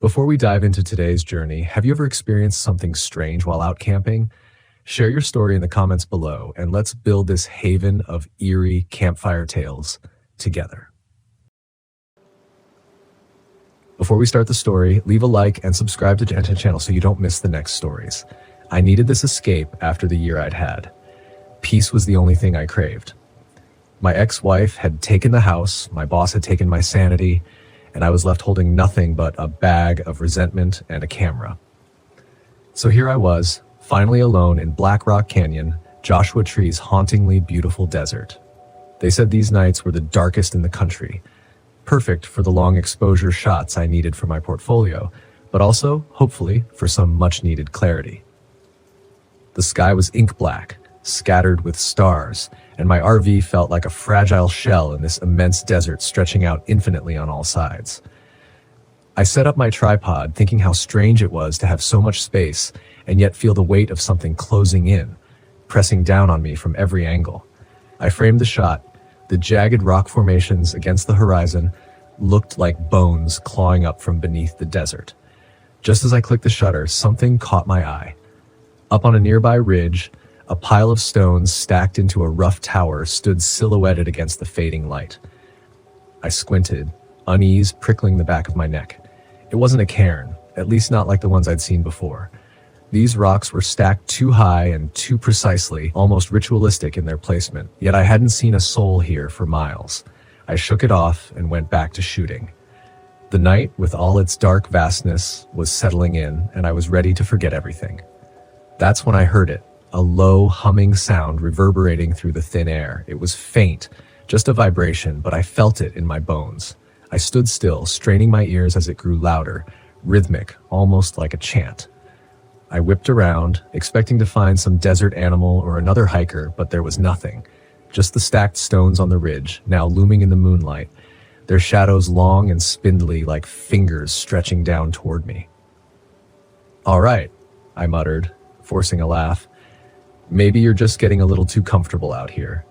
Before we dive into today's journey, have you ever experienced something strange while out camping? Share your story in the comments below, and let's build this haven of eerie campfire tales together. Before we start the story, leave a like and subscribe to the channel so you don't miss the next stories. I needed this escape after the year I'd had. Peace was the only thing I craved. My ex-wife had taken the house, my boss had taken my sanity, and I was left holding nothing but a bag of resentment and a camera. So here I was, finally alone in Black Rock Canyon, Joshua Tree's hauntingly beautiful desert. They said these nights were the darkest in the country, perfect for the long exposure shots I needed for my portfolio, but also, hopefully, for some much-needed clarity. The sky was ink black, scattered with stars, and my RV felt like a fragile shell in this immense desert stretching out infinitely on all sides. I set up my tripod, thinking how strange it was to have so much space and yet feel the weight of something closing in, pressing down on me from every angle. I framed the shot. The jagged rock formations against the horizon looked like bones clawing up from beneath the desert. Just as I clicked the shutter, something caught my eye. Up on a nearby ridge, a pile of stones stacked into a rough tower stood silhouetted against the fading light. I squinted, unease prickling the back of my neck. It wasn't a cairn, at least not like the ones I'd seen before. These rocks were stacked too high and too precisely, almost ritualistic in their placement, yet I hadn't seen a soul here for miles. I shook it off and went back to shooting. The night, with all its dark vastness, was settling in, and I was ready to forget everything. That's when I heard it. A low, humming sound reverberating through the thin air. It was faint, just a vibration, but I felt it in my bones. I stood still, straining my ears as it grew louder, rhythmic, almost like a chant. I whipped around, expecting to find some desert animal or another hiker, but there was nothing. Just the stacked stones on the ridge, now looming in the moonlight, their shadows long and spindly like fingers stretching down toward me. "All right," I muttered, forcing a laugh. "Maybe you're just getting a little too comfortable out here."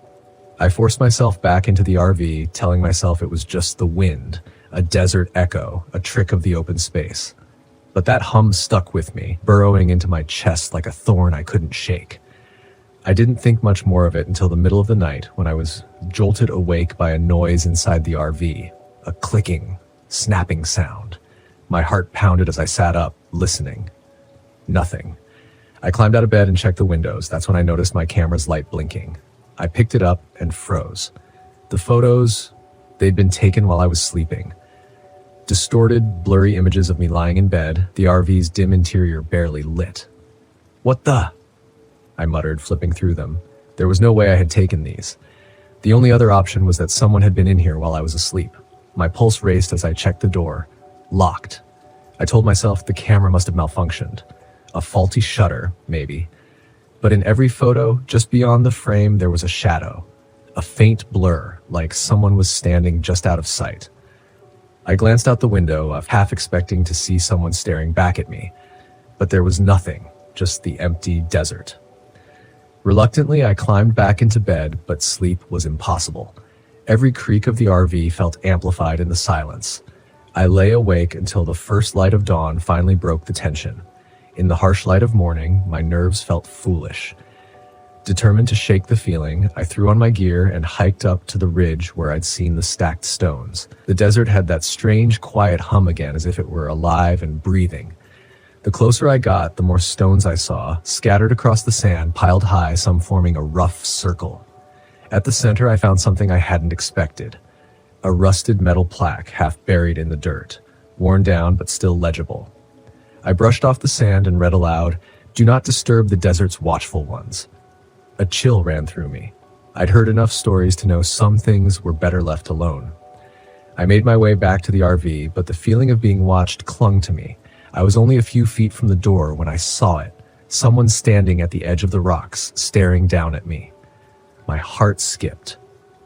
I forced myself back into the RV, telling myself it was just the wind, a desert echo, a trick of the open space. But that hum stuck with me, burrowing into my chest like a thorn I couldn't shake. I didn't think much more of it until the middle of the night when I was jolted awake by a noise inside the RV, a clicking, snapping sound. My heart pounded as I sat up, listening. Nothing. I climbed out of bed and checked the windows. That's when I noticed my camera's light blinking. I picked it up and froze. The photos, they'd been taken while I was sleeping. Distorted, blurry images of me lying in bed, the RV's dim interior barely lit. "What the?" I muttered, flipping through them. There was no way I had taken these. The only other option was that someone had been in here while I was asleep. My pulse raced as I checked the door. Locked. I told myself the camera must have malfunctioned. A faulty shutter, maybe. But in every photo, just beyond the frame, there was a shadow. A faint blur, like someone was standing just out of sight. I glanced out the window, half expecting to see someone staring back at me. But there was nothing, just the empty desert. Reluctantly, I climbed back into bed, but sleep was impossible. Every creak of the RV felt amplified in the silence. I lay awake until the first light of dawn finally broke the tension. In the harsh light of morning, my nerves felt foolish. Determined to shake the feeling, I threw on my gear and hiked up to the ridge where I'd seen the stacked stones. The desert had that strange, quiet hum again, as if it were alive and breathing. The closer I got, the more stones I saw, scattered across the sand, piled high, some forming a rough circle. At the center, I found something I hadn't expected. A rusted metal plaque, half buried in the dirt, worn down but still legible. I brushed off the sand and read aloud, "Do not disturb the desert's watchful ones." A chill ran through me. I'd heard enough stories to know some things were better left alone. I made my way back to the RV, but the feeling of being watched clung to me. I was only a few feet from the door when I saw it, someone standing at the edge of the rocks, staring down at me. My heart skipped.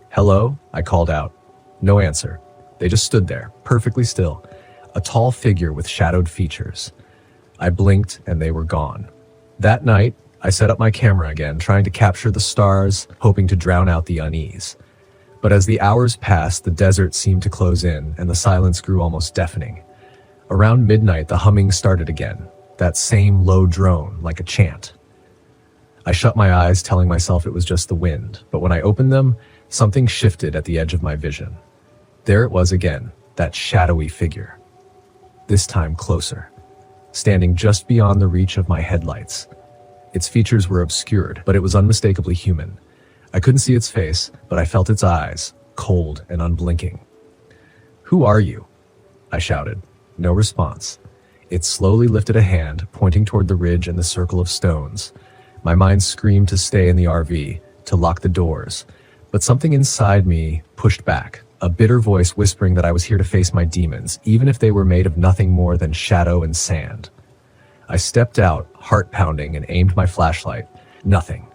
"Hello?" I called out. No answer. They just stood there, perfectly still, a tall figure with shadowed features. I blinked and they were gone. That night, I set up my camera again, trying to capture the stars, hoping to drown out the unease. But as the hours passed, the desert seemed to close in, and the silence grew almost deafening. Around midnight, the humming started again, that same low drone, like a chant. I shut my eyes, telling myself it was just the wind, but when I opened them, something shifted at the edge of my vision. There it was again, that shadowy figure. This time closer, standing just beyond the reach of my headlights. Its features were obscured, but it was unmistakably human. I couldn't see its face, but I felt its eyes, cold and unblinking. "Who are you?" I shouted. No response. It slowly lifted a hand, pointing toward the ridge and the circle of stones. My mind screamed to stay in the RV, to lock the doors, but something inside me pushed back, a bitter voice whispering that I was here to face my demons, even if they were made of nothing more than shadow and sand. I stepped out, heart pounding, and aimed my flashlight. Nothing.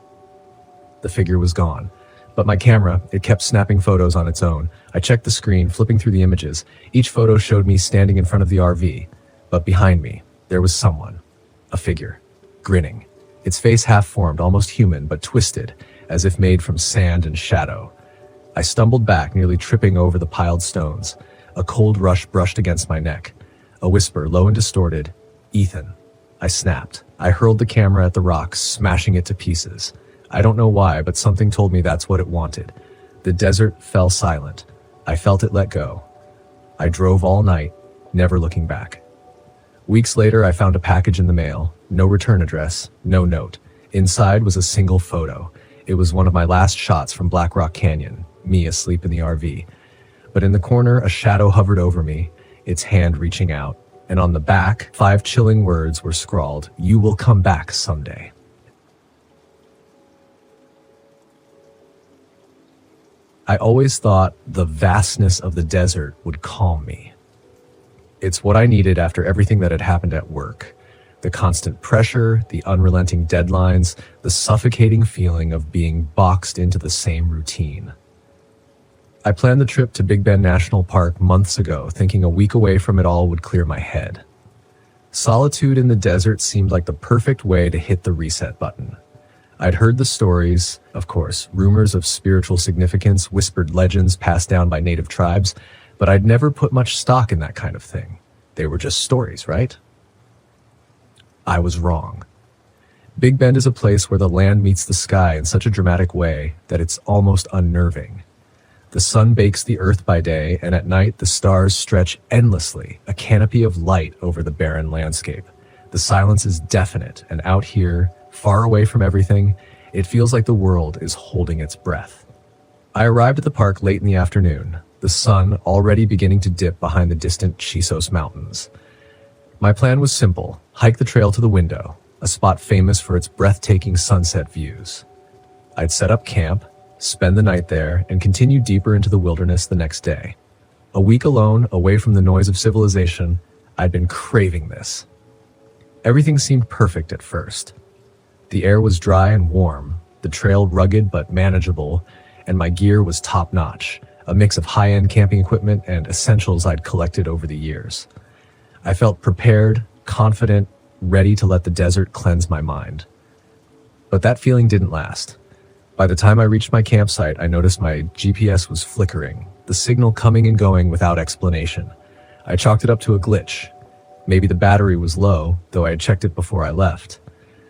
The figure was gone. But my camera, it kept snapping photos on its own. I checked the screen, flipping through the images. Each photo showed me standing in front of the RV. But behind me, there was someone. A figure. Grinning. Its face half-formed, almost human, but twisted, as if made from sand and shadow. I stumbled back, nearly tripping over the piled stones. A cold rush brushed against my neck. A whisper, low and distorted. "Ethan." I snapped. I hurled the camera at the rocks, smashing it to pieces. I don't know why, but something told me that's what it wanted. The desert fell silent. I felt it let go. I drove all night, never looking back. Weeks later, I found a package in the mail. No return address, no note. Inside was a single photo. It was one of my last shots from Black Rock Canyon, me asleep in the RV. But in the corner, a shadow hovered over me, its hand reaching out. And on the back, 5 chilling words were scrawled, "You will come back someday." I always thought the vastness of the desert would calm me. It's what I needed after everything that had happened at work. The constant pressure, the unrelenting deadlines, the suffocating feeling of being boxed into the same routine. I planned the trip to Big Bend National Park months ago, thinking a week away from it all would clear my head. Solitude in the desert seemed like the perfect way to hit the reset button. I'd heard the stories, of course, rumors of spiritual significance, whispered legends passed down by native tribes, but I'd never put much stock in that kind of thing. They were just stories, right? I was wrong. Big Bend is a place where the land meets the sky in such a dramatic way that it's almost unnerving. The sun bakes the earth by day, and at night the stars stretch endlessly, a canopy of light over the barren landscape. The silence is deafening, and out here, far away from everything, it feels like the world is holding its breath. I arrived at the park late in the afternoon, the sun already beginning to dip behind the distant Chisos Mountains. My plan was simple: hike the trail to the window, a spot famous for its breathtaking sunset views. I'd set up camp, spend the night there, and continue deeper into the wilderness the next day. A week alone, away from the noise of civilization, I'd been craving this. Everything seemed perfect at first. The air was dry and warm, the trail rugged but manageable, and my gear was top-notch, a mix of high-end camping equipment and essentials I'd collected over the years. I felt prepared, confident, ready to let the desert cleanse my mind. But that feeling didn't last. By the time I reached my campsite, I noticed my GPS was flickering, the signal coming and going without explanation. I chalked it up to a glitch. Maybe the battery was low, though I had checked it before I left.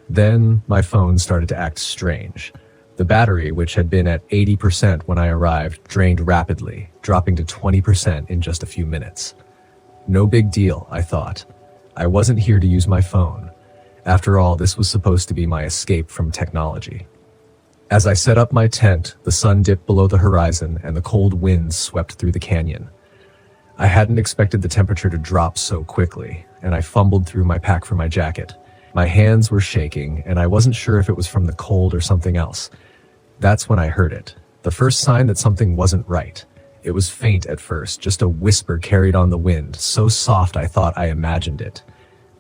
Then my phone started to act strange. The battery, which had been at 80% when I arrived, drained rapidly, dropping to 20% in just a few minutes. No big deal, I thought. I wasn't here to use my phone. After all, this was supposed to be my escape from technology. As I set up my tent, the sun dipped below the horizon and the cold winds swept through the canyon. I hadn't expected the temperature to drop so quickly, and I fumbled through my pack for my jacket. My hands were shaking, and I wasn't sure if it was from the cold or something else. That's when I heard it, the first sign that something wasn't right. It was faint at first, just a whisper carried on the wind, so soft I thought I imagined it.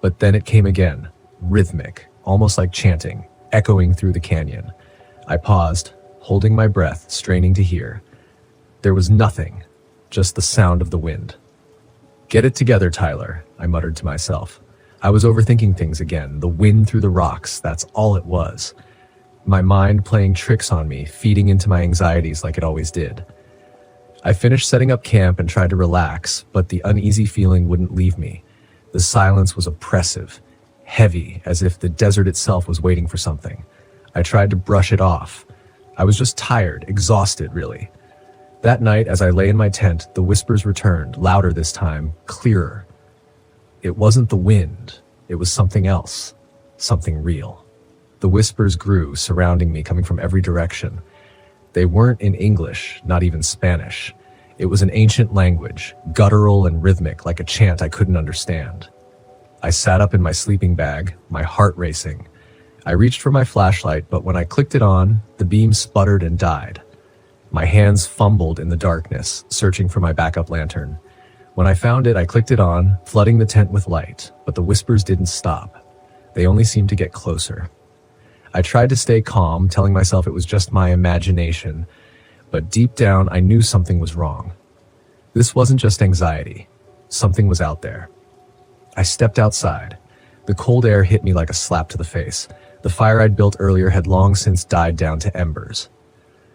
But then it came again, rhythmic, almost like chanting, echoing through the canyon. I paused, holding my breath, straining to hear. There was nothing, just the sound of the wind. "Get it together, Tyler," I muttered to myself. I was overthinking things again, the wind through the rocks, that's all it was. My mind playing tricks on me, feeding into my anxieties like it always did. I finished setting up camp and tried to relax, but the uneasy feeling wouldn't leave me. The silence was oppressive, heavy, as if the desert itself was waiting for something. I tried to brush it off. I was just tired, exhausted, really. That night, as I lay in my tent, the whispers returned, louder this time, clearer. It wasn't the wind. It was something else, something real. The whispers grew, surrounding me, coming from every direction. They weren't in English, not even Spanish. It was an ancient language, guttural and rhythmic, like a chant I couldn't understand. I sat up in my sleeping bag, my heart racing. I reached for my flashlight, but when I clicked it on, the beam sputtered and died. My hands fumbled in the darkness, searching for my backup lantern. When I found it, I clicked it on, flooding the tent with light, but the whispers didn't stop. They only seemed to get closer. I tried to stay calm, telling myself it was just my imagination, but deep down I knew something was wrong. This wasn't just anxiety. Something was out there. I stepped outside. The cold air hit me like a slap to the face. The fire I'd built earlier had long since died down to embers.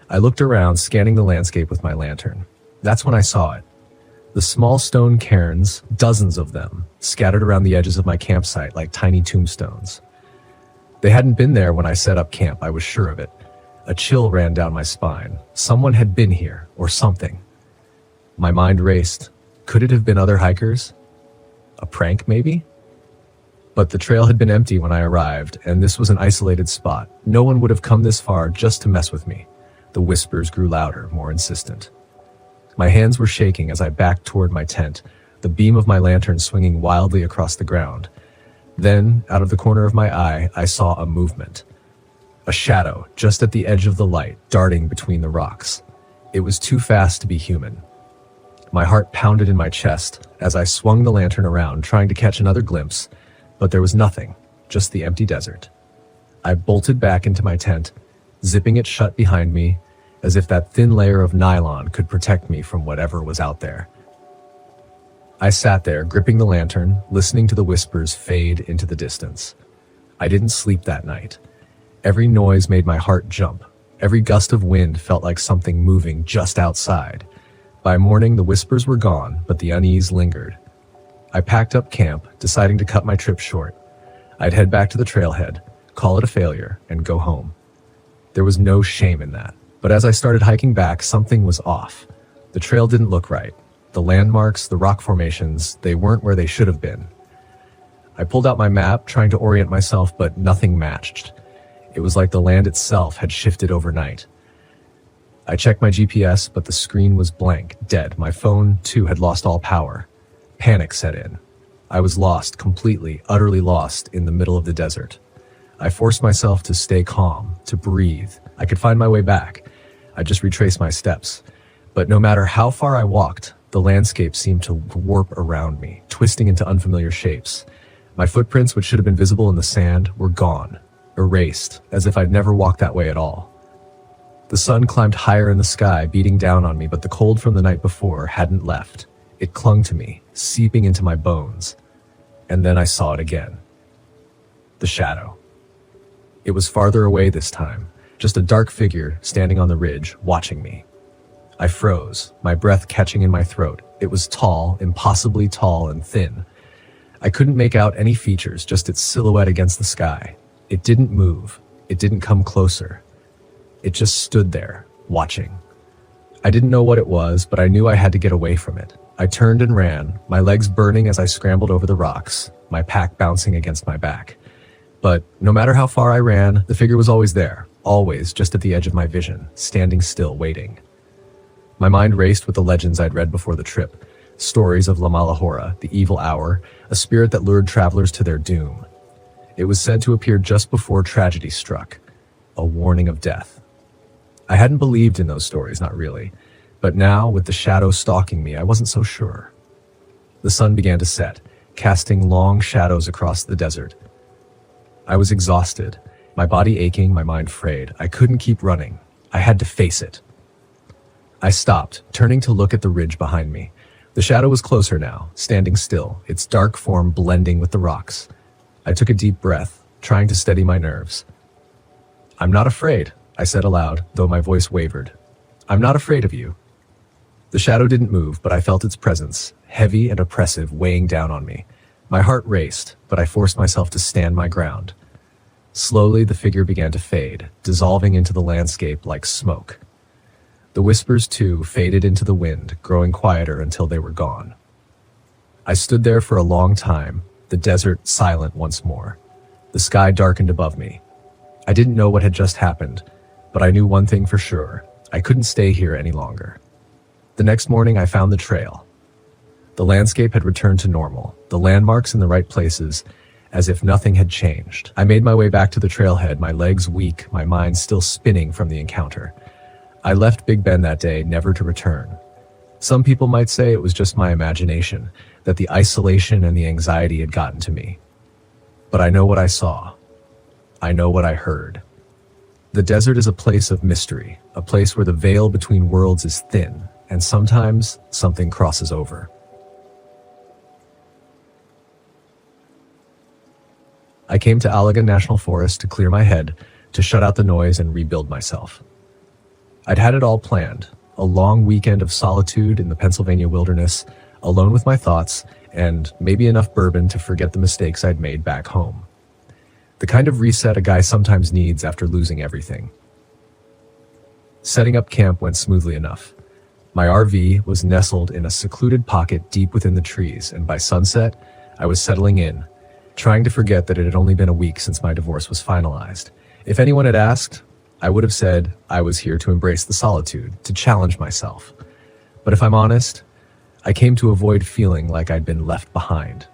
I looked around, scanning the landscape with my lantern. That's when I saw it. The small stone cairns, dozens of them, scattered around the edges of my campsite like tiny tombstones. They hadn't been there when I set up camp, I was sure of it. A chill ran down my spine. Someone had been here, or something. My mind raced. Could it have been other hikers? A prank, maybe? But the trail had been empty when I arrived, and this was an isolated spot. No one would have come this far just to mess with me. The whispers grew louder, more insistent. My hands were shaking as I backed toward my tent, the beam of my lantern swinging wildly across the ground. Then, out of the corner of my eye, I saw a movement. A shadow, just at the edge of the light, darting between the rocks. It was too fast to be human. My heart pounded in my chest as I swung the lantern around, trying to catch another glimpse, but there was nothing, just the empty desert. I bolted back into my tent, zipping it shut behind me, as if that thin layer of nylon could protect me from whatever was out there. I sat there, gripping the lantern, listening to the whispers fade into the distance. I didn't sleep that night. Every noise made my heart jump. Every gust of wind felt like something moving just outside. By morning, the whispers were gone, but the unease lingered. I packed up camp, deciding to cut my trip short. I'd head back to the trailhead, call it a failure, and go home. There was no shame in that. But as I started hiking back, something was off. The trail didn't look right. The landmarks, the rock formations, they weren't where they should have been. I pulled out my map, trying to orient myself, but nothing matched. It was like the land itself had shifted overnight. I checked my GPS, but the screen was blank, dead. My phone, too, had lost all power. Panic set in. I was lost, completely, utterly lost in the middle of the desert. I forced myself to stay calm, to breathe. I could find my way back. I just retraced my steps. But no matter how far I walked, the landscape seemed to warp around me, twisting into unfamiliar shapes. My footprints, which should have been visible in the sand, were gone, erased, as if I'd never walked that way at all. The sun climbed higher in the sky, beating down on me, but the cold from the night before hadn't left. It clung to me, seeping into my bones. And then I saw it again. The shadow. It was farther away this time, just a dark figure standing on the ridge, watching me. I froze, my breath catching in my throat. It was tall, impossibly tall and thin. I couldn't make out any features, just its silhouette against the sky. It didn't move. It didn't come closer. It just stood there, watching. I didn't know what it was, but I knew I had to get away from it. I turned and ran, my legs burning as I scrambled over the rocks, my pack bouncing against my back. But no matter how far I ran, the figure was always there, always just at the edge of my vision, standing still, waiting. My mind raced with the legends I'd read before the trip, stories of La Malahora, the evil hour, a spirit that lured travelers to their doom. It was said to appear just before tragedy struck, a warning of death. I hadn't believed in those stories, not really, but now, with the shadow stalking me, I wasn't so sure. The sun began to set, casting long shadows across the desert. I was exhausted, my body aching, my mind frayed. I couldn't keep running. I had to face it. I stopped, turning to look at the ridge behind me. The shadow was closer now, standing still, its dark form blending with the rocks. I took a deep breath, trying to steady my nerves. "I'm not afraid," I said aloud, though my voice wavered. "I'm not afraid of you." The shadow didn't move, but I felt its presence, heavy and oppressive, weighing down on me. My heart raced, but I forced myself to stand my ground. Slowly, the figure began to fade, dissolving into the landscape like smoke. The whispers, too, faded into the wind, growing quieter until they were gone. I stood there for a long time, the desert silent once more. The sky darkened above me. I didn't know what had just happened, but I knew one thing for sure. I couldn't stay here any longer. The next morning, I found the trail. The landscape had returned to normal, the landmarks in the right places, as if nothing had changed. I made my way back to the trailhead, my legs weak, my mind still spinning from the encounter. I left Big Ben that day, never to return. Some people might say it was just my imagination, that the isolation and the anxiety had gotten to me. But I know what I saw. I know what I heard. The desert is a place of mystery, a place where the veil between worlds is thin, and sometimes something crosses over. I came to Alaga National Forest to clear my head, to shut out the noise and rebuild myself. I'd had it all planned, a long weekend of solitude in the Pennsylvania wilderness, alone with my thoughts, and maybe enough bourbon to forget the mistakes I'd made back home. The kind of reset a guy sometimes needs after losing everything. Setting up camp went smoothly enough. My RV was nestled in a secluded pocket deep within the trees, and by sunset, I was settling in, trying to forget that it had only been a week since my divorce was finalized. If anyone had asked, I would have said I was here to embrace the solitude, to challenge myself. But if I'm honest, I came to avoid feeling like I'd been left behind.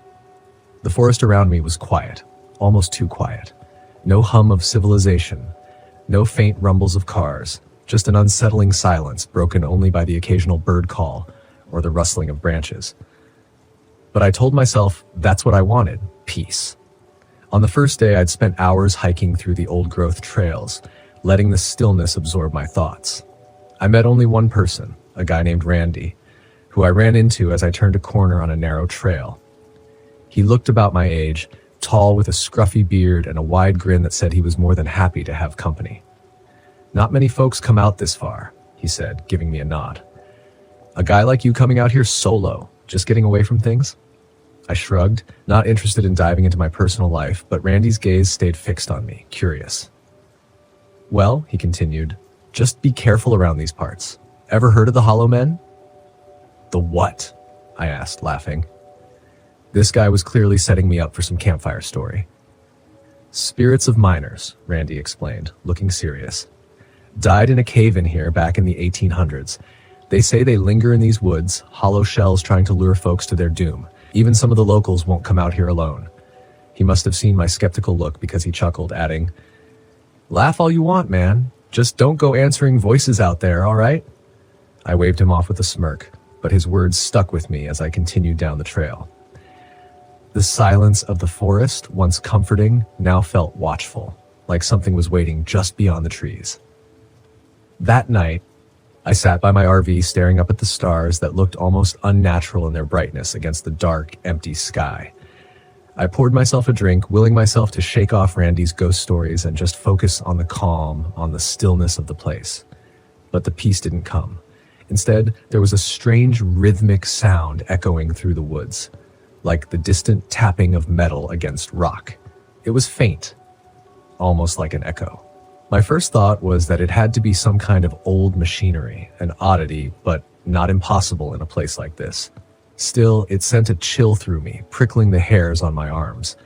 The forest around me was quiet, almost too quiet. No hum of civilization, no faint rumbles of cars, just an unsettling silence broken only by the occasional bird call or the rustling of branches. But I told myself that's what I wanted, peace. On the first day, I'd spent hours hiking through the old-growth trails, letting the stillness absorb my thoughts. I met only one person, a guy named Randy, who I ran into as I turned a corner on a narrow trail. He looked about my age, tall with a scruffy beard and a wide grin that said he was more than happy to have company. "Not many folks come out this far," he said, giving me a nod. "A guy like you coming out here solo, just getting away from things?" I shrugged, not interested in diving into my personal life, but Randy's gaze stayed fixed on me, curious. "Well," he continued, "just be careful around these parts. Ever heard of the Hollow Men?" "The what?" I asked, laughing. This guy was clearly setting me up for some campfire story. "Spirits of miners," Randy explained, looking serious. "Died in a cave in here back in the 1800s. They say they linger in these woods, hollow shells trying to lure folks to their doom. Even some of the locals won't come out here alone." He must have seen my skeptical look because he chuckled, adding, "Laugh all you want, man. Just don't go answering voices out there, all right?" I waved him off with a smirk, but his words stuck with me as I continued down the trail. The silence of the forest, once comforting, now felt watchful, like something was waiting just beyond the trees. That night, I sat by my RV staring up at the stars that looked almost unnatural in their brightness against the dark, empty sky. I poured myself a drink, willing myself to shake off Randy's ghost stories and just focus on the calm, on the stillness of the place. But the peace didn't come. Instead, there was a strange rhythmic sound echoing through the woods, like the distant tapping of metal against rock. It was faint, almost like an echo. My first thought was that it had to be some kind of old machinery, an oddity, but not impossible in a place like this. Still, it sent a chill through me, prickling the hairs on my arms.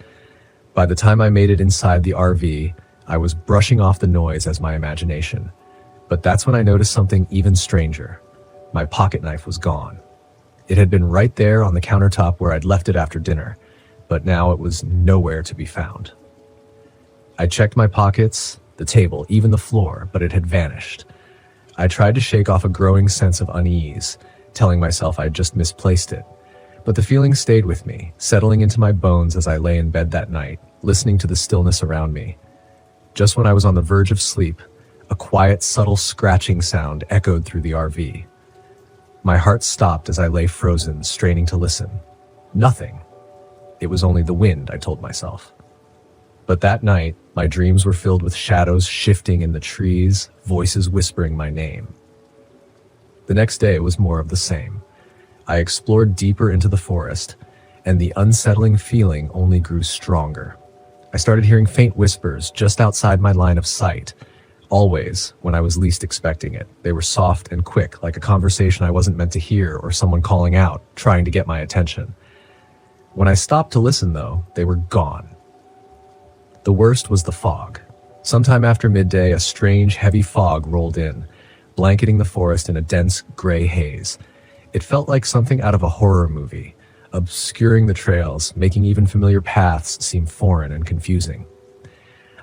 By the time I made it inside the RV, I was brushing off the noise as my imagination. But that's when I noticed something even stranger. My pocket knife was gone. It had been right there on the countertop where I'd left it after dinner, but now it was nowhere to be found. I checked my pockets, the table, even the floor, but it had vanished. I tried to shake off a growing sense of unease, telling myself I'd just misplaced it. But the feeling stayed with me, settling into my bones as I lay in bed that night, listening to the stillness around me. Just when I was on the verge of sleep, a quiet, subtle scratching sound echoed through the RV. My heart stopped as I lay frozen, straining to listen. Nothing. It was only the wind, I told myself. But that night, my dreams were filled with shadows shifting in the trees, voices whispering my name. The next day was more of the same. I explored deeper into the forest, and the unsettling feeling only grew stronger. I started hearing faint whispers just outside my line of sight, always when I was least expecting it. They were soft and quick, like a conversation I wasn't meant to hear or someone calling out, trying to get my attention. When I stopped to listen, though, they were gone. The worst was the fog. Sometime after midday, a strange, heavy fog rolled in, blanketing the forest in a dense, gray haze. It felt like something out of a horror movie, obscuring the trails, making even familiar paths seem foreign and confusing.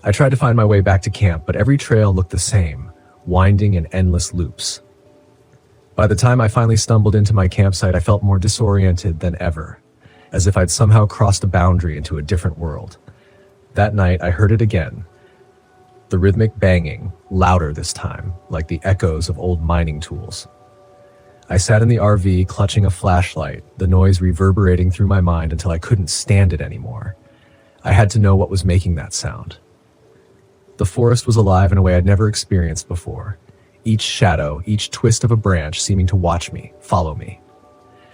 I tried to find my way back to camp, but every trail looked the same, winding in endless loops. By the time I finally stumbled into my campsite, I felt more disoriented than ever, as if I'd somehow crossed a boundary into a different world. That night, I heard it again. The rhythmic banging, louder this time, like the echoes of old mining tools. I sat in the RV, clutching a flashlight, the noise reverberating through my mind until I couldn't stand it anymore. I had to know what was making that sound. The forest was alive in a way I'd never experienced before. Each shadow, each twist of a branch seeming to watch me, follow me.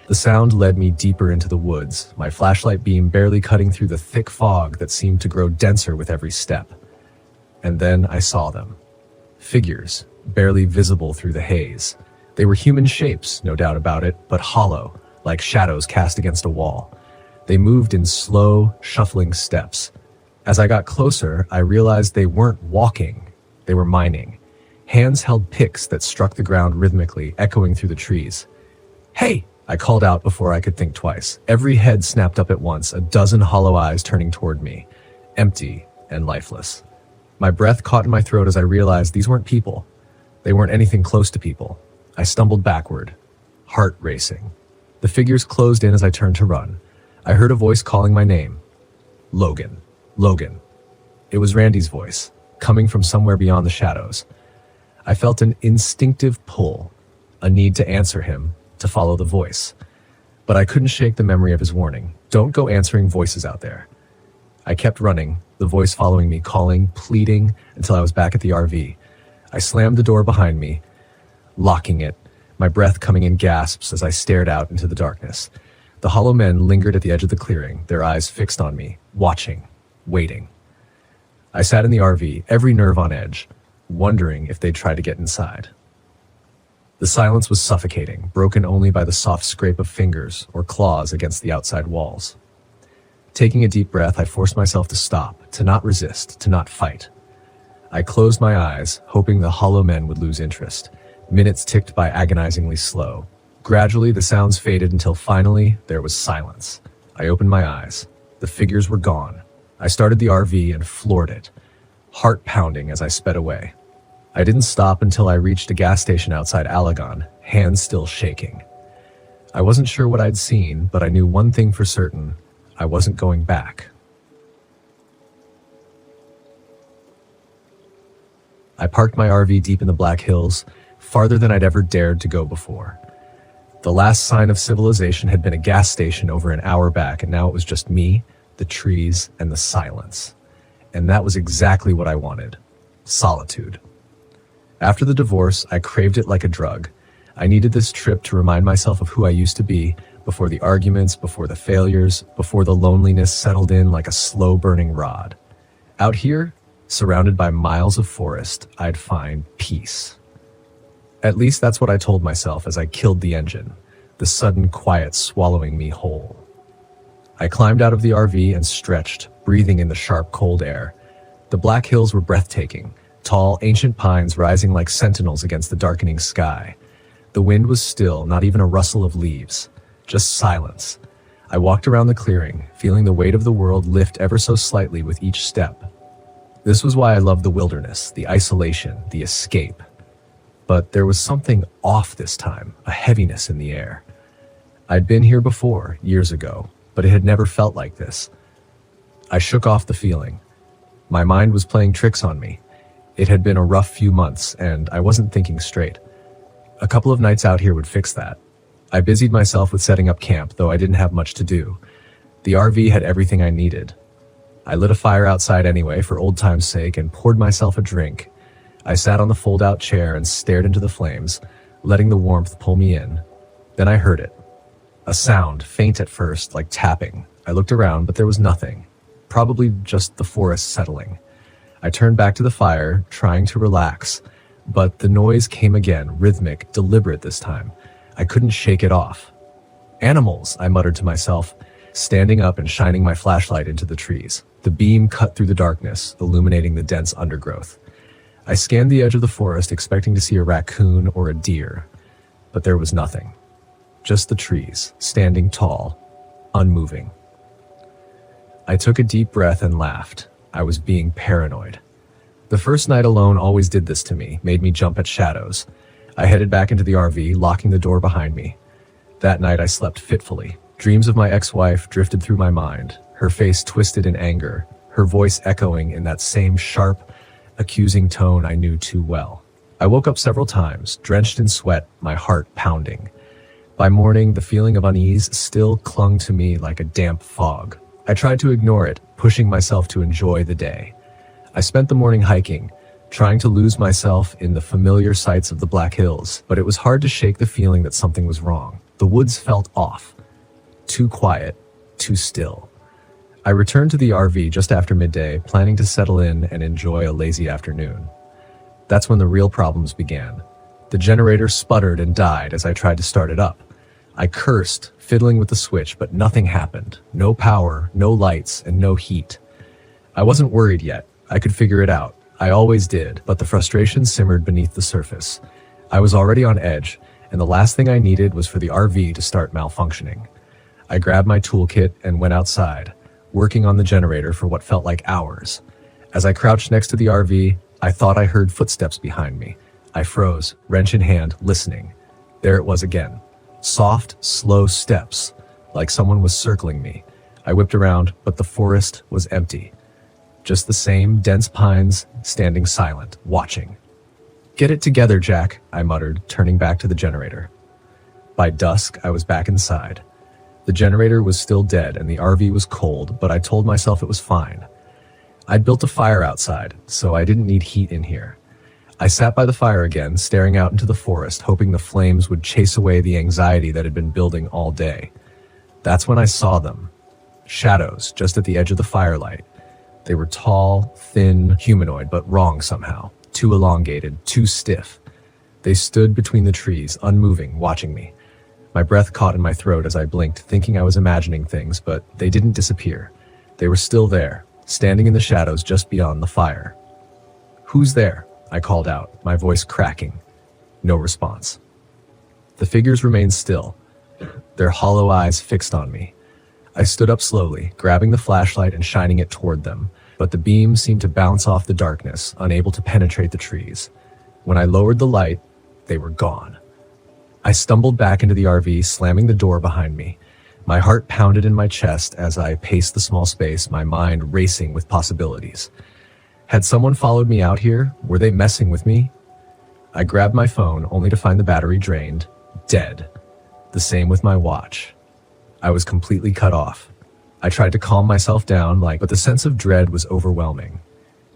The sound led me deeper into the woods, my flashlight beam barely cutting through the thick fog that seemed to grow denser with every step. And then I saw them. Figures, barely visible through the haze. They were human shapes, no doubt about it, but hollow, like shadows cast against a wall. They moved in slow, shuffling steps. As I got closer, I realized they weren't walking. They were mining. Hands held picks that struck the ground rhythmically, echoing through the trees. "Hey!" I called out before I could think twice. Every head snapped up at once, a dozen hollow eyes turning toward me, empty and lifeless. My breath caught in my throat as I realized these weren't people. They weren't anything close to people. I stumbled backward, heart racing. The figures closed in as I turned to run. I heard a voice calling my name. Logan. Logan. It was Randy's voice, coming from somewhere beyond the shadows. I felt an instinctive pull, a need to answer him, to follow the voice. But I couldn't shake the memory of his warning. Don't go answering voices out there. I kept running, the voice following me, calling, pleading, until I was back at the RV. I slammed the door behind me, locking it, my breath coming in gasps as I stared out into the darkness. The hollow men lingered at the edge of the clearing, their eyes fixed on me, watching, waiting. I sat in the RV, every nerve on edge, wondering if they'd try to get inside. The silence was suffocating, broken only by the soft scrape of fingers or claws against the outside walls. Taking a deep breath, I forced myself to stop, to not resist, to not fight. I closed my eyes, hoping the hollow men would lose interest. Minutes ticked by agonizingly slow. Gradually, the sounds faded until finally, there was silence. I opened my eyes. The figures were gone. I started the RV and floored it, heart pounding as I sped away. I didn't stop until I reached a gas station outside Allegan, hands still shaking. I wasn't sure what I'd seen, but I knew one thing for certain. I wasn't going back. I parked my RV deep in the Black Hills, farther than I'd ever dared to go before. The last sign of civilization had been a gas station over an hour back, and now it was just me, the trees, and the silence. And that was exactly what I wanted. Solitude. After the divorce, I craved it like a drug. I needed this trip to remind myself of who I used to be, before the arguments, before the failures, before the loneliness settled in like a slow-burning rod. Out here, surrounded by miles of forest, I'd find peace. At least that's what I told myself as I killed the engine, the sudden quiet swallowing me whole. I climbed out of the RV and stretched, breathing in the sharp, cold air. The Black Hills were breathtaking, tall, ancient pines rising like sentinels against the darkening sky. The wind was still, not even a rustle of leaves. Just silence. I walked around the clearing, feeling the weight of the world lift ever so slightly with each step. This was why I loved the wilderness, the isolation, the escape. But there was something off this time, a heaviness in the air. I'd been here before, years ago, but it had never felt like this. I shook off the feeling. My mind was playing tricks on me. It had been a rough few months, and I wasn't thinking straight. A couple of nights out here would fix that. I busied myself with setting up camp, though I didn't have much to do. The RV had everything I needed. I lit a fire outside anyway, for old time's sake, and poured myself a drink. I sat on the fold-out chair and stared into the flames, letting the warmth pull me in. Then I heard it. A sound, faint at first, like tapping. I looked around, but there was nothing. Probably just the forest settling. I turned back to the fire, trying to relax, but the noise came again, rhythmic, deliberate this time. I couldn't shake it off. Animals, I muttered to myself, standing up and shining my flashlight into the trees. The beam cut through the darkness, illuminating the dense undergrowth. I scanned the edge of the forest, expecting to see a raccoon or a deer, but there was nothing. Just the trees, standing tall, unmoving. I took a deep breath and laughed. I was being paranoid. The first night alone always did this to me, made me jump at shadows. I headed back into the RV, locking the door behind me. That night I slept fitfully. Dreams of my ex-wife drifted through my mind, her face twisted in anger, her voice echoing in that same sharp, accusing tone I knew too well. I woke up several times, drenched in sweat, my heart pounding. By morning, the feeling of unease still clung to me like a damp fog. I tried to ignore it, pushing myself to enjoy the day. I spent the morning hiking, trying to lose myself in the familiar sights of the Black Hills, but it was hard to shake the feeling that something was wrong. The woods felt off. Too quiet, too still. I returned to the RV just after midday, planning to settle in and enjoy a lazy afternoon. That's when the real problems began. The generator sputtered and died as I tried to start it up. I cursed, fiddling with the switch, but nothing happened. No power, no lights, and no heat. I wasn't worried yet. I could figure it out. I always did, but the frustration simmered beneath the surface. I was already on edge, and the last thing I needed was for the RV to start malfunctioning. I grabbed my toolkit and went outside, working on the generator for what felt like hours. As I crouched next to the RV, I thought I heard footsteps behind me. I froze, wrench in hand, listening. There it was again. Soft, slow steps, like someone was circling me. I whipped around, but the forest was empty. Just the same dense pines standing silent, watching. "Get it together, Jack," I muttered, turning back to the generator. By dusk, I was back inside. The generator was still dead and the RV was cold, but I told myself it was fine. I'd built a fire outside, so I didn't need heat in here. I sat by the fire again, staring out into the forest, hoping the flames would chase away the anxiety that had been building all day. That's when I saw them. Shadows, just at the edge of the firelight. They were tall, thin, humanoid, but wrong somehow. Too elongated, too stiff. They stood between the trees, unmoving, watching me. My breath caught in my throat as I blinked, thinking I was imagining things, but they didn't disappear. They were still there, standing in the shadows just beyond the fire. "Who's there?" I called out, my voice cracking. No response. The figures remained still, their hollow eyes fixed on me. I stood up slowly, grabbing the flashlight and shining it toward them, but the beam seemed to bounce off the darkness, unable to penetrate the trees. When I lowered the light, they were gone. I stumbled back into the RV, slamming the door behind me. My heart pounded in my chest as I paced the small space, my mind racing with possibilities. Had someone followed me out here? Were they messing with me? I grabbed my phone, only to find the battery drained, dead. The same with my watch. I was completely cut off. I tried to calm myself down, but the sense of dread was overwhelming.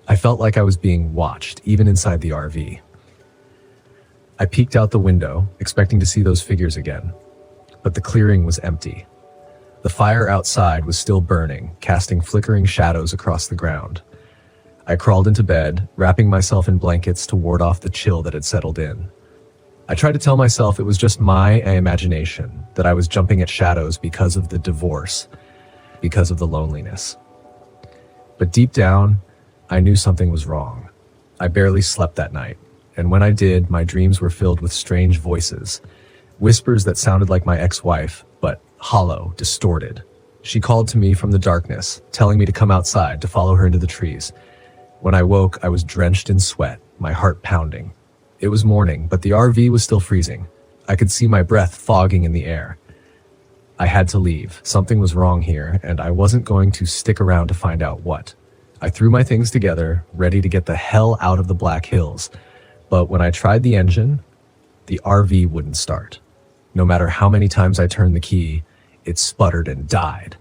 I felt like I was being watched, even inside the RV. I peeked out the window, expecting to see those figures again, but the clearing was empty. The fire outside was still burning, casting flickering shadows across the ground. I crawled into bed, wrapping myself in blankets to ward off the chill that had settled in. I tried to tell myself it was just my imagination, that I was jumping at shadows because of the divorce, because of the loneliness. But deep down, I knew something was wrong. I barely slept that night, and when I did, my dreams were filled with strange voices, whispers that sounded like my ex-wife, but hollow, distorted. She called to me from the darkness, telling me to come outside, to follow her into the trees. When I woke, I was drenched in sweat, my heart pounding. It was morning, but the RV was still freezing. I could see my breath fogging in the air. I had to leave. Something was wrong here, and I wasn't going to stick around to find out what. I threw my things together, ready to get the hell out of the Black Hills. But when I tried the engine, the RV wouldn't start. No matter how many times I turned the key, it sputtered and died.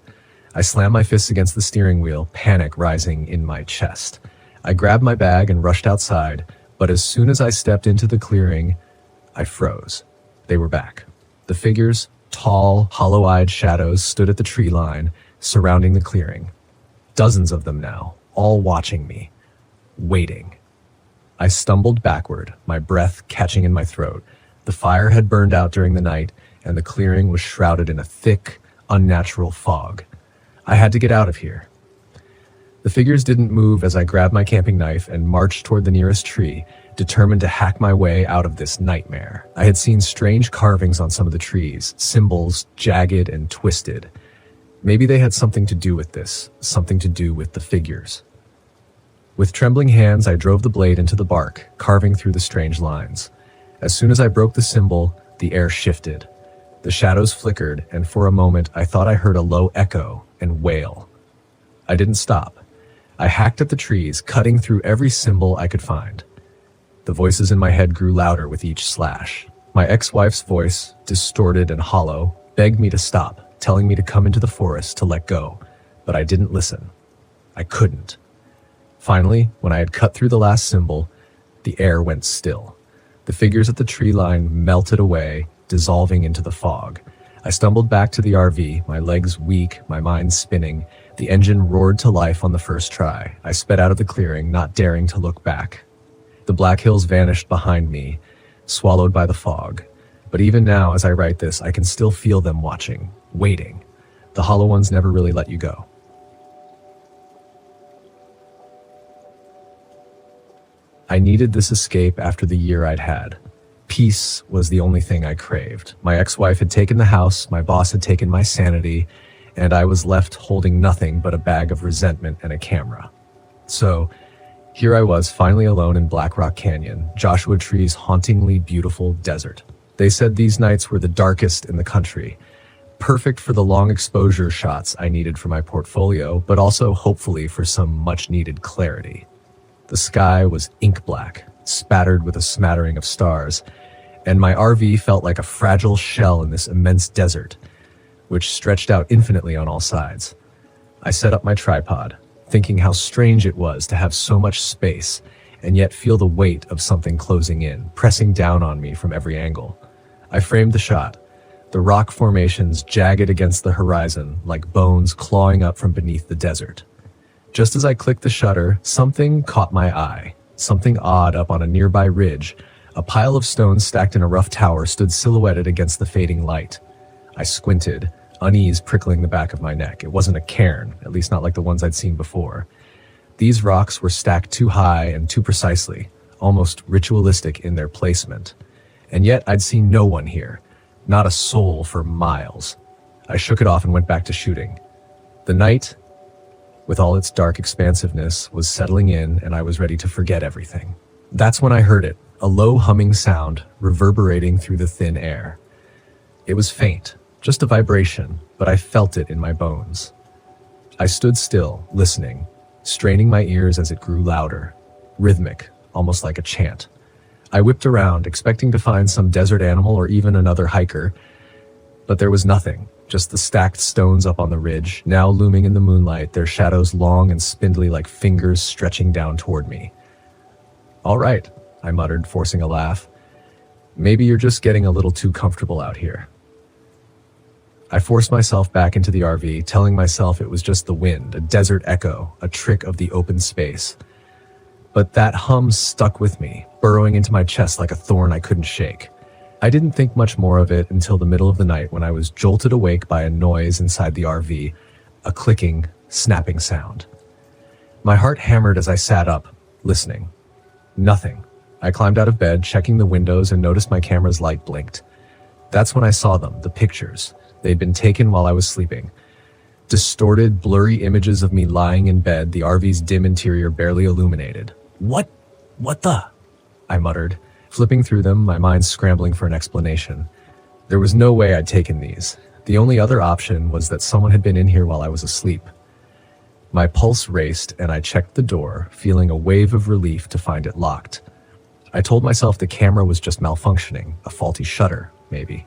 I slammed my fists against the steering wheel, panic rising in my chest. I grabbed my bag and rushed outside, but as soon as I stepped into the clearing, I froze. They were back. The figures, Tall, hollow-eyed shadows stood at the tree line, surrounding the clearing. Dozens of them now, all watching me, waiting. I stumbled backward, my breath catching in my throat. The fire had burned out during the night, and the clearing was shrouded in a thick, unnatural fog. I had to get out of here. The figures didn't move as I grabbed my camping knife and marched toward the nearest tree, determined to hack my way out of this nightmare. I had seen strange carvings on some of the trees, symbols jagged and twisted. Maybe they had something to do with this, something to do with the figures. With trembling hands, I drove the blade into the bark, carving through the strange lines. As soon as I broke the symbol, the air shifted. The shadows flickered, and for a moment I thought I heard a low echo and wail. I didn't stop. I hacked at the trees, cutting through every symbol I could find. The voices in my head grew louder with each slash. My ex-wife's voice, distorted and hollow, begged me to stop, telling me to come into the forest to let go, but I didn't listen. I couldn't. Finally, when I had cut through the last symbol, the air went still. The figures at the tree line melted away, dissolving into the fog. I stumbled back to the RV, my legs weak, my mind spinning. The engine roared to life on the first try. I sped out of the clearing, not daring to look back. The Black Hills vanished behind me, swallowed by the fog. But even now, as I write this, I can still feel them watching, waiting. The hollow ones never really let you go. I needed this escape after the year I'd had. Peace was the only thing I craved. My ex-wife had taken the house, my boss had taken my sanity, and I was left holding nothing but a bag of resentment and a camera. So, here I was, finally alone in Black Rock Canyon, Joshua Tree's hauntingly beautiful desert. They said these nights were the darkest in the country, perfect for the long exposure shots I needed for my portfolio, but also hopefully for some much-needed clarity. The sky was ink black, spattered with a smattering of stars, and my RV felt like a fragile shell in this immense desert, which stretched out infinitely on all sides. I set up my tripod, thinking how strange it was to have so much space and yet feel the weight of something closing in, pressing down on me from every angle. I framed the shot, the rock formations jagged against the horizon like bones clawing up from beneath the desert. Just as I clicked the shutter, something caught my eye, something odd up on a nearby ridge. A pile of stones stacked in a rough tower stood silhouetted against the fading light. I squinted, unease prickling the back of my neck. It wasn't a cairn, at least not like the ones I'd seen before. These rocks were stacked too high and too precisely, almost ritualistic in their placement. And yet I'd seen no one here, not a soul for miles. I shook it off and went back to shooting. The night, with all its dark expansiveness, was settling in, and I was ready to forget everything. That's when I heard it, a low humming sound reverberating through the thin air. It was faint, just a vibration, but I felt it in my bones. I stood still, listening, straining my ears as it grew louder, rhythmic, almost like a chant. I whipped around, expecting to find some desert animal or even another hiker, but there was nothing. Just the stacked stones up on the ridge, now looming in the moonlight, their shadows long and spindly like fingers stretching down toward me. "All right," I muttered, forcing a laugh. "Maybe you're just getting a little too comfortable out here." I forced myself back into the RV, telling myself it was just the wind, a desert echo, a trick of the open space. But that hum stuck with me, burrowing into my chest like a thorn I couldn't shake. I didn't think much more of it until the middle of the night when I was jolted awake by a noise inside the RV, a clicking, snapping sound. My heart hammered as I sat up, listening. Nothing. I climbed out of bed, checking the windows, and noticed my camera's light blinked. That's when I saw them, the pictures. They'd been taken while I was sleeping. Distorted, blurry images of me lying in bed, the RV's dim interior barely illuminated. What the? I muttered, flipping through them, my mind scrambling for an explanation. There was no way I'd taken these. The only other option was that someone had been in here while I was asleep. My pulse raced, and I checked the door, feeling a wave of relief to find it locked. I told myself the camera was just malfunctioning, a faulty shutter, maybe.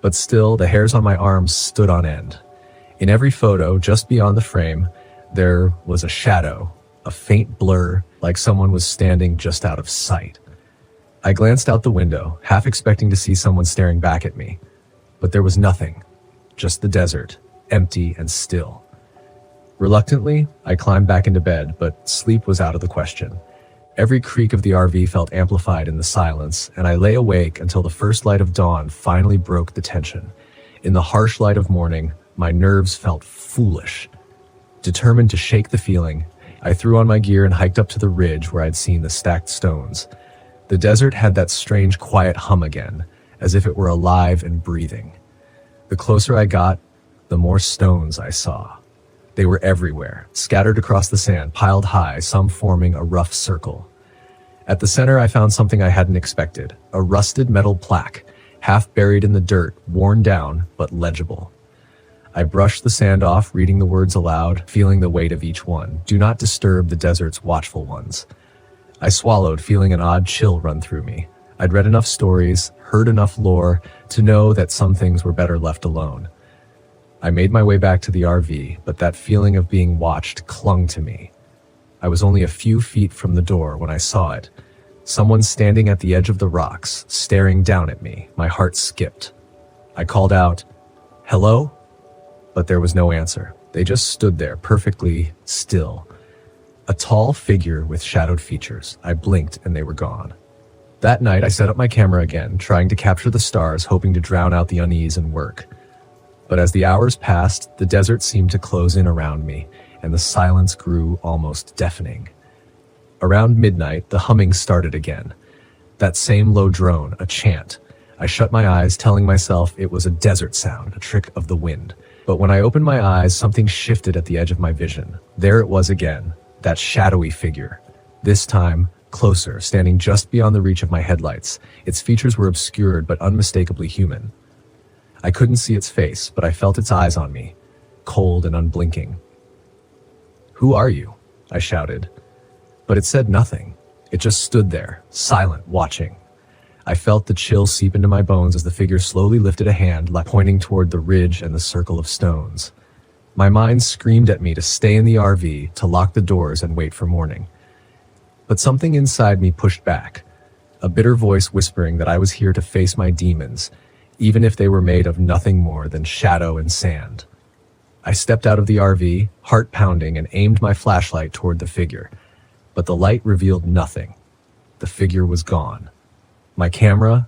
But still, the hairs on my arms stood on end. In every photo, just beyond the frame, there was a shadow, a faint blur, like someone was standing just out of sight. I glanced out the window, half expecting to see someone staring back at me. But there was nothing, just the desert, empty and still. Reluctantly, I climbed back into bed, but sleep was out of the question. Every creak of the RV felt amplified in the silence, and I lay awake until the first light of dawn finally broke the tension. In the harsh light of morning, my nerves felt foolish. Determined to shake the feeling, I threw on my gear and hiked up to the ridge where I'd seen the stacked stones. The desert had that strange quiet hum again, as if it were alive and breathing. The closer I got, the more stones I saw. They were everywhere, scattered across the sand, piled high, some forming a rough circle. At the center, I found something I hadn't expected, a rusted metal plaque, half buried in the dirt, worn down, but legible. I brushed the sand off, reading the words aloud, feeling the weight of each one. Do not disturb the desert's watchful ones. I swallowed, feeling an odd chill run through me. I'd read enough stories, heard enough lore, to know that some things were better left alone. I made my way back to the RV, but that feeling of being watched clung to me. I was only a few feet from the door when I saw it. Someone standing at the edge of the rocks, staring down at me. My heart skipped. I called out, "Hello?" But there was no answer. They just stood there, perfectly still. A tall figure with shadowed features. I blinked and they were gone. That night, I set up my camera again, trying to capture the stars, hoping to drown out the unease and work. But as the hours passed, the desert seemed to close in around me, and the silence grew almost deafening. Around midnight, the humming started again. That same low drone, a chant. I shut my eyes, telling myself it was a desert sound, a trick of the wind. But when I opened my eyes, something shifted at the edge of my vision. There it was again, that shadowy figure. This time, closer, standing just beyond the reach of my headlights. Its features were obscured but unmistakably human. I couldn't see its face, but I felt its eyes on me, cold and unblinking. "Who are you?" I shouted. But it said nothing. It just stood there, silent, watching. I felt the chill seep into my bones as the figure slowly lifted a hand, pointing toward the ridge and the circle of stones. My mind screamed at me to stay in the RV, to lock the doors and wait for morning. But something inside me pushed back, a bitter voice whispering that I was here to face my demons, even if they were made of nothing more than shadow and sand. I stepped out of the RV, heart pounding, and aimed my flashlight toward the figure. But the light revealed nothing. The figure was gone. My camera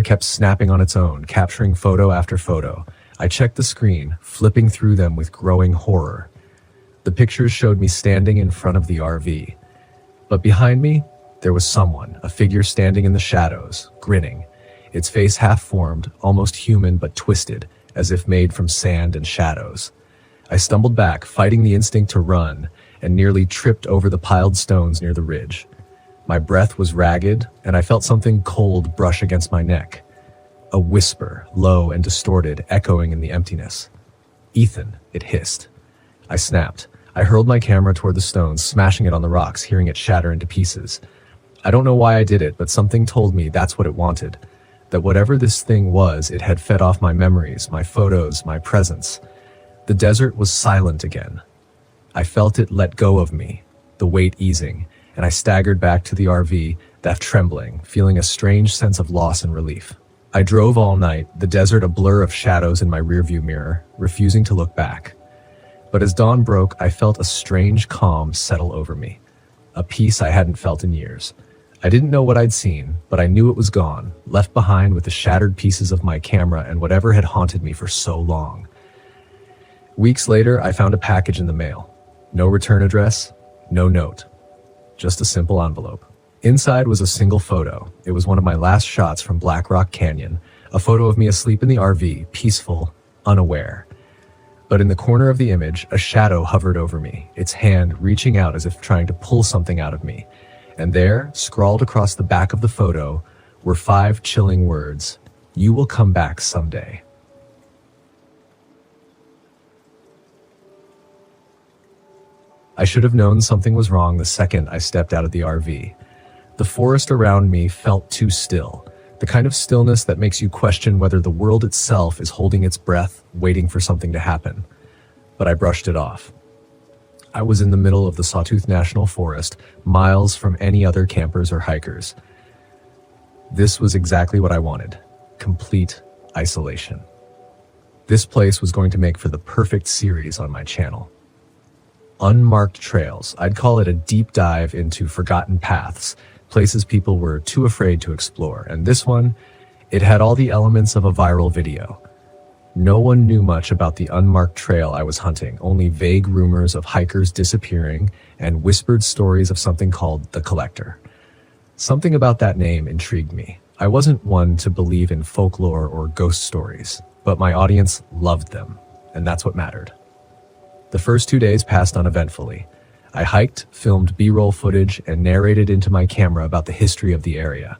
kept snapping on its own, capturing photo after photo. I checked the screen, flipping through them with growing horror. The pictures showed me standing in front of the RV. But behind me, there was someone, a figure standing in the shadows, grinning. Its face half-formed, almost human but twisted, as if made from sand and shadows. I stumbled back, fighting the instinct to run, and nearly tripped over the piled stones near the ridge. My breath was ragged, and I felt something cold brush against my neck. A whisper, low and distorted, echoing in the emptiness. "Ethan," it hissed. I snapped. I hurled my camera toward the stones, smashing it on the rocks, hearing it shatter into pieces. I don't know why I did it, but something told me that's what it wanted. That whatever this thing was, it had fed off my memories, my photos, my presence. The desert was silent again. I felt it let go of me, the weight easing, and I staggered back to the RV, that trembling, feeling a strange sense of loss and relief. I drove all night, the desert a blur of shadows in my rearview mirror, refusing to look back. But as dawn broke, I felt a strange calm settle over me, a peace I hadn't felt in years. I didn't know what I'd seen, but I knew it was gone, left behind with the shattered pieces of my camera and whatever had haunted me for so long. Weeks later, I found a package in the mail. No return address, no note. Just a simple envelope. Inside was a single photo. It was one of my last shots from Black Rock Canyon, a photo of me asleep in the RV, peaceful, unaware. But in the corner of the image, a shadow hovered over me, its hand reaching out as if trying to pull something out of me. And there, scrawled across the back of the photo, were 5 chilling words: "You will come back someday." I should have known something was wrong the second I stepped out of the RV. The forest around me felt too still, the kind of stillness that makes you question whether the world itself is holding its breath, waiting for something to happen. But I brushed it off. I was in the middle of the Sawtooth National Forest, miles from any other campers or hikers. This was exactly what I wanted. Complete isolation. This place was going to make for the perfect series on my channel. Unmarked trails. I'd call it a deep dive into forgotten paths, places people were too afraid to explore. And this one, it had all the elements of a viral video. No one knew much about the unmarked trail I was hunting, only vague rumors of hikers disappearing and whispered stories of something called the Collector. Something about that name intrigued me. I wasn't one to believe in folklore or ghost stories, but my audience loved them, and that's what mattered. The first 2 days passed uneventfully. I hiked, filmed B-roll footage, and narrated into my camera about the history of the area.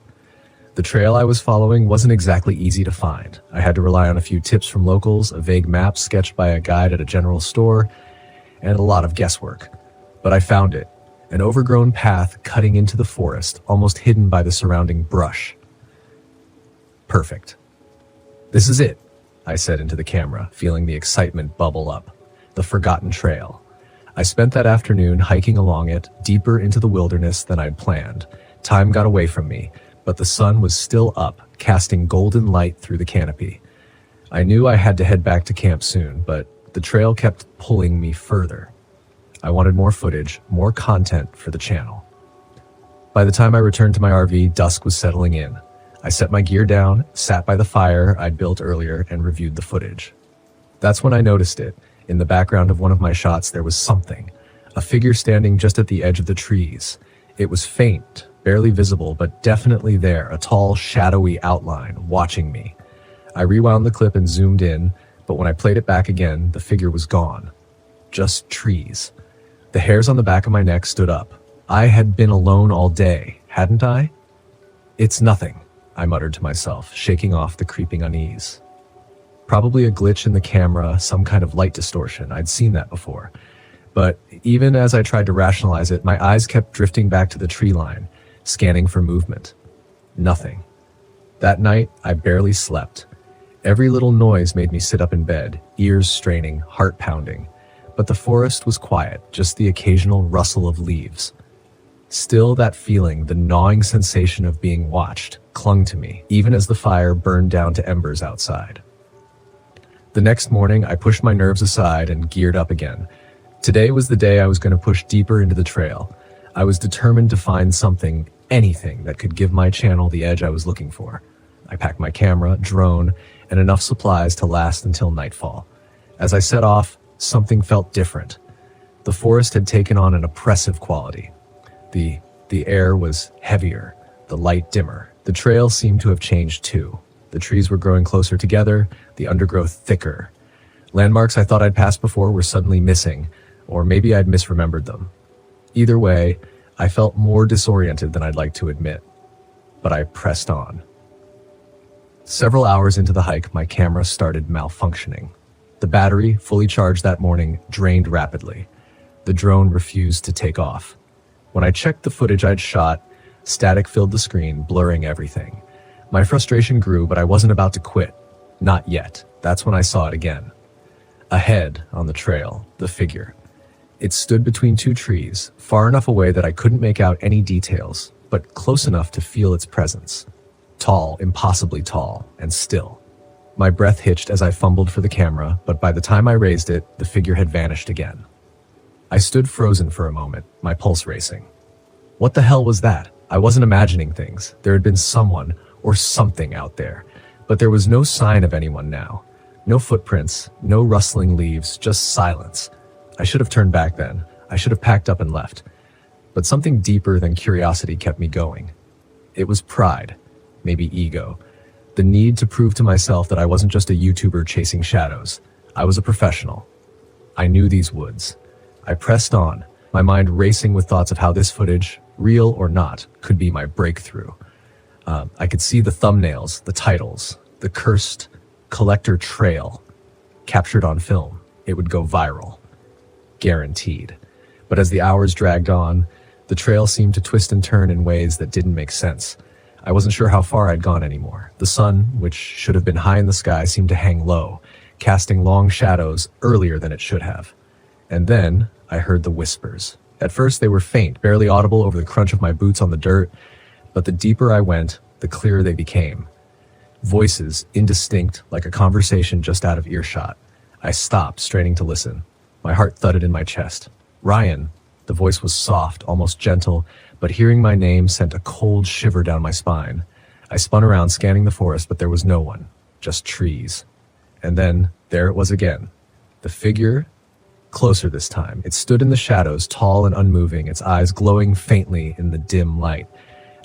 The trail I was following wasn't exactly easy to find. I had to rely on a few tips from locals, a vague map sketched by a guide at a general store, and a lot of guesswork. But I found it, an overgrown path cutting into the forest, almost hidden by the surrounding brush. Perfect. This is it, I said into the camera, feeling the excitement bubble up. The forgotten trail. I spent that afternoon hiking along it, deeper into the wilderness than I'd planned. Time got away from me, but the sun was still up, casting golden light through the canopy. I knew I had to head back to camp soon, but the trail kept pulling me further. I wanted more footage, more content for the channel. By the time I returned to my RV, dusk was settling in. I set my gear down, sat by the fire I'd built earlier, and reviewed the footage. That's when I noticed it. In the background of one of my shots, there was something. A figure standing just at the edge of the trees. It was faint, barely visible, but definitely there, a tall, shadowy outline, watching me. I rewound the clip and zoomed in, but when I played it back again, the figure was gone. Just trees. The hairs on the back of my neck stood up. I had been alone all day, hadn't I? It's nothing, I muttered to myself, shaking off the creeping unease. Probably a glitch in the camera, some kind of light distortion. I'd seen that before. But even as I tried to rationalize it, my eyes kept drifting back to the tree line, scanning for movement. Nothing. That night, I barely slept. Every little noise made me sit up in bed, ears straining, heart pounding. But the forest was quiet, just the occasional rustle of leaves. Still, that feeling, the gnawing sensation of being watched, clung to me, even as the fire burned down to embers outside. The next morning, I pushed my nerves aside and geared up again. Today was the day I was going to push deeper into the trail. I was determined to find something, anything, that could give my channel the edge I was looking for. I packed my camera, drone, and enough supplies to last until nightfall. As I set off, something felt different. The forest had taken on an oppressive quality. The air was heavier, the light dimmer. The trail seemed to have changed too. The trees were growing closer together, the undergrowth thicker. Landmarks I thought I'd passed before were suddenly missing, or maybe I'd misremembered them. Either way, I felt more disoriented than I'd like to admit. But I pressed on. Several hours into the hike, my camera started malfunctioning. The battery, fully charged that morning, drained rapidly. The drone refused to take off. When I checked the footage I'd shot, static filled the screen, blurring everything. My frustration grew, but I wasn't about to quit. Not yet. That's when I saw it again. Ahead, on the trail, the figure. It stood between two trees, far enough away that I couldn't make out any details, but close enough to feel its presence. Tall, impossibly tall, and still. My breath hitched as I fumbled for the camera, but by the time I raised it, the figure had vanished again. I stood frozen for a moment, my pulse racing. What the hell was that? I wasn't imagining things. There had been someone, or something out there, but there was no sign of anyone now. No footprints, no rustling leaves, just silence. I should have turned back then. I should have packed up and left. But something deeper than curiosity kept me going. It was pride, maybe ego. The need to prove to myself that I wasn't just a YouTuber chasing shadows. I was a professional. I knew these woods. I pressed on, my mind racing with thoughts of how this footage, real or not, could be my breakthrough. I could see the thumbnails, the titles, the cursed Collector Trail. Captured on film, it would go viral. Guaranteed. But as the hours dragged on, the trail seemed to twist and turn in ways that didn't make sense. I wasn't sure how far I'd gone anymore. The sun, which should have been high in the sky, seemed to hang low, casting long shadows earlier than it should have. And then I heard the whispers. At first they were faint, barely audible over the crunch of my boots on the dirt, but the deeper I went, the clearer they became. Voices, indistinct, like a conversation just out of earshot. I stopped, straining to listen. My heart thudded in my chest. Ryan. The voice was soft, almost gentle, but hearing my name sent a cold shiver down my spine. I spun around, scanning the forest, but there was no one. Just trees. And then, there it was again. The figure, closer this time. It stood in the shadows, tall and unmoving, its eyes glowing faintly in the dim light.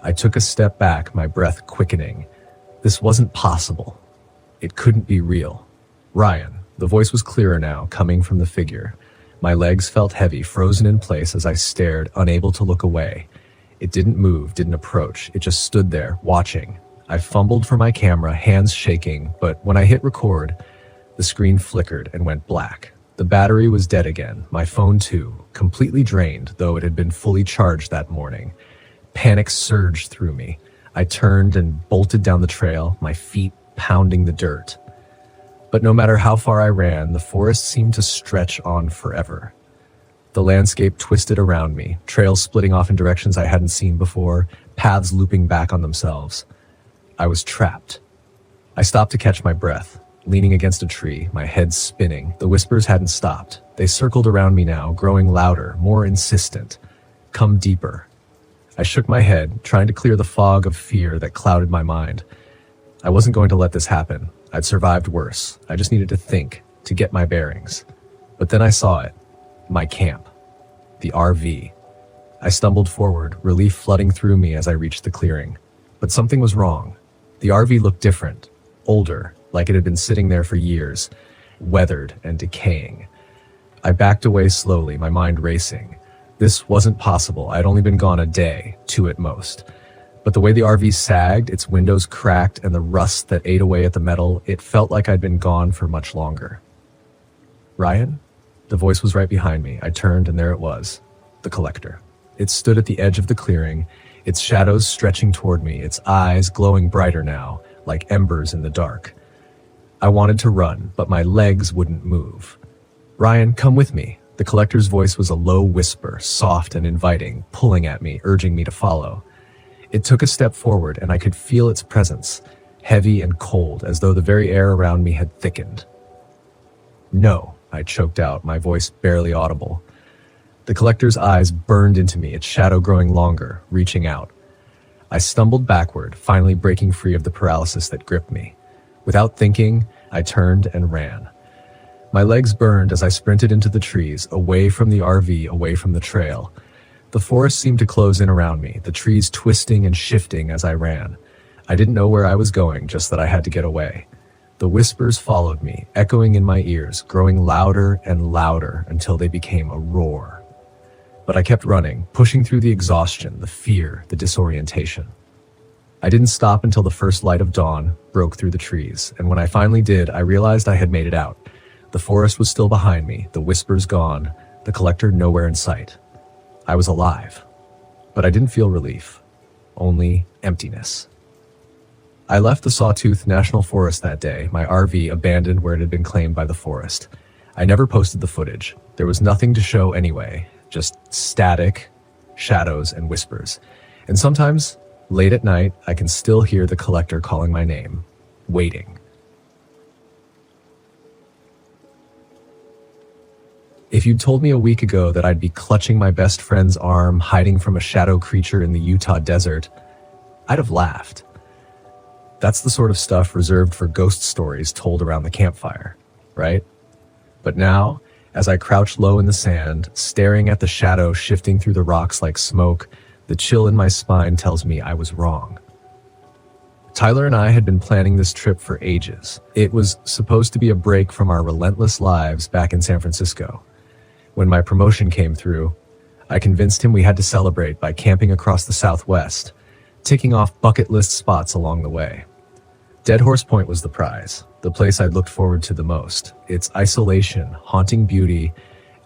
I took a step back, my breath quickening. This wasn't possible. It couldn't be real. Ryan. The voice was clearer now, coming from the figure. My legs felt heavy, frozen in place as I stared, unable to look away. It didn't move, didn't approach. It just stood there, watching. I fumbled for my camera, hands shaking, but when I hit record, the screen flickered and went black. The battery was dead again, my phone too, completely drained, though it had been fully charged that morning. Panic surged through me. I turned and bolted down the trail, my feet pounding the dirt. But no matter how far I ran, the forest seemed to stretch on forever. The landscape twisted around me, trails splitting off in directions I hadn't seen before, paths looping back on themselves. I was trapped. I stopped to catch my breath, leaning against a tree, my head spinning. The whispers hadn't stopped. They circled around me now, growing louder, more insistent. Come deeper. I shook my head, trying to clear the fog of fear that clouded my mind. I wasn't going to let this happen. I'd survived worse. I just needed to think, to get my bearings. But then I saw it. My camp. The RV. I stumbled forward, relief flooding through me as I reached the clearing. But something was wrong. The RV looked different. Older, like it had been sitting there for years. Weathered and decaying. I backed away slowly, my mind racing. This wasn't possible. I'd only been gone a day, 2 at most. But the way the RV sagged, its windows cracked, and the rust that ate away at the metal, it felt like I'd been gone for much longer. Ryan? The voice was right behind me. I turned, and there it was. The collector. It stood at the edge of the clearing, its shadows stretching toward me, its eyes glowing brighter now, like embers in the dark. I wanted to run, but my legs wouldn't move. Ryan, come with me. The collector's voice was a low whisper, soft and inviting, pulling at me, urging me to follow. It took a step forward, and I could feel its presence, heavy and cold, as though the very air around me had thickened. No, I choked out, my voice barely audible. The collector's eyes burned into me, its shadow growing longer, reaching out. I stumbled backward, finally breaking free of the paralysis that gripped me. Without thinking, I turned and ran. My legs burned as I sprinted into the trees, away from the RV, away from the trail. The forest seemed to close in around me, the trees twisting and shifting as I ran. I didn't know where I was going, just that I had to get away. The whispers followed me, echoing in my ears, growing louder and louder until they became a roar. But I kept running, pushing through the exhaustion, the fear, the disorientation. I didn't stop until the first light of dawn broke through the trees, and when I finally did, I realized I had made it out. The forest was still behind me, the whispers gone, the collector nowhere in sight. I was alive, but I didn't feel relief, only emptiness. I left the Sawtooth National Forest that day, my RV abandoned where it had been claimed by the forest. I never posted the footage. There was nothing to show anyway, just static, shadows, and whispers. And sometimes, late at night, I can still hear the collector calling my name, waiting. If you'd told me a week ago that I'd be clutching my best friend's arm, hiding from a shadow creature in the Utah desert, I'd have laughed. That's the sort of stuff reserved for ghost stories told around the campfire, right? But now, as I crouch low in the sand, staring at the shadow shifting through the rocks like smoke, the chill in my spine tells me I was wrong. Tyler and I had been planning this trip for ages. It was supposed to be a break from our relentless lives back in San Francisco. When my promotion came through, I convinced him we had to celebrate by camping across the Southwest, ticking off bucket list spots along the way. Dead Horse Point was the prize, the place I'd looked forward to the most. Its isolation, haunting beauty,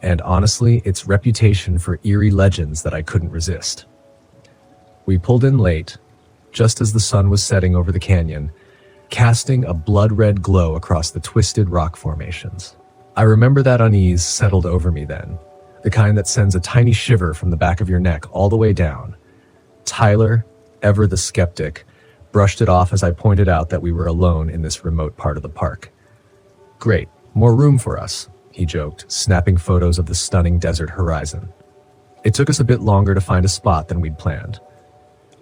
and honestly, its reputation for eerie legends that I couldn't resist. We pulled in late, just as the sun was setting over the canyon, casting a blood-red glow across the twisted rock formations. I remember that unease settled over me then, the kind that sends a tiny shiver from the back of your neck all the way down. Tyler, ever the skeptic, brushed it off as I pointed out that we were alone in this remote part of the park. "Great, more room for us," he joked, snapping photos of the stunning desert horizon. It took us a bit longer to find a spot than we'd planned.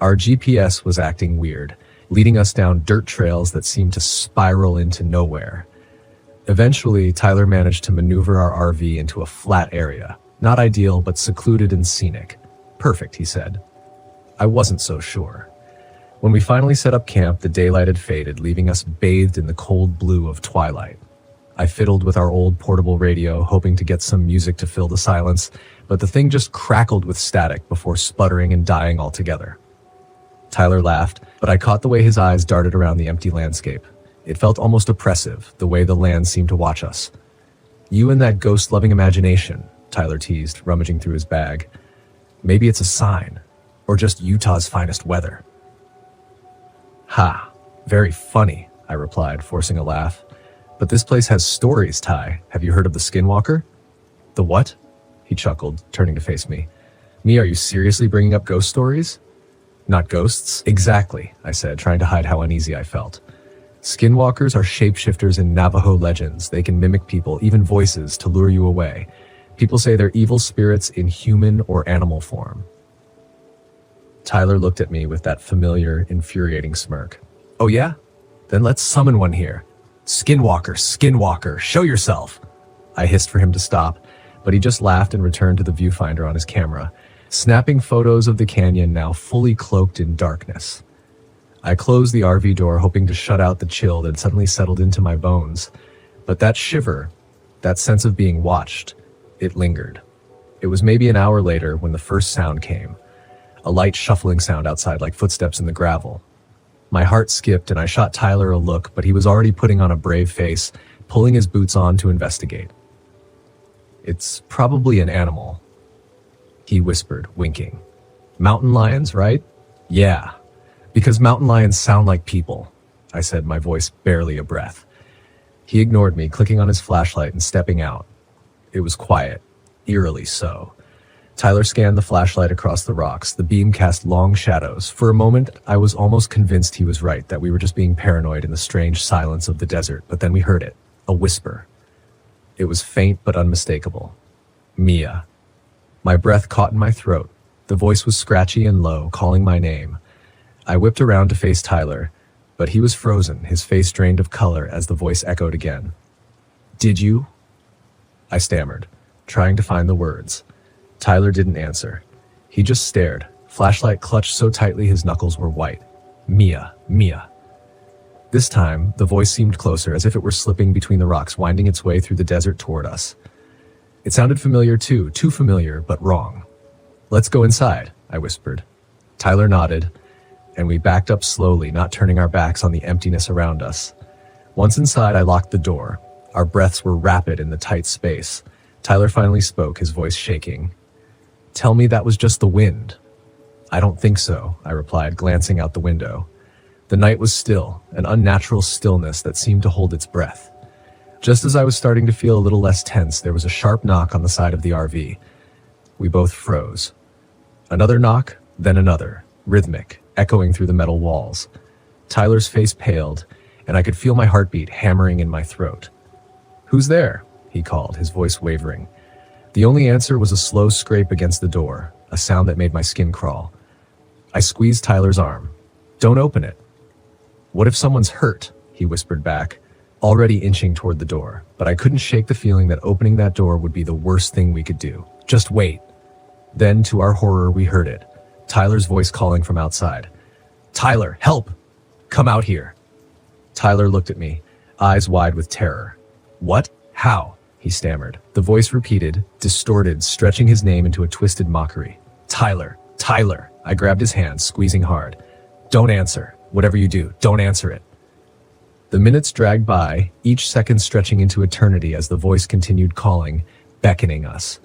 Our GPS was acting weird, leading us down dirt trails that seemed to spiral into nowhere. Eventually, Tyler managed to maneuver our RV into a flat area. Not ideal, but secluded and scenic. "Perfect," he said. I wasn't so sure. When we finally set up camp, the daylight had faded, leaving us bathed in the cold blue of twilight. I fiddled with our old portable radio, hoping to get some music to fill the silence, but the thing just crackled with static before sputtering and dying altogether. Tyler laughed, but I caught the way his eyes darted around the empty landscape. It felt almost oppressive, the way the land seemed to watch us. "You and that ghost-loving imagination," Tyler teased, rummaging through his bag. "Maybe it's a sign, or just Utah's finest weather." "Ha, very funny," I replied, forcing a laugh. "But this place has stories, Ty. Have you heard of the Skinwalker?" "The what?" He chuckled, turning to face me. "Me, are you seriously bringing up ghost stories?" "Not ghosts?" "Exactly," I said, trying to hide how uneasy I felt. "Skinwalkers are shapeshifters in Navajo legends. They can mimic people, even voices, to lure you away. People say they're evil spirits in human or animal form." Tyler looked at me with that familiar, infuriating smirk. "Oh yeah? Then let's summon one here. Skinwalker, Skinwalker, show yourself!" I hissed for him to stop, but he just laughed and returned to the viewfinder on his camera, snapping photos of the canyon now fully cloaked in darkness. I closed the RV door, hoping to shut out the chill that suddenly settled into my bones. But that shiver, that sense of being watched, it lingered. It was maybe an hour later when the first sound came. A light shuffling sound outside, like footsteps in the gravel. My heart skipped and I shot Tyler a look, but he was already putting on a brave face, pulling his boots on to investigate. "It's probably an animal," he whispered, winking. "Mountain lions, right?" "Yeah, because mountain lions sound like people," I said, my voice barely a breath. He ignored me, clicking on his flashlight and stepping out. It was quiet, eerily so. Tyler scanned the flashlight across the rocks. The beam cast long shadows. For a moment, I was almost convinced he was right, that we were just being paranoid in the strange silence of the desert, but then we heard it, a whisper. It was faint but unmistakable. "Mia." My breath caught in my throat. The voice was scratchy and low, calling my name. I whipped around to face Tyler, but he was frozen, his face drained of color as the voice echoed again. "Did you?" I stammered, trying to find the words. Tyler didn't answer. He just stared, flashlight clutched so tightly his knuckles were white. "Mia, Mia." This time, the voice seemed closer, as if it were slipping between the rocks, winding its way through the desert toward us. It sounded familiar too familiar, but wrong. "Let's go inside," I whispered. Tyler nodded, and we backed up slowly, not turning our backs on the emptiness around us. Once inside, I locked the door. Our breaths were rapid in the tight space. Tyler finally spoke, his voice shaking. "Tell me that was just the wind." "I don't think so," I replied, glancing out the window. The night was still, an unnatural stillness that seemed to hold its breath. Just as I was starting to feel a little less tense, there was a sharp knock on the side of the RV. We both froze. Another knock, then another, rhythmic, echoing through the metal walls. Tyler's face paled, and I could feel my heartbeat hammering in my throat. "Who's there?" he called, his voice wavering. The only answer was a slow scrape against the door, a sound that made my skin crawl. I squeezed Tyler's arm. "Don't open it." "What if someone's hurt?" he whispered back, already inching toward the door, but I couldn't shake the feeling that opening that door would be the worst thing we could do. "Just wait." Then, to our horror, we heard it. Tyler's voice calling from outside. "Tyler, help! Come out here." Tyler looked at me, eyes wide with terror. "What? How?" he stammered. The voice repeated, distorted, stretching his name into a twisted mockery. "Tyler, Tyler." I grabbed his hand, squeezing hard. "Don't answer. Whatever you do, don't answer it." The minutes dragged by, each second stretching into eternity as the voice continued calling, beckoning us.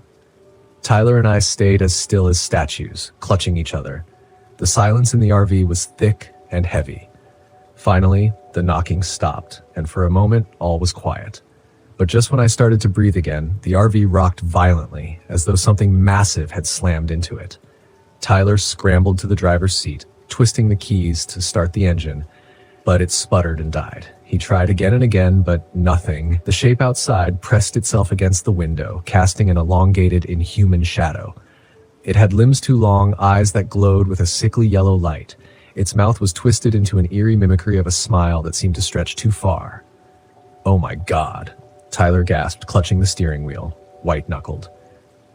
Tyler and I stayed as still as statues, clutching each other. The silence in the RV was thick and heavy. Finally, the knocking stopped, and for a moment, all was quiet. But just when I started to breathe again, the RV rocked violently, as though something massive had slammed into it. Tyler scrambled to the driver's seat, twisting the keys to start the engine, but it sputtered and died. He tried again and again, but nothing. The shape outside pressed itself against the window, casting an elongated, inhuman shadow. It had limbs too long, eyes that glowed with a sickly yellow light. Its mouth was twisted into an eerie mimicry of a smile that seemed to stretch too far. "Oh my God," Tyler gasped, clutching the steering wheel, white-knuckled.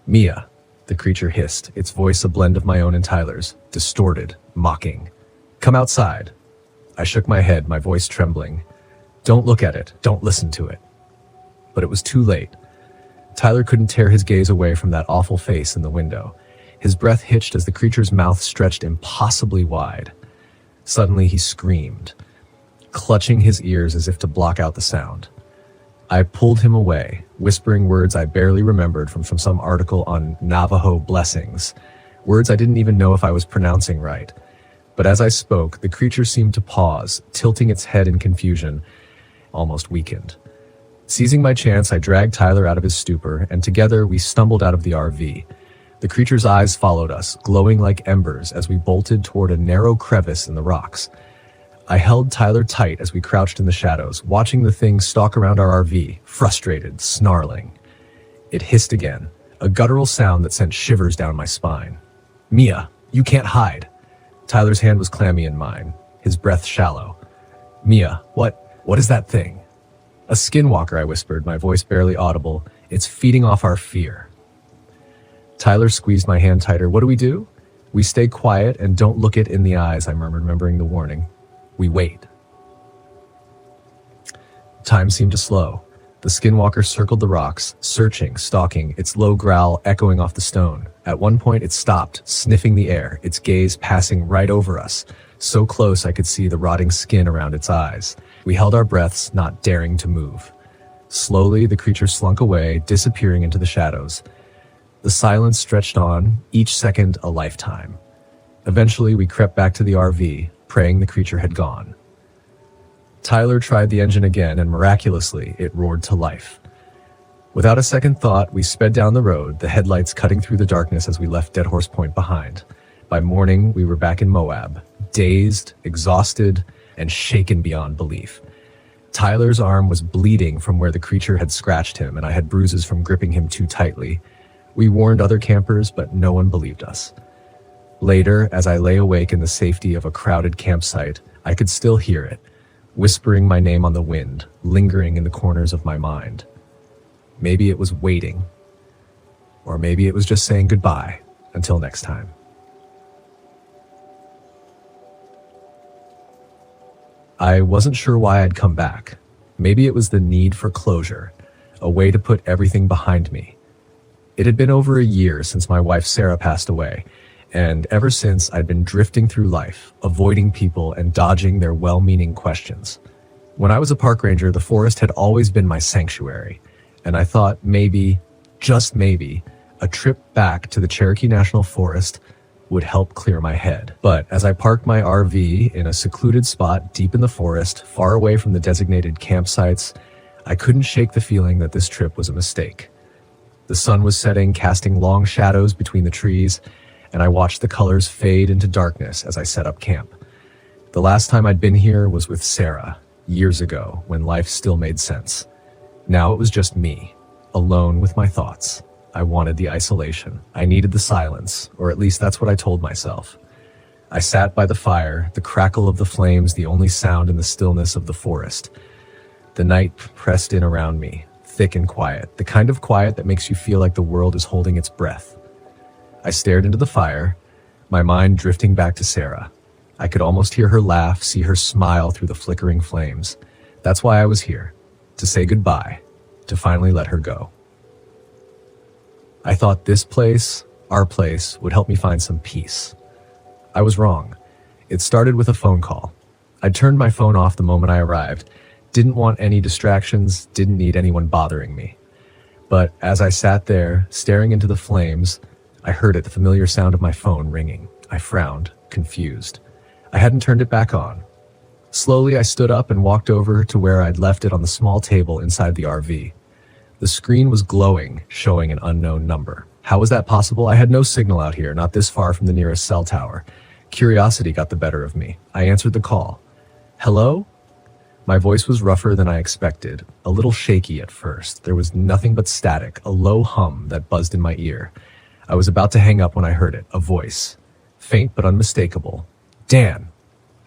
"Mia," the creature hissed, its voice a blend of my own and Tyler's, distorted, mocking. "Come outside." I shook my head, my voice trembling. "Don't look at it. Don't listen to it." But it was too late. Tyler couldn't tear his gaze away from that awful face in the window. His breath hitched as the creature's mouth stretched impossibly wide. Suddenly he screamed, clutching his ears as if to block out the sound. I pulled him away, whispering words I barely remembered from some article on Navajo blessings, words I didn't even know if I was pronouncing right. But as I spoke, the creature seemed to pause, tilting its head in confusion, almost weakened. Seizing my chance, I dragged Tyler out of his stupor, and together we stumbled out of the RV. The creature's eyes followed us, glowing like embers as we bolted toward a narrow crevice in the rocks. I held Tyler tight as we crouched in the shadows, watching the thing stalk around our RV, frustrated, snarling. It hissed again, a guttural sound that sent shivers down my spine. "Mia, you can't hide." Tyler's hand was clammy in mine, his breath shallow. "Mia, what is that thing?" "A skinwalker," I whispered, my voice barely audible. "It's feeding off our fear." Tyler squeezed my hand tighter. "What do we do?" "We stay quiet and don't look it in the eyes," I murmured, remembering the warning. "We wait." Time seemed to slow. The skinwalker circled the rocks, searching, stalking, its low growl echoing off the stone. At one point it stopped, sniffing the air, its gaze passing right over us, so close I could see the rotting skin around its eyes. We held our breaths, not daring to move. Slowly the creature slunk away, disappearing into the shadows. The silence stretched on, each second a lifetime. Eventually we crept back to the RV, praying the creature had gone. Tyler tried the engine again, and miraculously, it roared to life. Without a second thought, we sped down the road, the headlights cutting through the darkness as we left Dead Horse Point behind. By morning, we were back in Moab, dazed, exhausted, and shaken beyond belief. Tyler's arm was bleeding from where the creature had scratched him, and I had bruises from gripping him too tightly. We warned other campers, but no one believed us. Later, as I lay awake in the safety of a crowded campsite, I could still hear it, whispering my name on the wind, lingering in the corners of my mind. Maybe it was waiting, or maybe it was just saying goodbye until next time. I wasn't sure why I'd come back. Maybe it was the need for closure, a way to put everything behind me. It had been over a year since my wife Sarah passed away, and ever since I'd been drifting through life, avoiding people and dodging their well-meaning questions. When I was a park ranger, the forest had always been my sanctuary, and I thought maybe, just maybe, a trip back to the Cherokee National Forest would help clear my head. But as I parked my RV in a secluded spot deep in the forest, far away from the designated campsites, I couldn't shake the feeling that this trip was a mistake. The sun was setting, casting long shadows between the trees, and I watched the colors fade into darkness as I set up camp. The last time I'd been here was with Sarah, years ago, when life still made sense. Now it was just me, alone with my thoughts. I wanted the isolation. I needed the silence, or at least that's what I told myself. I sat by the fire, the crackle of the flames the only sound in the stillness of the forest. The night pressed in around me, thick and quiet, the kind of quiet that makes you feel like the world is holding its breath. I stared into the fire, my mind drifting back to Sarah. I could almost hear her laugh, see her smile through the flickering flames. That's why I was here, to say goodbye, to finally let her go. I thought this place, our place, would help me find some peace. I was wrong. It started with a phone call. I turned my phone off the moment I arrived, didn't want any distractions, didn't need anyone bothering me. But as I sat there, staring into the flames, I heard it, the familiar sound of my phone ringing. I frowned, confused. I hadn't turned it back on. Slowly, I stood up and walked over to where I'd left it on the small table inside the RV. The screen was glowing, showing an unknown number. How was that possible? I had no signal out here, not this far from the nearest cell tower. Curiosity got the better of me. I answered the call. Hello? My voice was rougher than I expected, a little shaky at first. There was nothing but static, a low hum that buzzed in my ear. I was about to hang up when I heard it, a voice. Faint but unmistakable. Dan!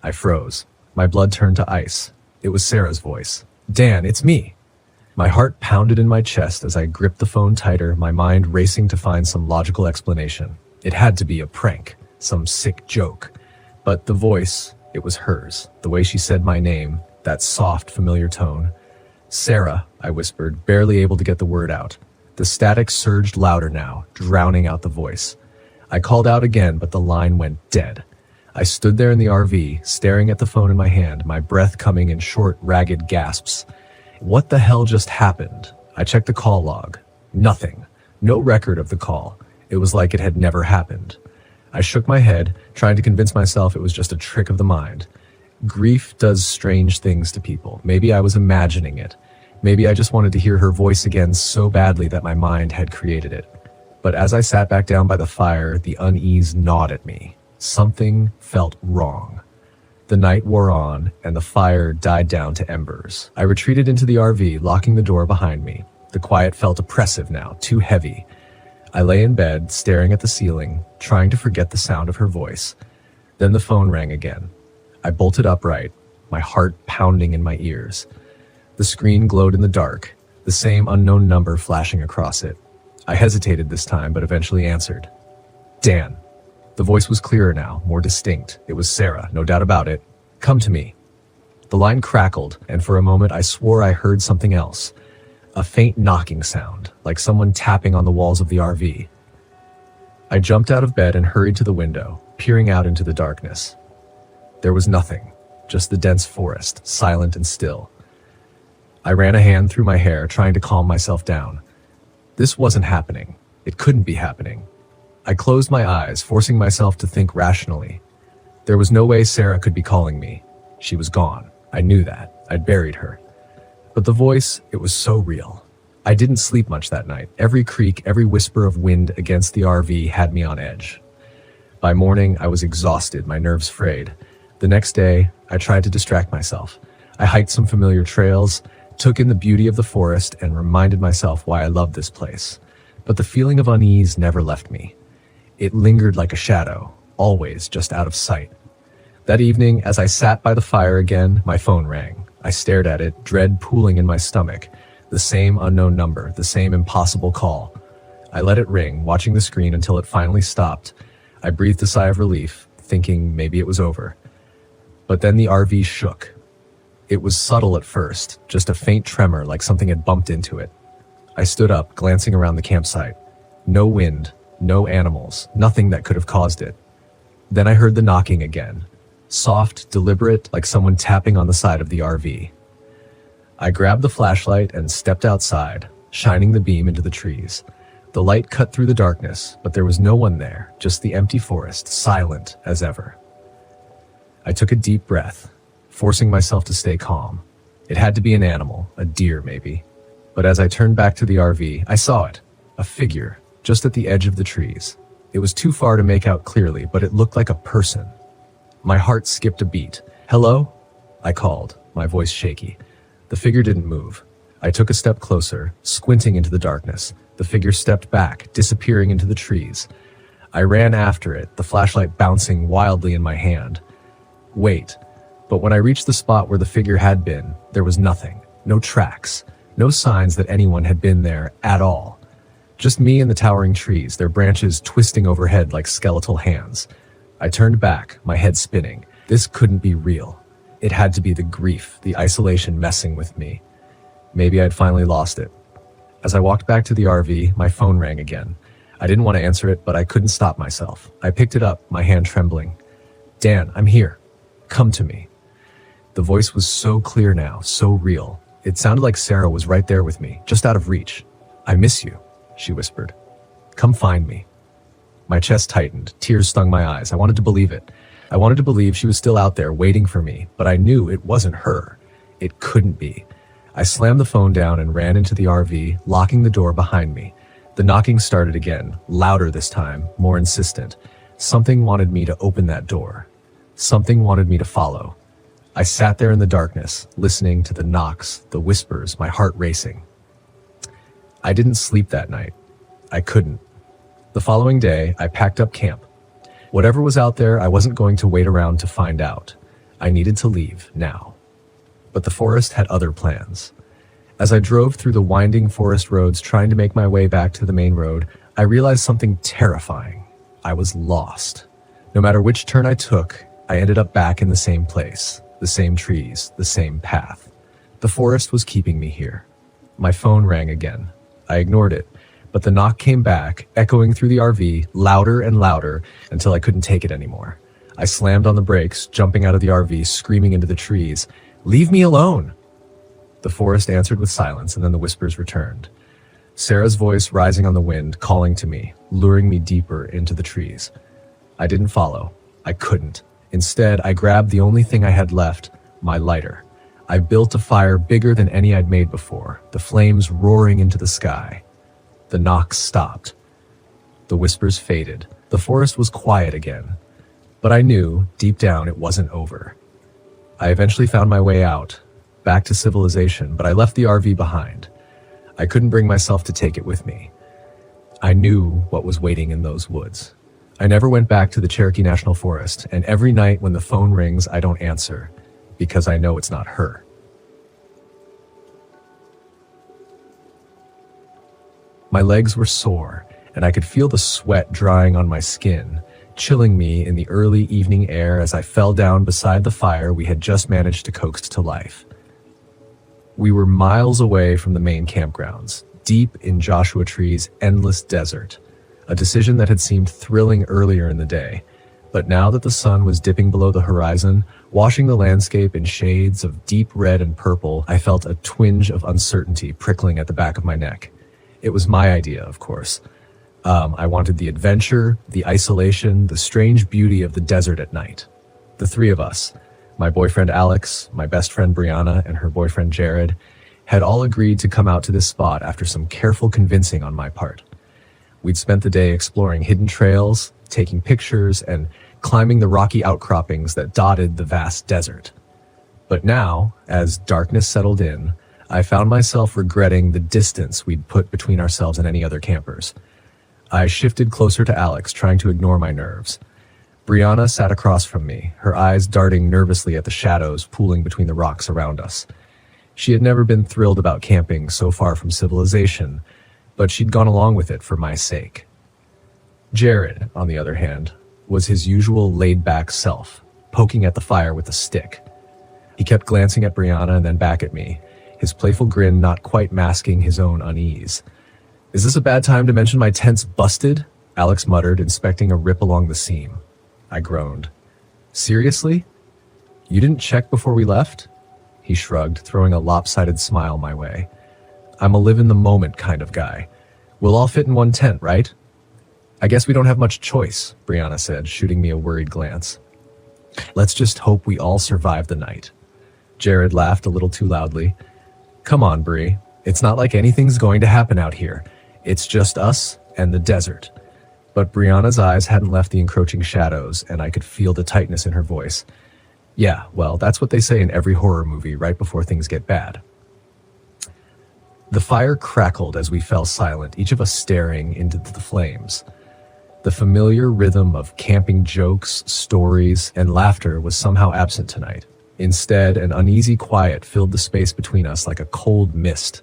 I froze. My blood turned to ice. It was Sarah's voice. Dan, it's me! My heart pounded in my chest as I gripped the phone tighter, my mind racing to find some logical explanation. It had to be a prank, some sick joke. But the voice, it was hers. The way she said my name, that soft, familiar tone. Sarah, I whispered, barely able to get the word out. The static surged louder now, drowning out the voice. I called out again, but the line went dead. I stood there in the RV, staring at the phone in my hand, my breath coming in short, ragged gasps. What the hell just happened? I checked the call log. Nothing. No record of the call. It was like it had never happened. I shook my head, trying to convince myself it was just a trick of the mind. Grief does strange things to people. Maybe I was imagining it. Maybe I just wanted to hear her voice again so badly that my mind had created it. But as I sat back down by the fire, the unease gnawed at me. Something felt wrong. The night wore on, and the fire died down to embers. I retreated into the RV, locking the door behind me. The quiet felt oppressive now, too heavy. I lay in bed, staring at the ceiling, trying to forget the sound of her voice. Then the phone rang again. I bolted upright, my heart pounding in my ears. The screen glowed in the dark, the same unknown number flashing across it. I hesitated this time, but eventually answered. Dan. The voice was clearer now, more distinct. It was Sarah, no doubt about it. Come to me. The line crackled, and for a moment I swore I heard something else. A faint knocking sound, like someone tapping on the walls of the RV. I jumped out of bed and hurried to the window, peering out into the darkness. There was nothing, just the dense forest, silent and still. I ran a hand through my hair, trying to calm myself down. This wasn't happening. It couldn't be happening. I closed my eyes, forcing myself to think rationally. There was no way Sarah could be calling me. She was gone. I knew that. I'd buried her. But the voice, it was so real. I didn't sleep much that night. Every creak, every whisper of wind against the RV had me on edge. By morning, I was exhausted, my nerves frayed. The next day, I tried to distract myself. I hiked some familiar trails, took in the beauty of the forest, and reminded myself why I loved this place. But the feeling of unease never left me. It lingered like a shadow, always just out of sight. That evening, as I sat by the fire again, my phone rang. I stared at it, dread pooling in my stomach. The same unknown number, the same impossible call. I let it ring, watching the screen until it finally stopped. I breathed a sigh of relief, thinking maybe it was over. But then the RV shook. It was subtle at first, just a faint tremor like something had bumped into it. I stood up, glancing around the campsite. No wind, no animals, nothing that could have caused it. Then I heard the knocking again. Soft, deliberate, like someone tapping on the side of the RV. I grabbed the flashlight and stepped outside, shining the beam into the trees. The light cut through the darkness, but there was no one there, just the empty forest, silent as ever. I took a deep breath, forcing myself to stay calm. It had to be an animal, a deer maybe. But as I turned back to the RV, I saw it, a figure, just at the edge of the trees. It was too far to make out clearly, but it looked like a person. My heart skipped a beat. Hello? I called, my voice shaky. The figure didn't move. I took a step closer, squinting into the darkness. The figure stepped back, disappearing into the trees. I ran after it, the flashlight bouncing wildly in my hand. Wait. But when I reached the spot where the figure had been, there was nothing. No tracks. No signs that anyone had been there at all. Just me and the towering trees, their branches twisting overhead like skeletal hands. I turned back, my head spinning. This couldn't be real. It had to be the grief, the isolation messing with me. Maybe I'd finally lost it. As I walked back to the RV, my phone rang again. I didn't want to answer it, but I couldn't stop myself. I picked it up, my hand trembling. Dan, I'm here. Come to me. The voice was so clear now, so real. It sounded like Sarah was right there with me, just out of reach. I miss you, she whispered. Come find me. My chest tightened, tears stung my eyes. I wanted to believe it. I wanted to believe she was still out there waiting for me, but I knew it wasn't her. It couldn't be. I slammed the phone down and ran into the RV, locking the door behind me. The knocking started again, louder this time, more insistent. Something wanted me to open that door. Something wanted me to follow. I sat there in the darkness, listening to the knocks, the whispers, my heart racing. I didn't sleep that night. I couldn't. The following day, I packed up camp. Whatever was out there, I wasn't going to wait around to find out. I needed to leave now. But the forest had other plans. As I drove through the winding forest roads trying to make my way back to the main road, I realized something terrifying. I was lost. No matter which turn I took, I ended up back in the same place, the same trees, the same path. The forest was keeping me here. My phone rang again. I ignored it, but the knock came back, echoing through the RV, louder and louder, until I couldn't take it anymore. I slammed on the brakes, jumping out of the RV, screaming into the trees, "Leave me alone!" The forest answered with silence, and then the whispers returned. Sarah's voice rising on the wind, calling to me, luring me deeper into the trees. I didn't follow. I couldn't. Instead, I grabbed the only thing I had left, my lighter. I built a fire bigger than any I'd made before, the flames roaring into the sky. The knocks stopped. The whispers faded. The forest was quiet again. But I knew, deep down, it wasn't over. I eventually found my way out, back to civilization, but I left the RV behind. I couldn't bring myself to take it with me. I knew what was waiting in those woods. I never went back to the Cherokee National Forest, and every night when the phone rings, I don't answer, because I know it's not her. My legs were sore, and I could feel the sweat drying on my skin, chilling me in the early evening air as I fell down beside the fire we had just managed to coax to life. We were miles away from the main campgrounds, deep in Joshua Tree's endless desert, a decision that had seemed thrilling earlier in the day. But now that the sun was dipping below the horizon, washing the landscape in shades of deep red and purple, I felt a twinge of uncertainty prickling at the back of my neck. It was my idea, of course. I wanted the adventure, the isolation, the strange beauty of the desert at night. The three of us, my boyfriend Alex, my best friend Brianna, and her boyfriend Jared, had all agreed to come out to this spot after some careful convincing on my part. We'd spent the day exploring hidden trails, taking pictures, and climbing the rocky outcroppings that dotted the vast desert. But now, as darkness settled in, I found myself regretting the distance we'd put between ourselves and any other campers. I shifted closer to Alex, trying to ignore my nerves. Brianna sat across from me, her eyes darting nervously at the shadows pooling between the rocks around us. She had never been thrilled about camping so far from civilization, but she'd gone along with it for my sake. Jared, on the other hand, was his usual laid-back self, poking at the fire with a stick. He kept glancing at Brianna and then back at me, his playful grin not quite masking his own unease. "Is this a bad time to mention my tent's busted?" Alex muttered, inspecting a rip along the seam. I groaned. "Seriously? You didn't check before we left?" He shrugged, throwing a lopsided smile my way. "I'm a live-in-the-moment kind of guy. We'll all fit in one tent, right?" "I guess we don't have much choice," Brianna said, shooting me a worried glance. "Let's just hope we all survive the night." Jared laughed a little too loudly. "Come on, Bri. It's not like anything's going to happen out here. It's just us and the desert." But Brianna's eyes hadn't left the encroaching shadows, and I could feel the tightness in her voice. "Yeah, well, that's what they say in every horror movie right before things get bad." The fire crackled as we fell silent, each of us staring into the flames. The familiar rhythm of camping jokes, stories, and laughter was somehow absent tonight. Instead, an uneasy quiet filled the space between us like a cold mist.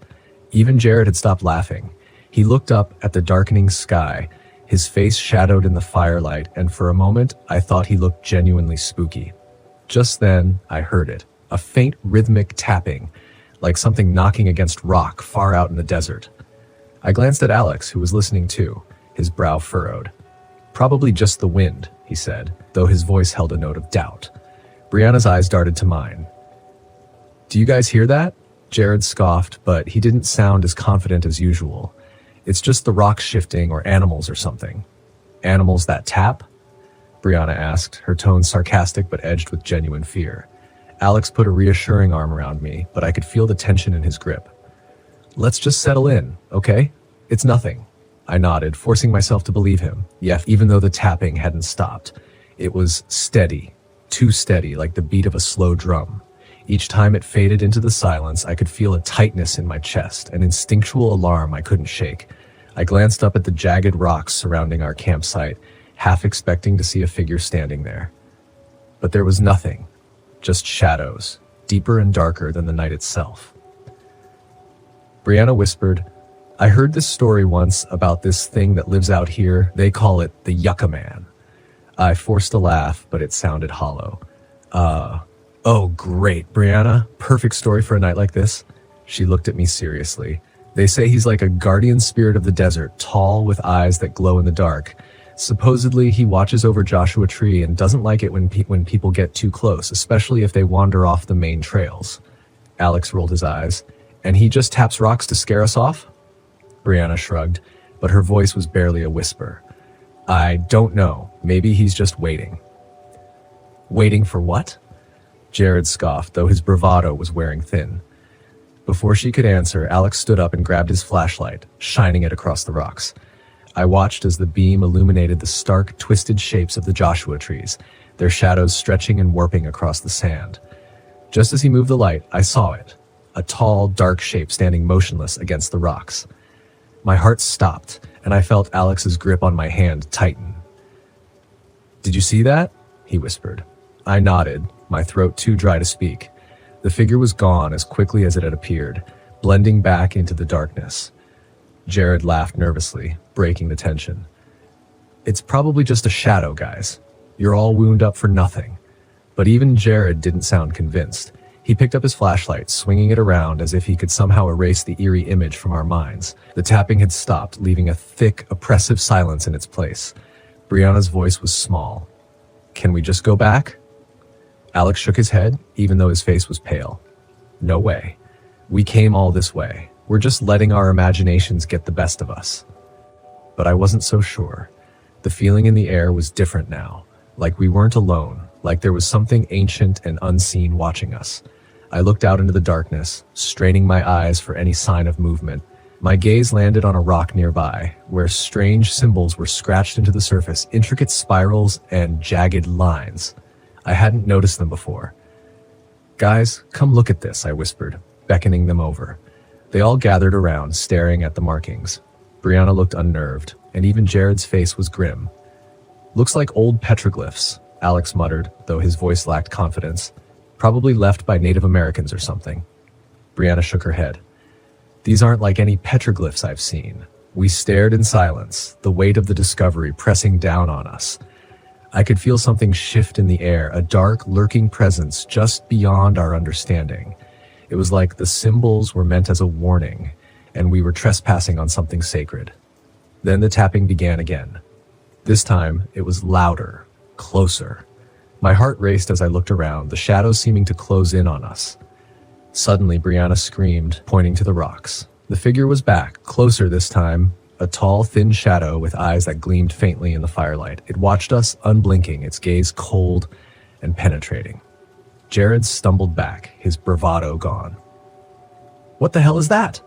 Even Jared had stopped laughing. He looked up at the darkening sky, his face shadowed in the firelight, and for a moment, I thought he looked genuinely spooky. Just then, I heard it, a faint rhythmic tapping, like something knocking against rock far out in the desert. I glanced at Alex, who was listening too, his brow furrowed. "Probably just the wind," he said, though his voice held a note of doubt. Brianna's eyes darted to mine. "Do you guys hear that?" Jared scoffed, but he didn't sound as confident as usual. "It's just the rocks shifting or animals or something." "Animals that tap?" Brianna asked, her tone sarcastic but edged with genuine fear. Alex put a reassuring arm around me, but I could feel the tension in his grip. "Let's just settle in, okay? It's nothing. I nodded, forcing myself to believe him. Yeah, even though the tapping hadn't stopped. It was steady, too steady, like the beat of a slow drum. Each time it faded into the silence, I could feel a tightness in my chest, an instinctual alarm I couldn't shake. I glanced up at the jagged rocks surrounding our campsite, half expecting to see a figure standing there. But there was nothing, just shadows, deeper and darker than the night itself. Brianna whispered, I heard this story once about this thing that lives out here. They call it the Yucca Man. I forced a laugh, but it sounded hollow. Oh, great, Brianna. Perfect story for a night like this. She looked at me seriously. They say he's like a guardian spirit of the desert, tall with eyes that glow in the dark. Supposedly, he watches over Joshua Tree and doesn't like it when people get too close, especially if they wander off the main trails. Alex rolled his eyes. And he just taps rocks to scare us off? Brianna shrugged, but her voice was barely a whisper. I don't know. Maybe he's just waiting. Waiting for what? Jared scoffed, though his bravado was wearing thin. Before she could answer, Alex stood up and grabbed his flashlight, shining it across the rocks. I watched as the beam illuminated the stark, twisted shapes of the Joshua trees, their shadows stretching and warping across the sand. Just as he moved the light, I saw it, a tall, dark shape standing motionless against the rocks. My heart stopped, and I felt Alex's grip on my hand tighten. Did you see that? He whispered. I nodded, my throat too dry to speak. The figure was gone as quickly as it had appeared, blending back into the darkness. Jared laughed nervously, breaking the tension. It's probably just a shadow, guys. You're all wound up for nothing. But even Jared didn't sound convinced. He picked up his flashlight, swinging it around as if he could somehow erase the eerie image from our minds. The tapping had stopped, leaving a thick, oppressive silence in its place. Brianna's voice was small. Can we just go back? Alex shook his head, even though his face was pale. No way. We came all this way. We're just letting our imaginations get the best of us. But I wasn't so sure. The feeling in the air was different now, like we weren't alone, like there was something ancient and unseen watching us. I looked out into the darkness, straining my eyes for any sign of movement. My gaze landed on a rock nearby, where strange symbols were scratched into the surface, intricate spirals and jagged lines. I hadn't noticed them before. Guys, come look at this, I whispered, beckoning them over. They all gathered around, staring at the markings. Brianna looked unnerved, and even Jared's face was grim. Looks like old petroglyphs, Alex muttered, though his voice lacked confidence. Probably left by Native Americans or something. Brianna shook her head. These aren't like any petroglyphs I've seen. We stared in silence, the weight of the discovery pressing down on us. I could feel something shift in the air, a dark, lurking presence just beyond our understanding. It was like the symbols were meant as a warning, and we were trespassing on something sacred. Then the tapping began again. This time, it was louder, closer. My heart raced as I looked around, the shadows seeming to close in on us. Suddenly, Brianna screamed, pointing to the rocks. The figure was back, closer this time, a tall, thin shadow with eyes that gleamed faintly in the firelight. It watched us, unblinking, its gaze cold and penetrating. Jared stumbled back, his bravado gone. What the hell is that?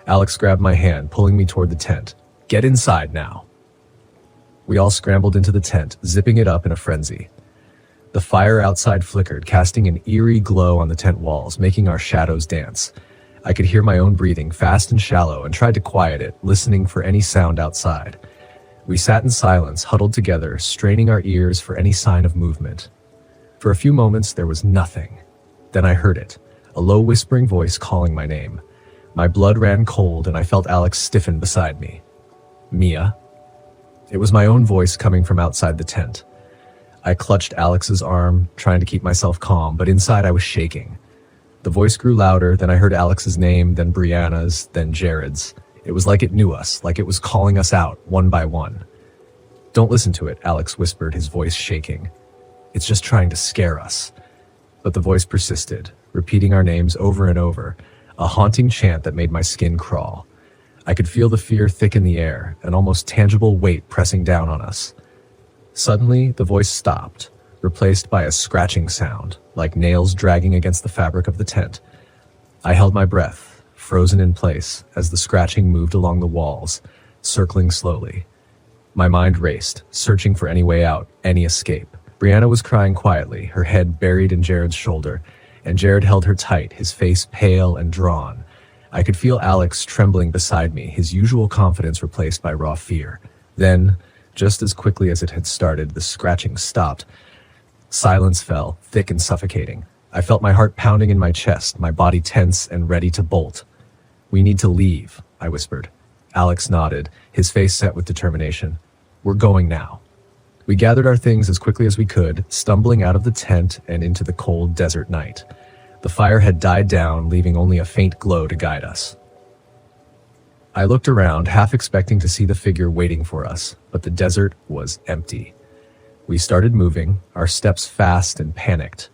Alex grabbed my hand, pulling me toward the tent. Get inside now. We all scrambled into the tent, zipping it up in a frenzy. The fire outside flickered, casting an eerie glow on the tent walls, making our shadows dance. I could hear my own breathing, fast and shallow, and tried to quiet it, listening for any sound outside. We sat in silence, huddled together, straining our ears for any sign of movement. For a few moments, there was nothing. Then I heard it, a low whispering voice calling my name. My blood ran cold, and I felt Alex stiffen beside me. Mia. It was my own voice coming from outside the tent. I clutched Alex's arm, trying to keep myself calm, but inside I was shaking. The voice grew louder, then I heard Alex's name, then Brianna's, then Jared's. It was like it knew us, like it was calling us out, one by one. Don't listen to it, Alex whispered, his voice shaking. It's just trying to scare us. But the voice persisted, repeating our names over and over, a haunting chant that made my skin crawl. I could feel the fear thick in the air, an almost tangible weight pressing down on us. Suddenly, the voice stopped, replaced by a scratching sound, like nails dragging against the fabric of the tent. I held my breath, frozen in place, as the scratching moved along the walls, circling slowly. My mind raced, searching for any way out, any escape. Brianna was crying quietly, her head buried in Jared's shoulder, and Jared held her tight, his face pale and drawn. I could feel Alex trembling beside me, his usual confidence replaced by raw fear. Then, just as quickly as it had started, the scratching stopped. Silence fell, thick and suffocating. I felt my heart pounding in my chest, my body tense and ready to bolt. "We need to leave," I whispered. Alex nodded, his face set with determination. "We're going now." We gathered our things as quickly as we could, stumbling out of the tent and into the cold desert night. The fire had died down, leaving only a faint glow to guide us. I looked around, half expecting to see the figure waiting for us, but the desert was empty. We started moving, our steps fast and panicked,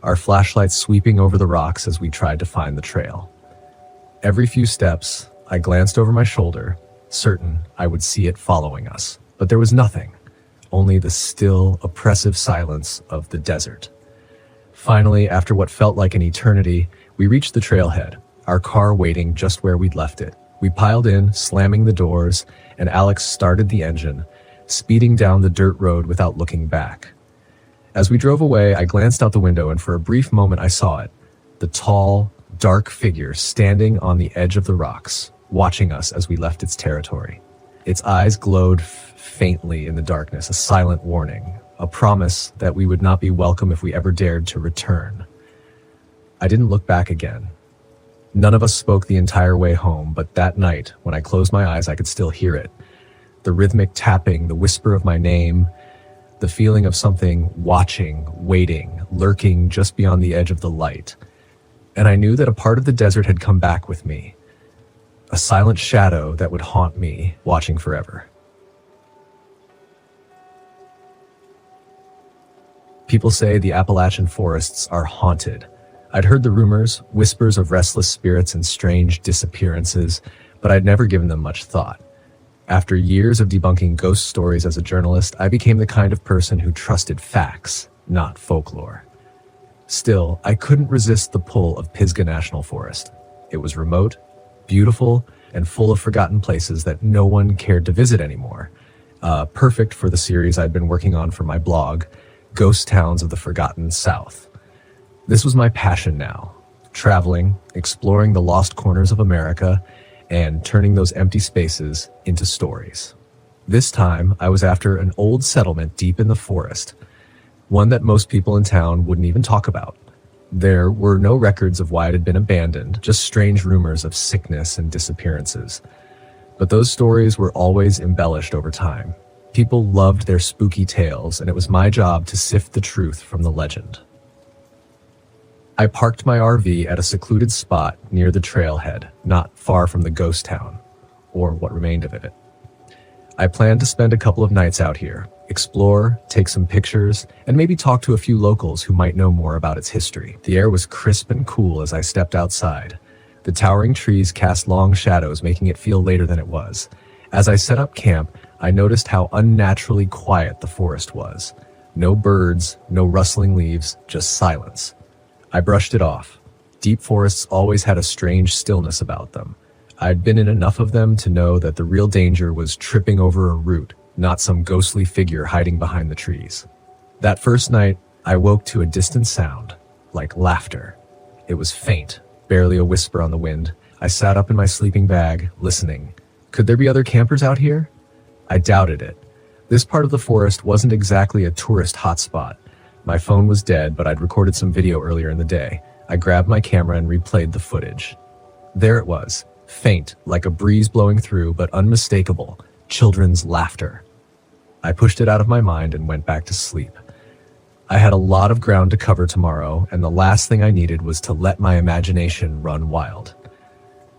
our flashlights sweeping over the rocks as we tried to find the trail. Every few steps, I glanced over my shoulder, certain I would see it following us, but there was nothing, only the still, oppressive silence of the desert. Finally, after what felt like an eternity, we reached the trailhead, our car waiting just where we'd left it. We piled in, slamming the doors, and Alex started the engine, speeding down the dirt road without looking back. As we drove away, I glanced out the window, and for a brief moment I saw it, the tall, dark figure standing on the edge of the rocks, watching us as we left its territory. Its eyes glowed faintly in the darkness, a silent warning, a promise that we would not be welcome if we ever dared to return. I didn't look back again. None of us spoke the entire way home, but that night, when I closed my eyes, I could still hear it. The rhythmic tapping, the whisper of my name, the feeling of something watching, waiting, lurking just beyond the edge of the light. And I knew that a part of the desert had come back with me, a silent shadow that would haunt me, watching forever. People say the Appalachian forests are haunted. I'd heard the rumors, whispers of restless spirits and strange disappearances, but I'd never given them much thought. After years of debunking ghost stories as a journalist, I became the kind of person who trusted facts, not folklore. Still, I couldn't resist the pull of Pisgah National Forest. It was remote, beautiful, and full of forgotten places that no one cared to visit anymore. Perfect for the series I'd been working on for my blog, Ghost Towns of the Forgotten South. This was my passion now, traveling, exploring the lost corners of America, and turning those empty spaces into stories. This time, I was after an old settlement deep in the forest, one that most people in town wouldn't even talk about. There were no records of why it had been abandoned, just strange rumors of sickness and disappearances. But those stories were always embellished over time. People loved their spooky tales, and it was my job to sift the truth from the legend. I parked my RV at a secluded spot near the trailhead, not far from the ghost town, or what remained of it. I planned to spend a couple of nights out here, explore, take some pictures, and maybe talk to a few locals who might know more about its history. The air was crisp and cool as I stepped outside. The towering trees cast long shadows, making it feel later than it was. As I set up camp, I noticed how unnaturally quiet the forest was. No birds, no rustling leaves, just silence. I brushed it off. Deep forests always had a strange stillness about them. I'd been in enough of them to know that the real danger was tripping over a root, not some ghostly figure hiding behind the trees. That first night, I woke to a distant sound, like laughter. It was faint, barely a whisper on the wind. I sat up in my sleeping bag, listening. Could there be other campers out here? I doubted it. This part of the forest wasn't exactly a tourist hotspot. My phone was dead, but I'd recorded some video earlier in the day. I grabbed my camera and replayed the footage. There it was, faint, like a breeze blowing through, but unmistakable, children's laughter. I pushed it out of my mind and went back to sleep. I had a lot of ground to cover tomorrow, and the last thing I needed was to let my imagination run wild.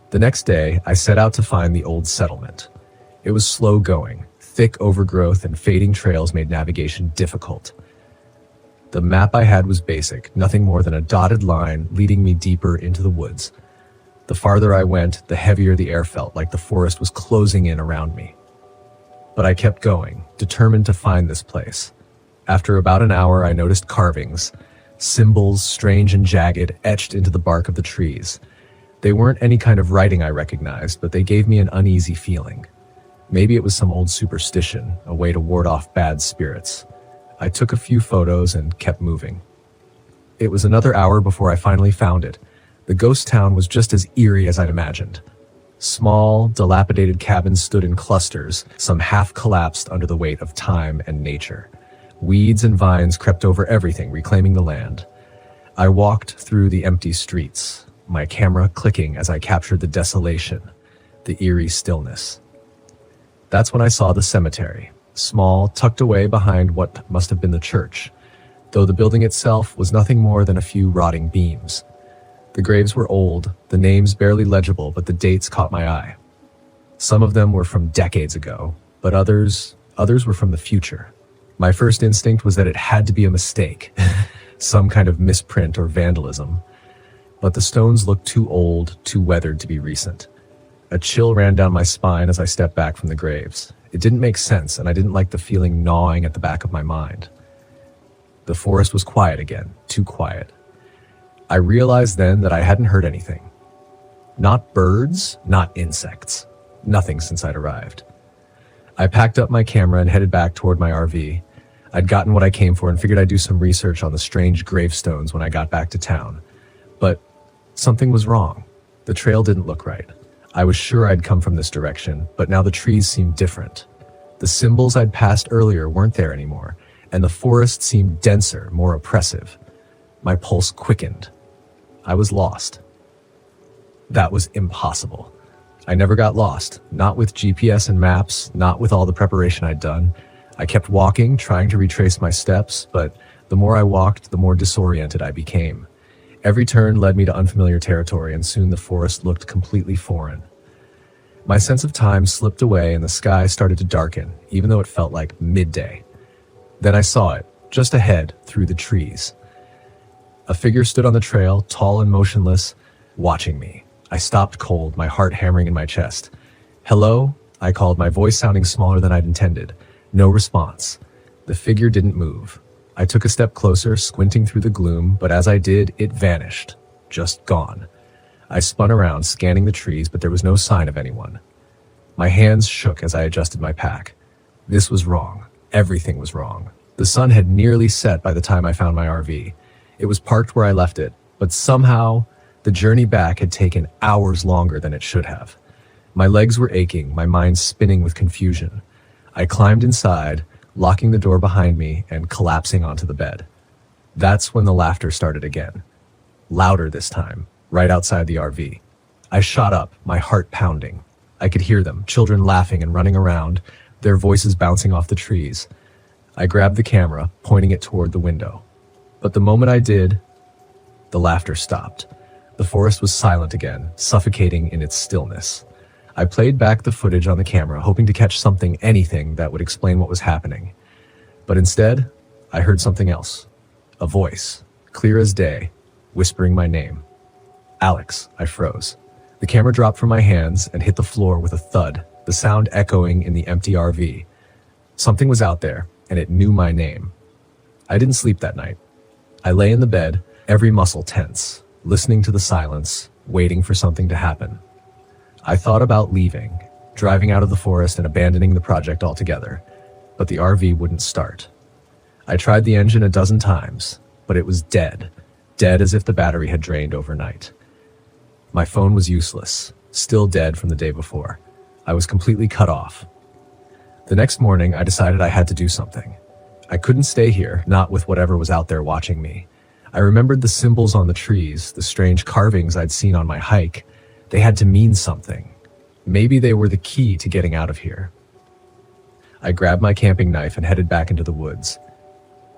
The next day, I set out to find the old settlement. It was slow going. Thick overgrowth and fading trails made navigation difficult. The map I had was basic, nothing more than a dotted line leading me deeper into the woods. The farther I went, the heavier the air felt, like the forest was closing in around me. But I kept going, determined to find this place. After about an hour, I noticed carvings, symbols strange and jagged, etched into the bark of the trees. They weren't any kind of writing I recognized, but they gave me an uneasy feeling. Maybe it was some old superstition, a way to ward off bad spirits. I took a few photos and kept moving. It was another hour before I finally found it. The ghost town was just as eerie as I'd imagined. Small, dilapidated cabins stood in clusters, some half collapsed under the weight of time and nature. Weeds and vines crept over everything, reclaiming the land. I walked through the empty streets, my camera clicking as I captured the desolation, the eerie stillness. That's when I saw the cemetery, small, tucked away behind what must have been the church, though the building itself was nothing more than a few rotting beams. The graves were old, the names barely legible, but the dates caught my eye. Some of them were from decades ago, but others were from the future. My first instinct was that it had to be a mistake, some kind of misprint or vandalism. But the stones looked too old, too weathered to be recent. A chill ran down my spine as I stepped back from the graves. It didn't make sense, and I didn't like the feeling gnawing at the back of my mind. The forest was quiet again, too quiet. I realized then that I hadn't heard anything. Not birds, not insects. Nothing since I'd arrived. I packed up my camera and headed back toward my RV. I'd gotten what I came for and figured I'd do some research on the strange gravestones when I got back to town. But something was wrong. The trail didn't look right. I was sure I'd come from this direction, but now the trees seemed different. The symbols I'd passed earlier weren't there anymore, and the forest seemed denser, more oppressive. My pulse quickened. I was lost. That was impossible. I never got lost, not with GPS and maps, not with all the preparation I'd done. I kept walking, trying to retrace my steps, but the more I walked, the more disoriented I became. Every turn led me to unfamiliar territory, and soon the forest looked completely foreign. My sense of time slipped away and the sky started to darken, even though it felt like midday. Then I saw it, just ahead, through the trees. A figure stood on the trail, tall and motionless, watching me. I stopped cold, my heart hammering in my chest. "Hello?" I called, my voice sounding smaller than I'd intended. No response. The figure didn't move. I took a step closer, squinting through the gloom, but as I did, it vanished. Just gone. I spun around, scanning the trees, but there was no sign of anyone. My hands shook as I adjusted my pack. This was wrong. Everything was wrong. The sun had nearly set by the time I found my RV. It was parked where I left it, but somehow the journey back had taken hours longer than it should have. My legs were aching, my mind spinning with confusion. I climbed inside, locking the door behind me and collapsing onto the bed. That's when the laughter started again. Louder this time, right outside the RV. I shot up, my heart pounding. I could hear them, children laughing and running around, their voices bouncing off the trees. I grabbed the camera, pointing it toward the window. But the moment I did, the laughter stopped. The forest was silent again, suffocating in its stillness. I played back the footage on the camera, hoping to catch something, anything that would explain what was happening. But instead, I heard something else. A voice, clear as day, whispering my name. "Alex," I froze. The camera dropped from my hands and hit the floor with a thud, the sound echoing in the empty RV. Something was out there, and it knew my name. I didn't sleep that night. I lay in the bed, every muscle tense, listening to the silence, waiting for something to happen. I thought about leaving, driving out of the forest and abandoning the project altogether, but the RV wouldn't start. I tried the engine a dozen times, but it was dead as if the battery had drained overnight. My phone was useless, still dead from the day before. I was completely cut off. The next morning, I decided I had to do something. I couldn't stay here, not with whatever was out there watching me. I remembered the symbols on the trees, the strange carvings I'd seen on my hike. They had to mean something. Maybe they were the key to getting out of here. I grabbed my camping knife and headed back into the woods.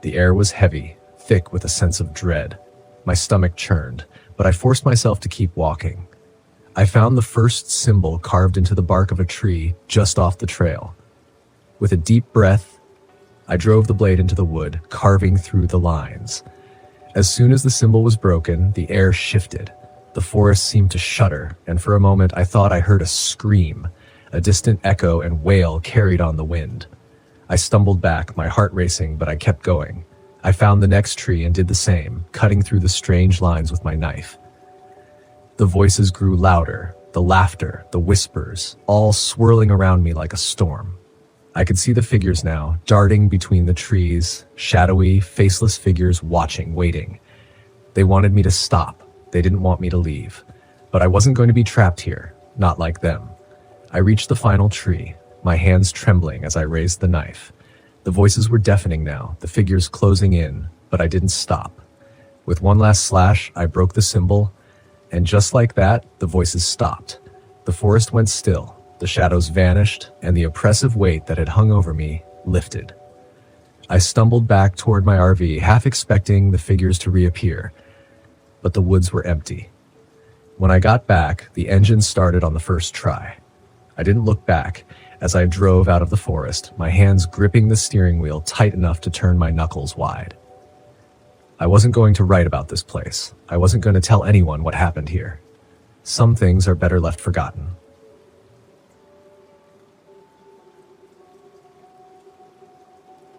The air was heavy, thick with a sense of dread. My stomach churned, but I forced myself to keep walking. I found the first symbol carved into the bark of a tree just off the trail. With a deep breath, I drove the blade into the wood, carving through the lines. As soon as the symbol was broken, the air shifted. The forest seemed to shudder, and for a moment I thought I heard a scream, a distant echo and wail carried on the wind. I stumbled back, my heart racing, but I kept going. I found the next tree and did the same, cutting through the strange lines with my knife. The voices grew louder, The laughter, the whispers, all swirling around me like a storm. I could see the figures now, darting between the trees, shadowy, faceless figures watching, waiting. They wanted me to stop. They didn't want me to leave. But I wasn't going to be trapped here, not like them. I reached the final tree, my hands trembling as I raised the knife. The voices were deafening now, the figures closing in, but I didn't stop. With one last slash, I broke the symbol, and just like that, the voices stopped. The forest went still, the shadows vanished, and the oppressive weight that had hung over me lifted. I stumbled back toward my RV, half expecting the figures to reappear, but the woods were empty. When I got back, the engine started on the first try. I didn't look back as I drove out of the forest, my hands gripping the steering wheel tight enough to turn my knuckles wide. I wasn't going to write about this place. I wasn't going to tell anyone what happened here. Some things are better left forgotten.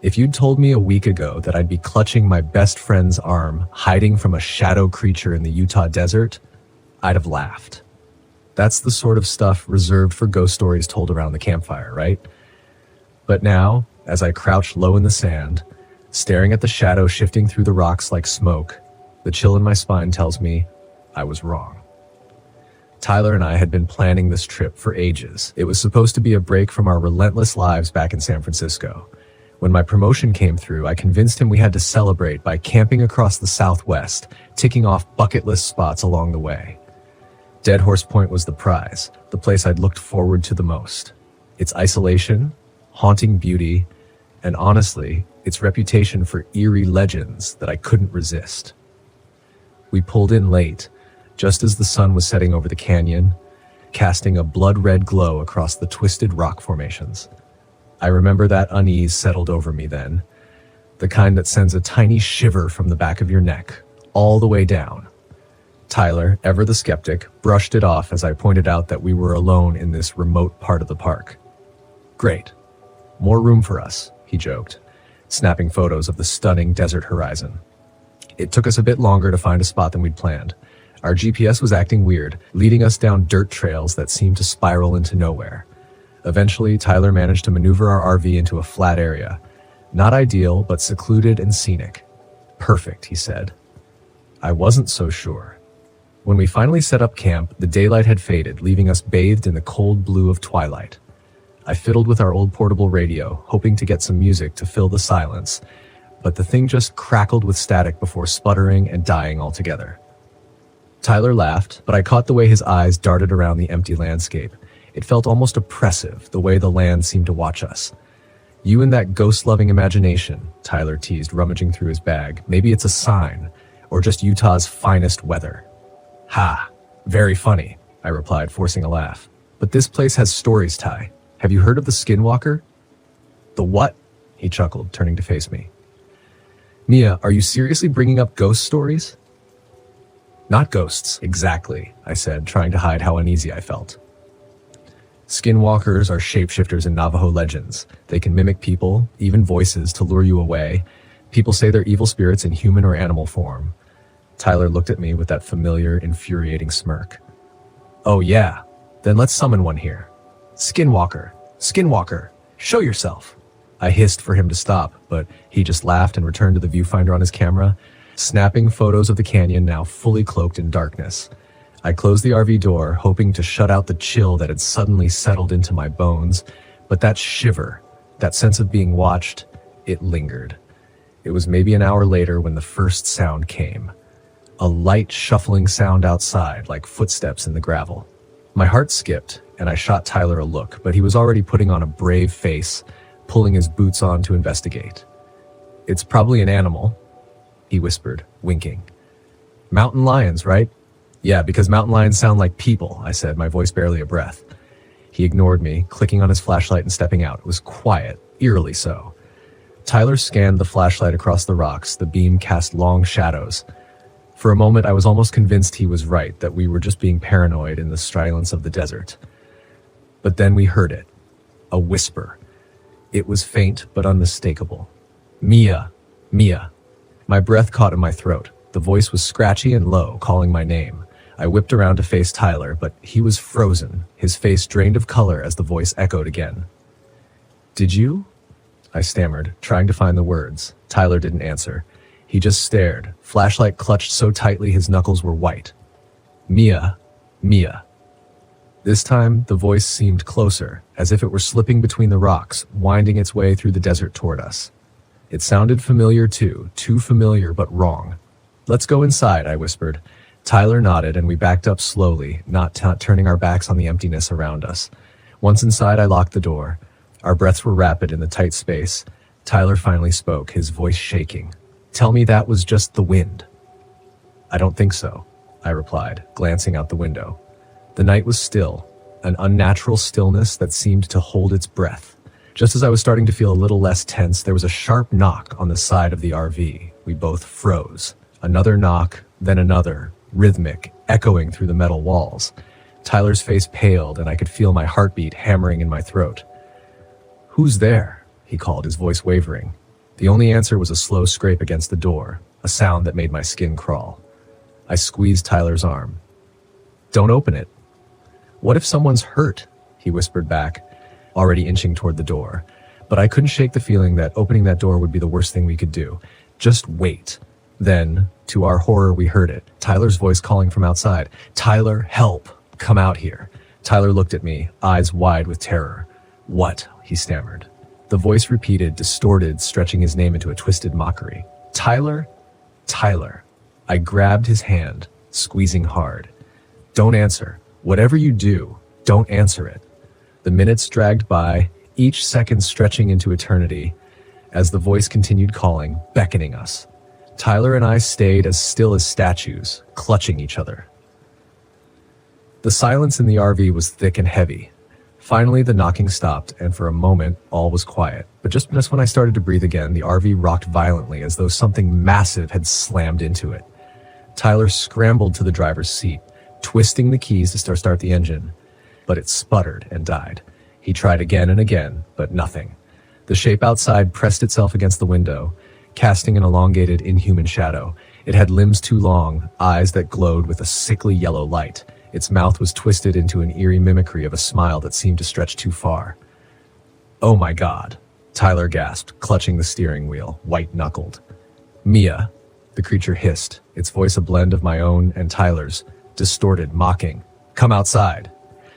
If you'd told me a week ago that I'd be clutching my best friend's arm, hiding from a shadow creature in the Utah desert, I'd have laughed. That's the sort of stuff reserved for ghost stories told around the campfire, right? But now, as I crouch low in the sand, staring at the shadow shifting through the rocks like smoke, the chill in my spine tells me I was wrong. Tyler and I had been planning this trip for ages. It was supposed to be a break from our relentless lives back in San Francisco. When my promotion came through, I convinced him we had to celebrate by camping across the Southwest, ticking off bucket list spots along the way. Dead Horse Point was the prize, the place I'd looked forward to the most. Its isolation, haunting beauty, and honestly, its reputation for eerie legends that I couldn't resist. We pulled in late, just as the sun was setting over the canyon, casting a blood-red glow across the twisted rock formations. I remember that unease settled over me then, the kind that sends a tiny shiver from the back of your neck, all the way down. Tyler, ever the skeptic, brushed it off as I pointed out that we were alone in this remote part of the park. Great. More room for us, he joked, snapping photos of the stunning desert horizon. It took us a bit longer to find a spot than we'd planned. Our GPS was acting weird, leading us down dirt trails that seemed to spiral into nowhere. Eventually, Tyler managed to maneuver our RV into a flat area. Not ideal, but secluded and scenic. Perfect, he said. I wasn't so sure. When we finally set up camp, the daylight had faded, leaving us bathed in the cold blue of twilight. I fiddled with our old portable radio, hoping to get some music to fill the silence, but the thing just crackled with static before sputtering and dying altogether. Tyler laughed, but I caught the way his eyes darted around the empty landscape. It felt almost oppressive, the way the land seemed to watch us. You and that ghost-loving imagination, Tyler teased, rummaging through his bag. Maybe it's a sign, or just Utah's finest weather. Ha! Very funny, I replied, forcing a laugh. But this place has stories, Ty. Have you heard of the Skinwalker? The what? He chuckled, turning to face me. Mia, are you seriously bringing up ghost stories? Not ghosts, exactly, I said, trying to hide how uneasy I felt. Skinwalkers are shapeshifters in Navajo legends. They can mimic people, even voices, to lure you away. People say they're evil spirits in human or animal form. Tyler looked at me with that familiar, infuriating smirk. Oh yeah, then let's summon one here. Skinwalker, Skinwalker, show yourself. I hissed for him to stop, but he just laughed and returned to the viewfinder on his camera, snapping photos of the canyon now fully cloaked in darkness. I closed the RV door, hoping to shut out the chill that had suddenly settled into my bones, but that shiver, that sense of being watched, it lingered. It was maybe an hour later when the first sound came. A light shuffling sound outside, like footsteps in the gravel. My heart skipped, and I shot Tyler a look, but he was already putting on a brave face, pulling his boots on to investigate. It's probably an animal, he whispered, winking. Mountain lions, right? Yeah, because mountain lions sound like people, I said, my voice barely a breath. He ignored me, clicking on his flashlight and stepping out. It was quiet, eerily so. Tyler scanned the flashlight across the rocks. The beam cast long shadows. For a moment, I was almost convinced he was right, that we were just being paranoid in the silence of the desert. But then we heard it. A whisper. It was faint but unmistakable. Mia, Mia. My breath caught in my throat. The voice was scratchy and low, calling my name. I whipped around to face Tyler, but he was frozen, his face drained of color as the voice echoed again. "Did you?" I stammered, trying to find the words. Tyler didn't answer. He just stared, flashlight clutched so tightly his knuckles were white. "Mia, Mia." This time, the voice seemed closer, as if it were slipping between the rocks, winding its way through the desert toward us. It sounded familiar too familiar but wrong. "Let's go inside," I whispered. Tyler nodded and we backed up slowly, not turning our backs on the emptiness around us. Once inside, I locked the door. Our breaths were rapid in the tight space. Tyler finally spoke, his voice shaking. "Tell me that was just the wind." "I don't think so," I replied, glancing out the window. The night was still, an unnatural stillness that seemed to hold its breath. Just as I was starting to feel a little less tense, there was a sharp knock on the side of the RV. We both froze. Another knock, then another, rhythmic, echoing through the metal walls. Tyler's face paled, and I could feel my heartbeat hammering in my throat. "Who's there?" he called, his voice wavering. The only answer was a slow scrape against the door, a sound that made my skin crawl. I squeezed Tyler's arm. "Don't open it." "What if someone's hurt?" he whispered back, already inching toward the door. But I couldn't shake the feeling that opening that door would be the worst thing we could do. "Just wait." Then, to our horror, we heard it. Tyler's voice calling from outside. "Tyler, help! Come out here." Tyler looked at me, eyes wide with terror. "What?" he stammered. The voice repeated, distorted, stretching his name into a twisted mockery. "Tyler? Tyler." I grabbed his hand, squeezing hard. "Don't answer. Whatever you do, don't answer it." The minutes dragged by, each second stretching into eternity, as the voice continued calling, beckoning us. Tyler and I stayed as still as statues, clutching each other. The silence in the RV was thick and heavy. Finally, the knocking stopped, and for a moment, all was quiet. But just when I started to breathe again, the RV rocked violently as though something massive had slammed into it. Tyler scrambled to the driver's seat, twisting the keys to start the engine, but it sputtered and died. He tried again and again, but nothing. The shape outside pressed itself against the window, casting an elongated, inhuman shadow. It had limbs too long, eyes that glowed with a sickly yellow light. Its mouth was twisted into an eerie mimicry of a smile that seemed to stretch too far. "Oh my God," Tyler gasped, clutching the steering wheel, white-knuckled. "Mia," the creature hissed, its voice a blend of my own and Tyler's, distorted, mocking. "Come outside."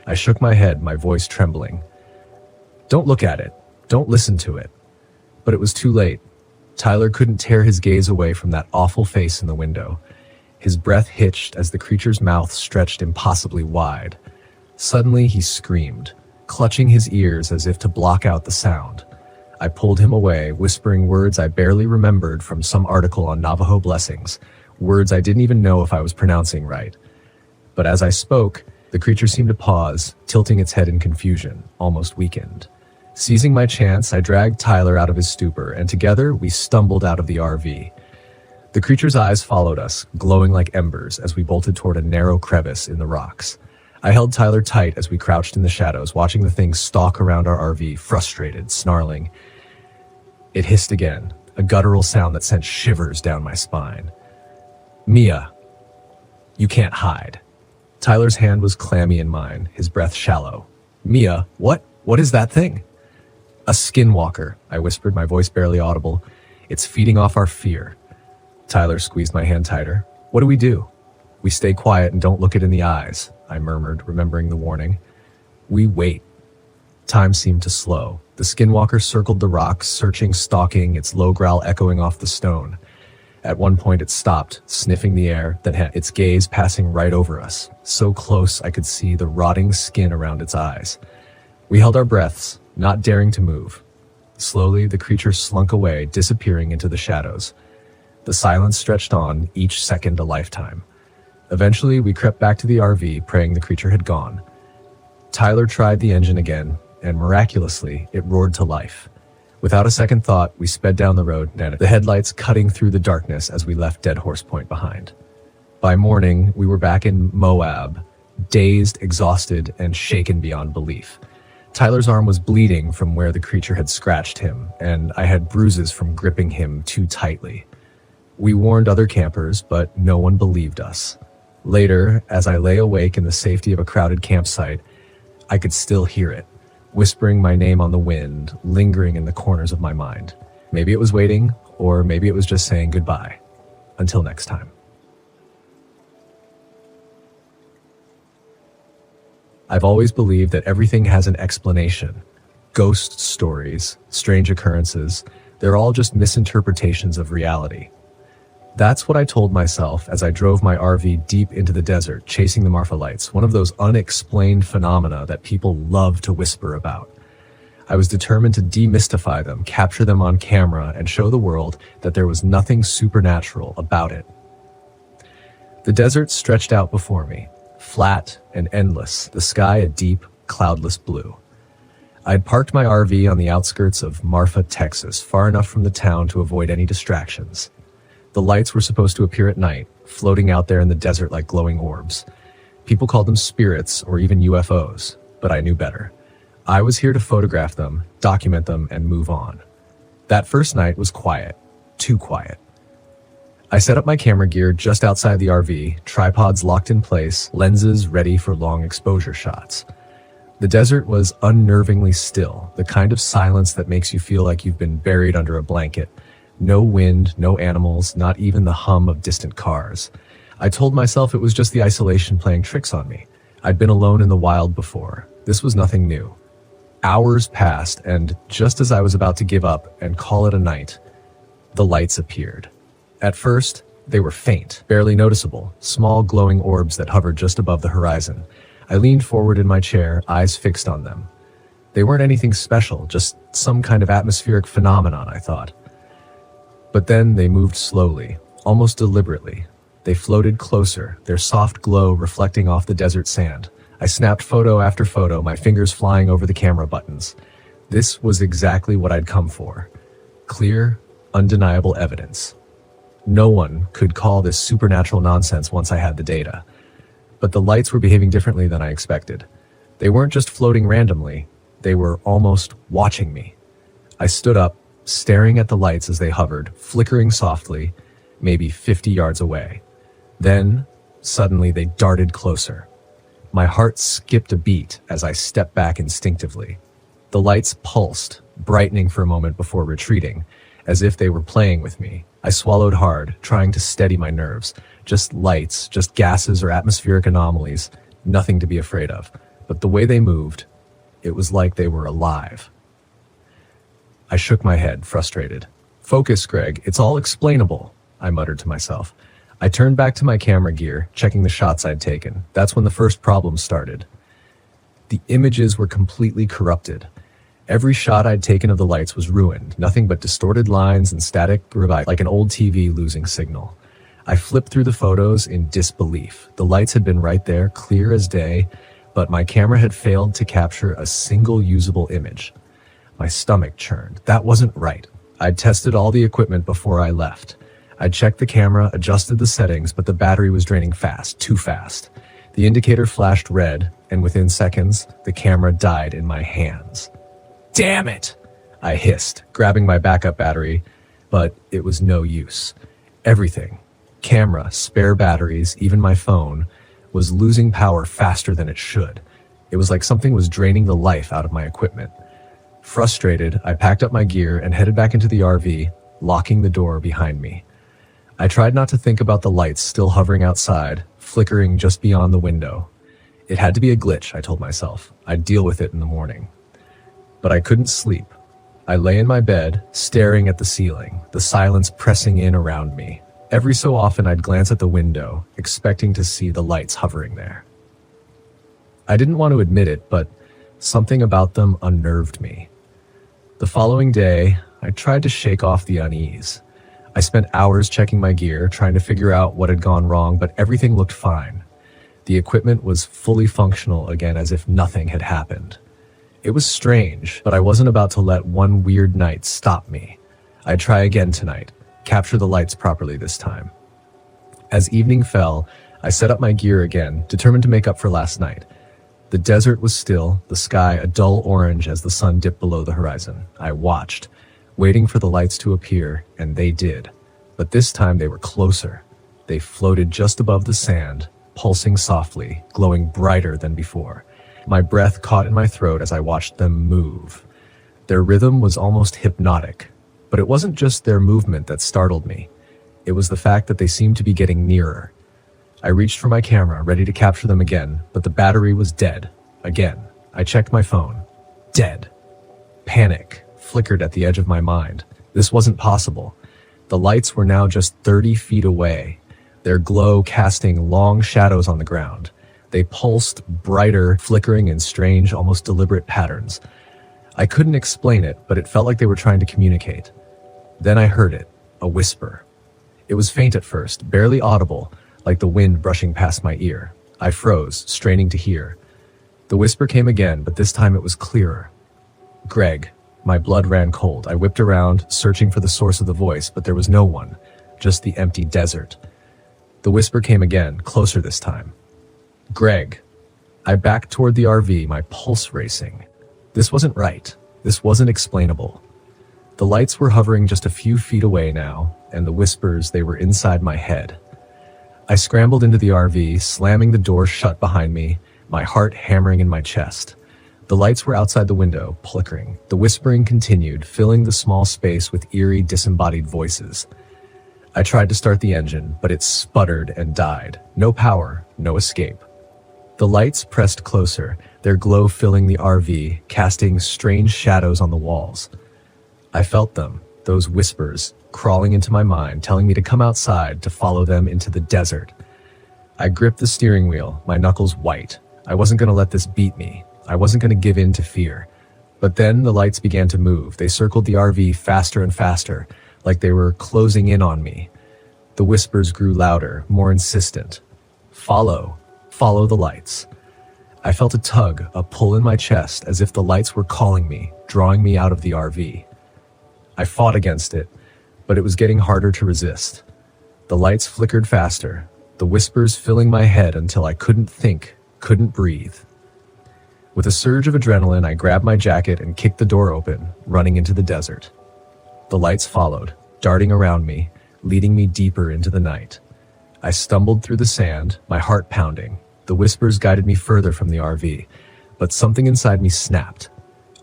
I shook my head, my voice trembling. "Don't look at it. Don't listen to it." But it was too late. Tyler couldn't tear his gaze away from that awful face in the window. His breath hitched as the creature's mouth stretched impossibly wide. Suddenly he screamed, clutching his ears as if to block out the sound. I pulled him away, whispering words I barely remembered from some article on Navajo blessings, words I didn't even know if I was pronouncing right. But as I spoke, the creature seemed to pause, tilting its head in confusion, almost weakened. Seizing my chance, I dragged Tyler out of his stupor, and together we stumbled out of the RV. The creature's eyes followed us, glowing like embers, as we bolted toward a narrow crevice in the rocks. I held Tyler tight as we crouched in the shadows, watching the thing stalk around our RV, frustrated, snarling. It hissed again, a guttural sound that sent shivers down my spine. "Mia, you can't hide." Tyler's hand was clammy in mine, his breath shallow. "Mia, what is that thing?" "A skinwalker," I whispered, my voice barely audible. "It's feeding off our fear." Tyler squeezed my hand tighter. "What do we do?" "We stay quiet and don't look it in the eyes," I murmured, remembering the warning. "We wait." Time seemed to slow. The skinwalker circled the rocks, searching, stalking, its low growl echoing off the stone. At one point it stopped, sniffing the air, then its gaze passing right over us, so close I could see the rotting skin around its eyes. We held our breaths, not daring to move. Slowly, the creature slunk away, disappearing into the shadows. The silence stretched on, each second a lifetime. Eventually, we crept back to the RV, praying the creature had gone. Tyler tried the engine again, and miraculously, it roared to life. Without a second thought, we sped down the road, the headlights cutting through the darkness as we left Dead Horse Point behind. By morning, we were back in Moab, dazed, exhausted, and shaken beyond belief. Tyler's arm was bleeding from where the creature had scratched him, and I had bruises from gripping him too tightly. We warned other campers, but no one believed us. Later, as I lay awake in the safety of a crowded campsite, I could still hear it, whispering my name on the wind, lingering in the corners of my mind. Maybe it was waiting, or maybe it was just saying goodbye. Until next time. I've always believed that everything has an explanation. Ghost stories, strange occurrences, they're all just misinterpretations of reality. That's what I told myself as I drove my RV deep into the desert, chasing the Marfa lights, one of those unexplained phenomena that people love to whisper about. I was determined to demystify them, capture them on camera, and show the world that there was nothing supernatural about it. The desert stretched out before me, flat and endless, the sky a deep, cloudless blue. I'd parked my RV on the outskirts of Marfa, Texas, far enough from the town to avoid any distractions. The lights were supposed to appear at night, floating out there in the desert like glowing orbs. People called them spirits or even UFOs, but I knew better. I was here to photograph them, document them, and move on. That first night was quiet, too quiet. I set up my camera gear just outside the RV, tripods locked in place, lenses ready for long exposure shots. The desert was unnervingly still, the kind of silence that makes you feel like you've been buried under a blanket. No wind, no animals, not even the hum of distant cars. I told myself it was just the isolation playing tricks on me. I'd been alone in the wild before. This was nothing new. Hours passed, and just as I was about to give up and call it a night, the lights appeared. At first, they were faint, barely noticeable, small glowing orbs that hovered just above the horizon. I leaned forward in my chair, eyes fixed on them. They weren't anything special, just some kind of atmospheric phenomenon, I thought. But then they moved slowly, almost deliberately. They floated closer, their soft glow reflecting off the desert sand. I snapped photo after photo, my fingers flying over the camera buttons. This was exactly what I'd come for. Clear, undeniable evidence. No one could call this supernatural nonsense once I had the data. But the lights were behaving differently than I expected. They weren't just floating randomly, they were almost watching me. I stood up, staring at the lights as they hovered, flickering softly, maybe 50 yards away. Then, suddenly, they darted closer. My heart skipped a beat as I stepped back instinctively. The lights pulsed, brightening for a moment before retreating, as if they were playing with me. I swallowed hard, trying to steady my nerves. Just lights, just gases or atmospheric anomalies, nothing to be afraid of. But the way they moved, it was like they were alive. I shook my head, frustrated. "Focus, Greg, it's all explainable," I muttered to myself. I turned back to my camera gear, checking the shots I'd taken. That's when the first problem started. The images were completely corrupted. Every shot I'd taken of the lights was ruined, nothing but distorted lines and static revive, like an old TV losing signal. I flipped through the photos in disbelief. The lights had been right there, clear as day, but my camera had failed to capture a single usable image. My stomach churned. That wasn't right. I'd tested all the equipment before I left. I'd checked the camera, adjusted the settings, but the battery was draining fast, too fast. The indicator flashed red, and within seconds, the camera died in my hands. "Damn it!" I hissed, grabbing my backup battery, but it was no use. Everything, camera, spare batteries, even my phone, was losing power faster than it should. It was like something was draining the life out of my equipment. Frustrated, I packed up my gear and headed back into the RV, locking the door behind me. I tried not to think about the lights still hovering outside, flickering just beyond the window. It had to be a glitch, I told myself. I'd deal with it in the morning. But I couldn't sleep. I lay in my bed, staring at the ceiling, the silence pressing in around me. Every so often I'd glance at the window, expecting to see the lights hovering there. I didn't want to admit it, but something about them unnerved me. The following day, I tried to shake off the unease. I spent hours checking my gear, trying to figure out what had gone wrong, but everything looked fine. The equipment was fully functional again, as if nothing had happened. It was strange, but I wasn't about to let one weird night stop me. I'd try again tonight, capture the lights properly this time. As evening fell, I set up my gear again, determined to make up for last night. The desert was still, the sky a dull orange as the sun dipped below the horizon. I watched, waiting for the lights to appear, and they did. But this time they were closer. They floated just above the sand, pulsing softly, glowing brighter than before. My breath caught in my throat as I watched them move. Their rhythm was almost hypnotic, but it wasn't just their movement that startled me. It was the fact that they seemed to be getting nearer. I reached for my camera, ready to capture them again, but the battery was dead. Again, I checked my phone. Dead. Panic flickered at the edge of my mind. This wasn't possible. The lights were now just 30 feet away, their glow casting long shadows on the ground. They pulsed, brighter, flickering in strange, almost deliberate patterns. I couldn't explain it, but it felt like they were trying to communicate. Then I heard it, a whisper. It was faint at first, barely audible, like the wind brushing past my ear. I froze, straining to hear. The whisper came again, but this time it was clearer. Greg. My blood ran cold. I whipped around, searching for the source of the voice, but there was no one, just the empty desert. The whisper came again, closer this time. Greg. I backed toward the RV, my pulse racing. This wasn't right. This wasn't explainable. The lights were hovering just a few feet away now, and the whispers, they were inside my head. I scrambled into the RV, slamming the door shut behind me, my heart hammering in my chest. The lights were outside the window, flickering. The whispering continued, filling the small space with eerie, disembodied voices. I tried to start the engine, but it sputtered and died. No power, no escape. The lights pressed closer, their glow filling the RV, casting strange shadows on the walls. I felt them, those whispers, crawling into my mind, telling me to come outside, to follow them into the desert. I gripped the steering wheel, my knuckles white. I wasn't going to let this beat me. I wasn't going to give in to fear. But then the lights began to move. They circled the RV faster and faster, like they were closing in on me. The whispers grew louder, more insistent. Follow the lights. I felt a tug, a pull in my chest, as if the lights were calling me, drawing me out of the RV. I fought against it, but it was getting harder to resist. The lights flickered faster, the whispers filling my head until I couldn't think, couldn't breathe. With a surge of adrenaline, I grabbed my jacket and kicked the door open, running into the desert. The lights followed, darting around me, leading me deeper into the night. I stumbled through the sand, my heart pounding. The whispers guided me further from the RV, but something inside me snapped.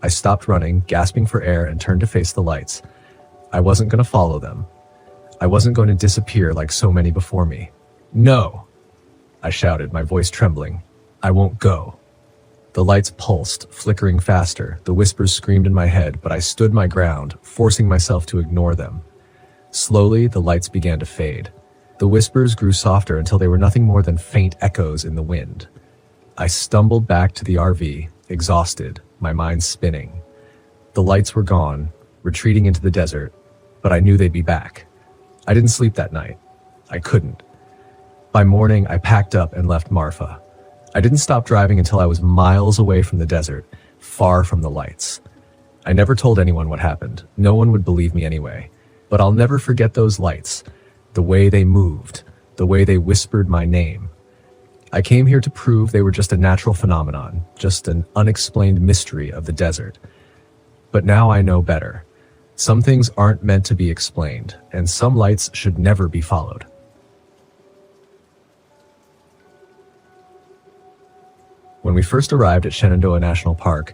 I stopped running, gasping for air, and turned to face the lights. I wasn't going to follow them. I wasn't going to disappear like so many before me. No! I shouted, my voice trembling. I won't go. The lights pulsed, flickering faster. The whispers screamed in my head, but I stood my ground, forcing myself to ignore them. Slowly, the lights began to fade. The whispers grew softer until they were nothing more than faint echoes in the wind. I stumbled back to the RV, exhausted, my mind spinning. The lights were gone, retreating into the desert, but I knew they'd be back. I didn't sleep that night. I couldn't. By morning, I packed up and left Marfa. I didn't stop driving until I was miles away from the desert, far from the lights. I never told anyone what happened. No one would believe me anyway. But I'll never forget those lights, the way they moved, the way they whispered my name. I came here to prove they were just a natural phenomenon, just an unexplained mystery of the desert. But now I know better. Some things aren't meant to be explained, and some lights should never be followed. When we first arrived at Shenandoah National Park,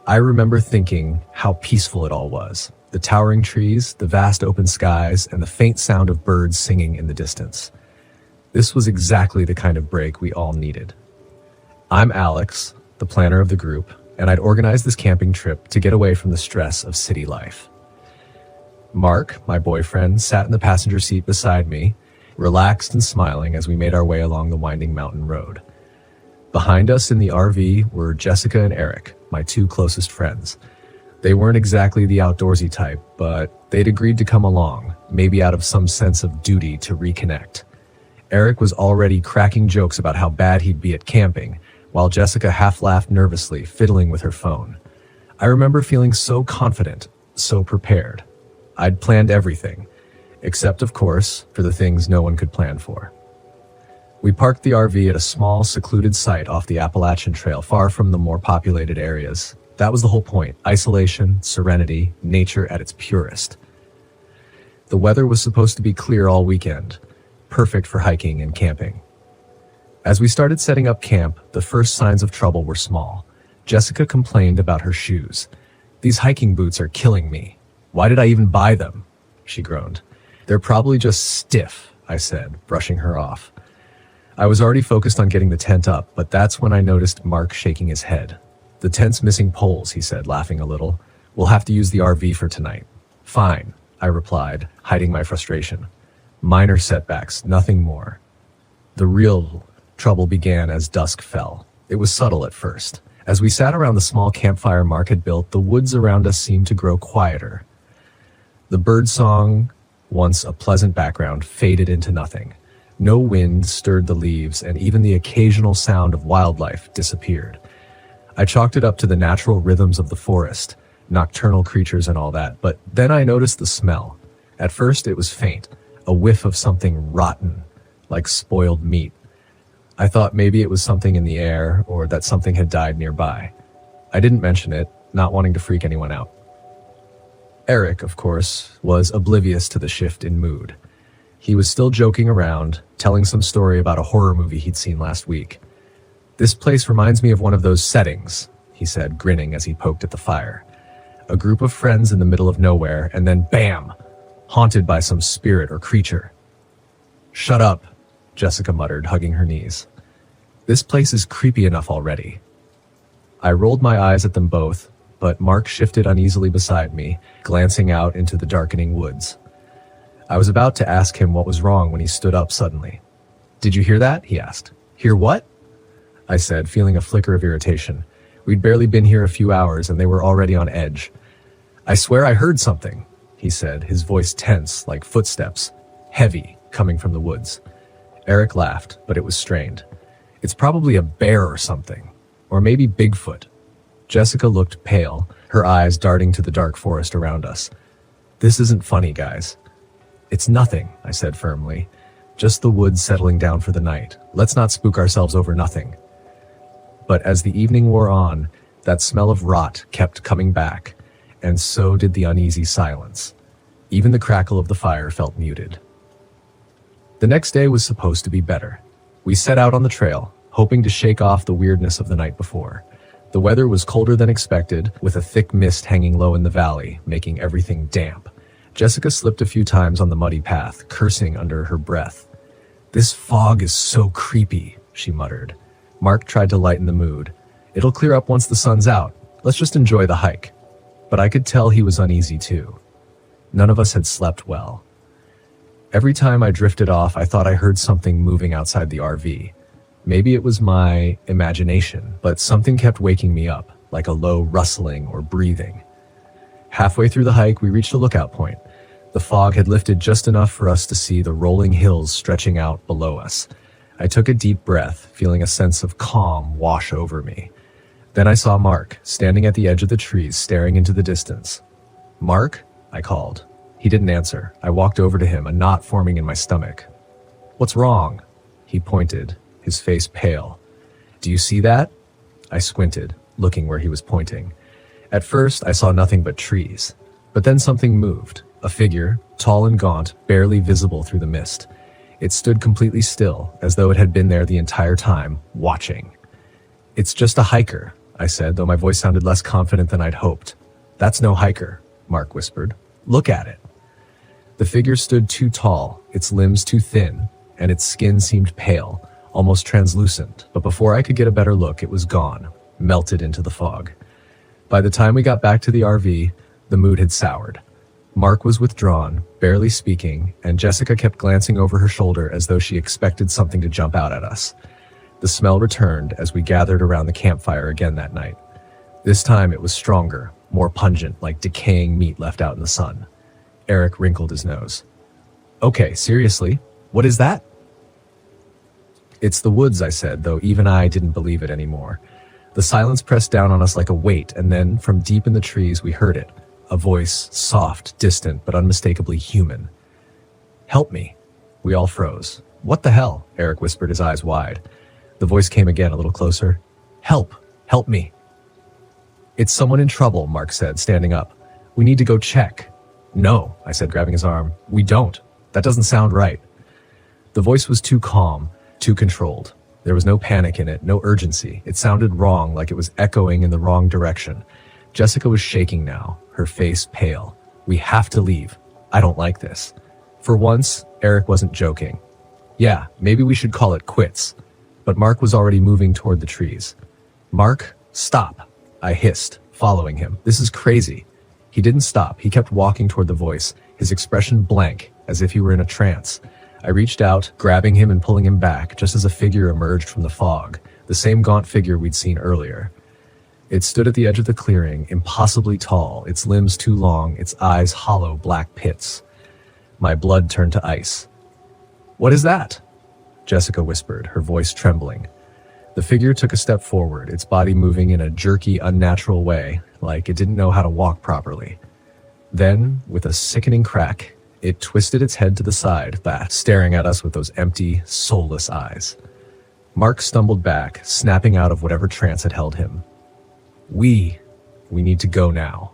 I remember thinking how peaceful it all was. The towering trees, the vast open skies, and the faint sound of birds singing in the distance. This was exactly the kind of break we all needed. I'm Alex, the planner of the group, and I'd organized this camping trip to get away from the stress of city life. Mark, my boyfriend, sat in the passenger seat beside me, relaxed and smiling as we made our way along the winding mountain road. Behind us in the RV were Jessica and Eric, my two closest friends. They weren't exactly the outdoorsy type, but they'd agreed to come along, maybe out of some sense of duty to reconnect. Eric was already cracking jokes about how bad he'd be at camping, while Jessica half laughed nervously, fiddling with her phone. I remember feeling so confident, so prepared. I'd planned everything, except, of course, for the things no one could plan for. We parked the RV at a small, secluded site off the Appalachian Trail, far from the more populated areas. That was the whole point: isolation, serenity, nature at its purest. The weather was supposed to be clear all weekend, perfect for hiking and camping. As we started setting up camp, the first signs of trouble were small. Jessica complained about her shoes. "These hiking boots are killing me. Why did I even buy them?" she groaned. "They're probably just stiff," I said, brushing her off. I was already focused on getting the tent up, but that's when I noticed Mark shaking his head. "The tent's missing poles," he said, laughing a little. "We'll have to use the RV for tonight." "Fine," I replied, hiding my frustration. "Minor setbacks, nothing more." The real trouble began as dusk fell. It was subtle at first. As we sat around the small campfire Mark had built, the woods around us seemed to grow quieter. The bird song, once a pleasant background, faded into nothing. No wind stirred the leaves, and even the occasional sound of wildlife disappeared. I chalked it up to the natural rhythms of the forest, nocturnal creatures and all that, but then I noticed the smell. At first it was faint, a whiff of something rotten, like spoiled meat. I thought maybe it was something in the air, or that something had died nearby. I didn't mention it, not wanting to freak anyone out. Eric, of course, was oblivious to the shift in mood. He was still joking around, telling some story about a horror movie he'd seen last week. "This place reminds me of one of those settings," he said, grinning as he poked at the fire. "A group of friends in the middle of nowhere, and then bam! Haunted by some spirit or creature." "Shut up," Jessica muttered, hugging her knees. "This place is creepy enough already." I rolled my eyes at them both, but Mark shifted uneasily beside me, glancing out into the darkening woods. I was about to ask him what was wrong when he stood up suddenly. "Did you hear that?" he asked. "Hear what?" I said, feeling a flicker of irritation. We'd barely been here a few hours and they were already on edge. "I swear I heard something," he said, his voice tense like footsteps, heavy, coming from the woods. Eric laughed, but it was strained. "It's probably a bear or something. Or maybe Bigfoot." Jessica looked pale, her eyes darting to the dark forest around us. "This isn't funny, guys." "It's nothing," I said firmly. "Just the woods settling down for the night. Let's not spook ourselves over nothing." But as the evening wore on, that smell of rot kept coming back, and so did the uneasy silence. Even the crackle of the fire felt muted. The next day was supposed to be better. We set out on the trail, hoping to shake off the weirdness of the night before. The weather was colder than expected, with a thick mist hanging low in the valley, making everything damp. Jessica slipped a few times on the muddy path, cursing under her breath. "This fog is so creepy," she muttered. Mark tried to lighten the mood. "It'll clear up once the sun's out. Let's just enjoy the hike." But I could tell he was uneasy too. None of us had slept well. Every time I drifted off, I thought I heard something moving outside the RV. Maybe it was my imagination, but something kept waking me up, like a low rustling or breathing. Halfway through the hike, we reached a lookout point. The fog had lifted just enough for us to see the rolling hills stretching out below us. I took a deep breath, feeling a sense of calm wash over me. Then I saw Mark, standing at the edge of the trees, staring into the distance. "Mark?" I called. He didn't answer. I walked over to him, a knot forming in my stomach. "What's wrong?" He pointed, his face pale. "Do you see that?" I squinted, looking where he was pointing. At first, I saw nothing but trees. But then something moved. A figure, tall and gaunt, barely visible through the mist. It stood completely still, as though it had been there the entire time, watching. "It's just a hiker," I said, though my voice sounded less confident than I'd hoped. "That's no hiker," Mark whispered. "Look at it." The figure stood too tall, its limbs too thin, and its skin seemed pale, almost translucent. But before I could get a better look, it was gone, melted into the fog. By the time we got back to the RV, the mood had soured. Mark was withdrawn, barely speaking, and Jessica kept glancing over her shoulder as though she expected something to jump out at us. The smell returned as we gathered around the campfire again that night. This time it was stronger, more pungent, like decaying meat left out in the sun. Eric wrinkled his nose. "Okay, seriously, what is that?" "It's the woods," I said, though even I didn't believe it anymore. The silence pressed down on us like a weight, and then, from deep in the trees, we heard it. A voice, soft, distant, but unmistakably human. "Help me." We all froze. "What the hell?" Eric whispered, his eyes wide. The voice came again, a little closer. "Help! Help me!" "It's someone in trouble," Mark said, standing up. "We need to go check." "No," I said, grabbing his arm. "We don't. That doesn't sound right." The voice was too calm, too controlled. There was no panic in it, no urgency. It sounded wrong, like it was echoing in the wrong direction. Jessica was shaking now, her face pale. We have to leave. I don't like this. For once, Eric wasn't joking. Yeah, maybe we should call it quits. But Mark was already moving toward the trees. Mark, stop, I hissed, following him. This is crazy. He didn't stop. He kept walking toward the voice, his expression blank, as if he were in a trance. I reached out, grabbing him and pulling him back, just as a figure emerged from the fog, the same gaunt figure we'd seen earlier. It stood at the edge of the clearing, impossibly tall, its limbs too long, its eyes hollow black pits. My blood turned to ice. What is that? Jessica whispered, her voice trembling. The figure took a step forward, its body moving in a jerky, unnatural way, like it didn't know how to walk properly. Then, with a sickening crack, it twisted its head to the side, staring at us with those empty, soulless eyes. Mark stumbled back, snapping out of whatever trance had held him. We need to go now.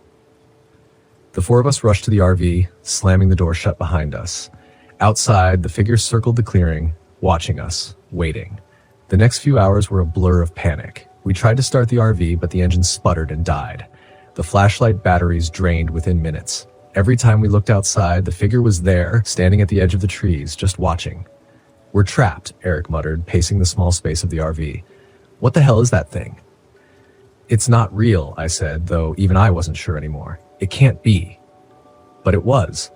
The four of us rushed to the RV, slamming the door shut behind us. Outside, the figure circled the clearing, watching us, waiting. The next few hours were a blur of panic. We tried to start the RV, but the engine sputtered and died. The flashlight batteries drained within minutes. Every time we looked outside, the figure was there, standing at the edge of the trees, just watching. We're trapped, Eric muttered, pacing the small space of the RV. What the hell is that thing? It's not real, I said, though even I wasn't sure anymore. It can't be. But it was,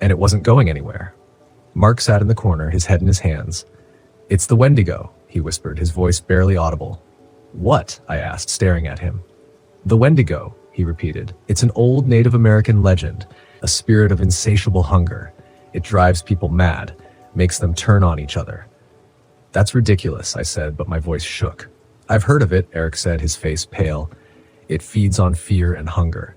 and it wasn't going anywhere. Mark sat in the corner, his head in his hands. It's the Wendigo, he whispered, his voice barely audible. What? I asked, staring at him. The Wendigo, he repeated. It's an old Native American legend, a spirit of insatiable hunger. It drives people mad, makes them turn on each other. That's ridiculous, I said, but my voice shook. I've heard of it, Eric said, his face pale. It feeds on fear and hunger.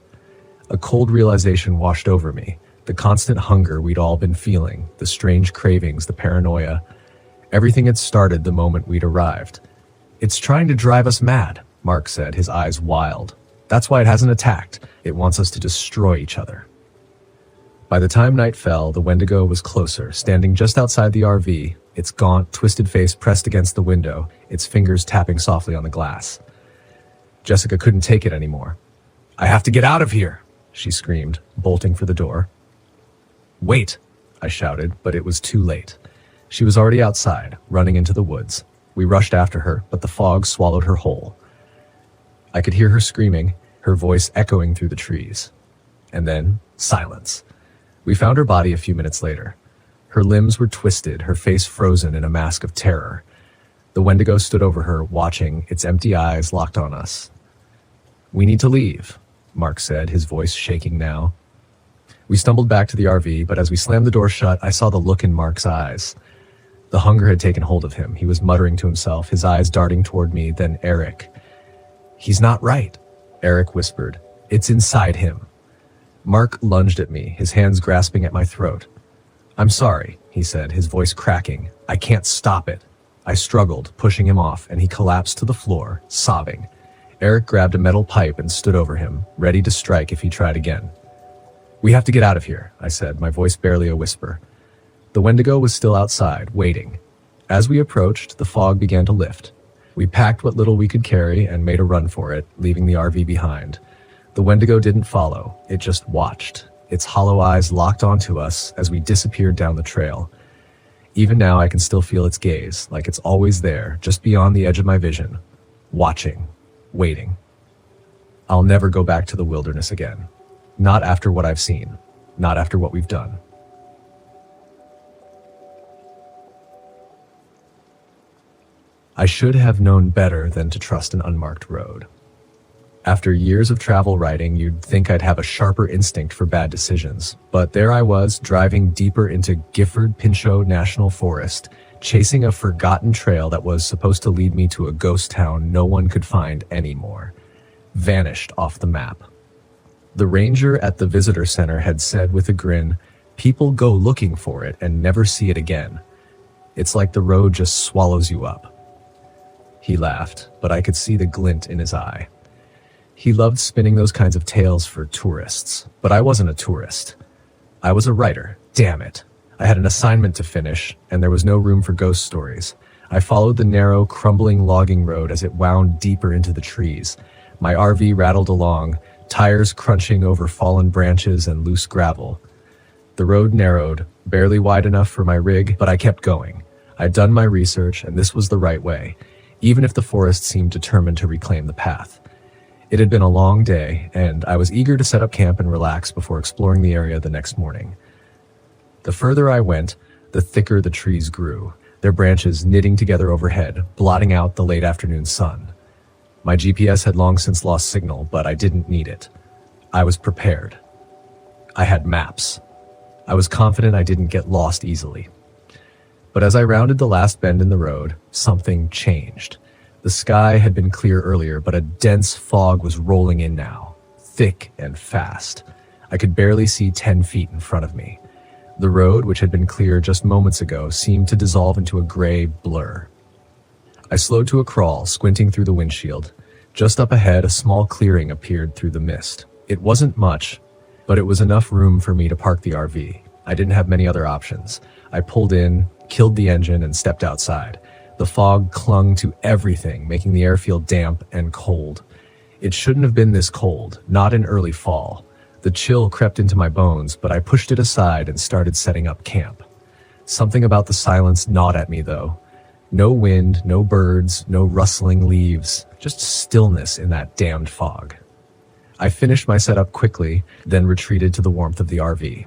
A cold realization washed over me, the constant hunger we'd all been feeling, the strange cravings, the paranoia. Everything had started the moment we'd arrived. It's trying to drive us mad, Mark said, his eyes wild. That's why it hasn't attacked. It wants us to destroy each other. By the time night fell, the Wendigo was closer, standing just outside the RV, its gaunt, twisted face pressed against the window, its fingers tapping softly on the glass. Jessica couldn't take it anymore. I have to get out of here, she screamed, bolting for the door. Wait, I shouted, but it was too late. She was already outside, running into the woods. We rushed after her, but the fog swallowed her whole. I could hear her screaming, her voice echoing through the trees. And then, silence. We found her body a few minutes later. Her limbs were twisted, her face frozen in a mask of terror. The Wendigo stood over her, watching, its empty eyes locked on us. We need to leave, Mark said, his voice shaking now. We stumbled back to the RV, but as we slammed the door shut, I saw the look in Mark's eyes. The hunger had taken hold of him. He was muttering to himself, his eyes darting toward me, then Eric. He's not right, Eric whispered. It's inside him. Mark lunged at me, his hands grasping at my throat. I'm sorry, he said, his voice cracking. I can't stop it. I struggled, pushing him off, and he collapsed to the floor, sobbing. Eric grabbed a metal pipe and stood over him, ready to strike if he tried again. We have to get out of here, I said, my voice barely a whisper. The Wendigo was still outside, waiting. As we approached, the fog began to lift. We packed what little we could carry and made a run for it, leaving the RV behind. The Wendigo didn't follow, it just watched, its hollow eyes locked onto us as we disappeared down the trail. Even now I can still feel its gaze, like it's always there, just beyond the edge of my vision. Watching, waiting. I'll never go back to the wilderness again. Not after what I've seen. Not after what we've done. I should have known better than to trust an unmarked road. After years of travel writing, you'd think I'd have a sharper instinct for bad decisions. But there I was, driving deeper into Gifford Pinchot National Forest, chasing a forgotten trail that was supposed to lead me to a ghost town no one could find anymore. Vanished off the map. The ranger at the visitor center had said with a grin, "People go looking for it and never see it again. It's like the road just swallows you up." He laughed, but I could see the glint in his eye. He loved spinning those kinds of tales for tourists, but I wasn't a tourist. I was a writer, damn it. I had an assignment to finish, and there was no room for ghost stories. I followed the narrow, crumbling logging road as it wound deeper into the trees. My RV rattled along, tires crunching over fallen branches and loose gravel. The road narrowed, barely wide enough for my rig, but I kept going. I'd done my research, and this was the right way, even if the forest seemed determined to reclaim the path. It had been a long day, and I was eager to set up camp and relax before exploring the area the next morning. The further I went, the thicker the trees grew, their branches knitting together overhead, blotting out the late afternoon sun. My GPS had long since lost signal, but I didn't need it. I was prepared. I had maps. I was confident I didn't get lost easily. But as I rounded the last bend in the road, something changed. The sky had been clear earlier, but a dense fog was rolling in now, thick and fast. I could barely see 10 feet in front of me. The road, which had been clear just moments ago, seemed to dissolve into a gray blur. I slowed to a crawl, squinting through the windshield. Just up ahead, a small clearing appeared through the mist. It wasn't much, but it was enough room for me to park the RV. I didn't have many other options. I pulled in, killed the engine, and stepped outside. The fog clung to everything, making the air feel damp and cold. It shouldn't have been this cold, not in early fall. The chill crept into my bones, but I pushed it aside and started setting up camp. Something about the silence gnawed at me, though. No wind, no birds, no rustling leaves, just stillness in that damned fog. I finished my setup quickly, then retreated to the warmth of the RV.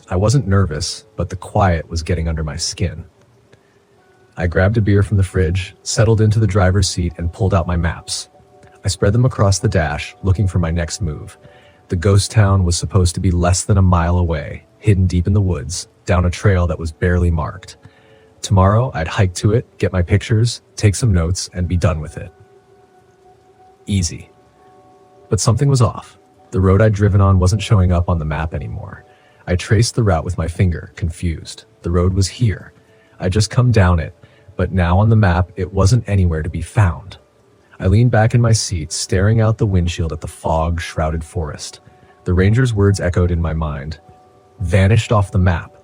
I wasn't nervous, but the quiet was getting under my skin. I grabbed a beer from the fridge, settled into the driver's seat, and pulled out my maps. I spread them across the dash, looking for my next move. The ghost town was supposed to be less than a mile away, hidden deep in the woods, down a trail that was barely marked. Tomorrow, I'd hike to it, get my pictures, take some notes, and be done with it. Easy. But something was off. The road I'd driven on wasn't showing up on the map anymore. I traced the route with my finger, confused. The road was here. I'd just come down it, but now on the map, it wasn't anywhere to be found. I leaned back in my seat, staring out the windshield at the fog-shrouded forest. The ranger's words echoed in my mind. Vanished off the map.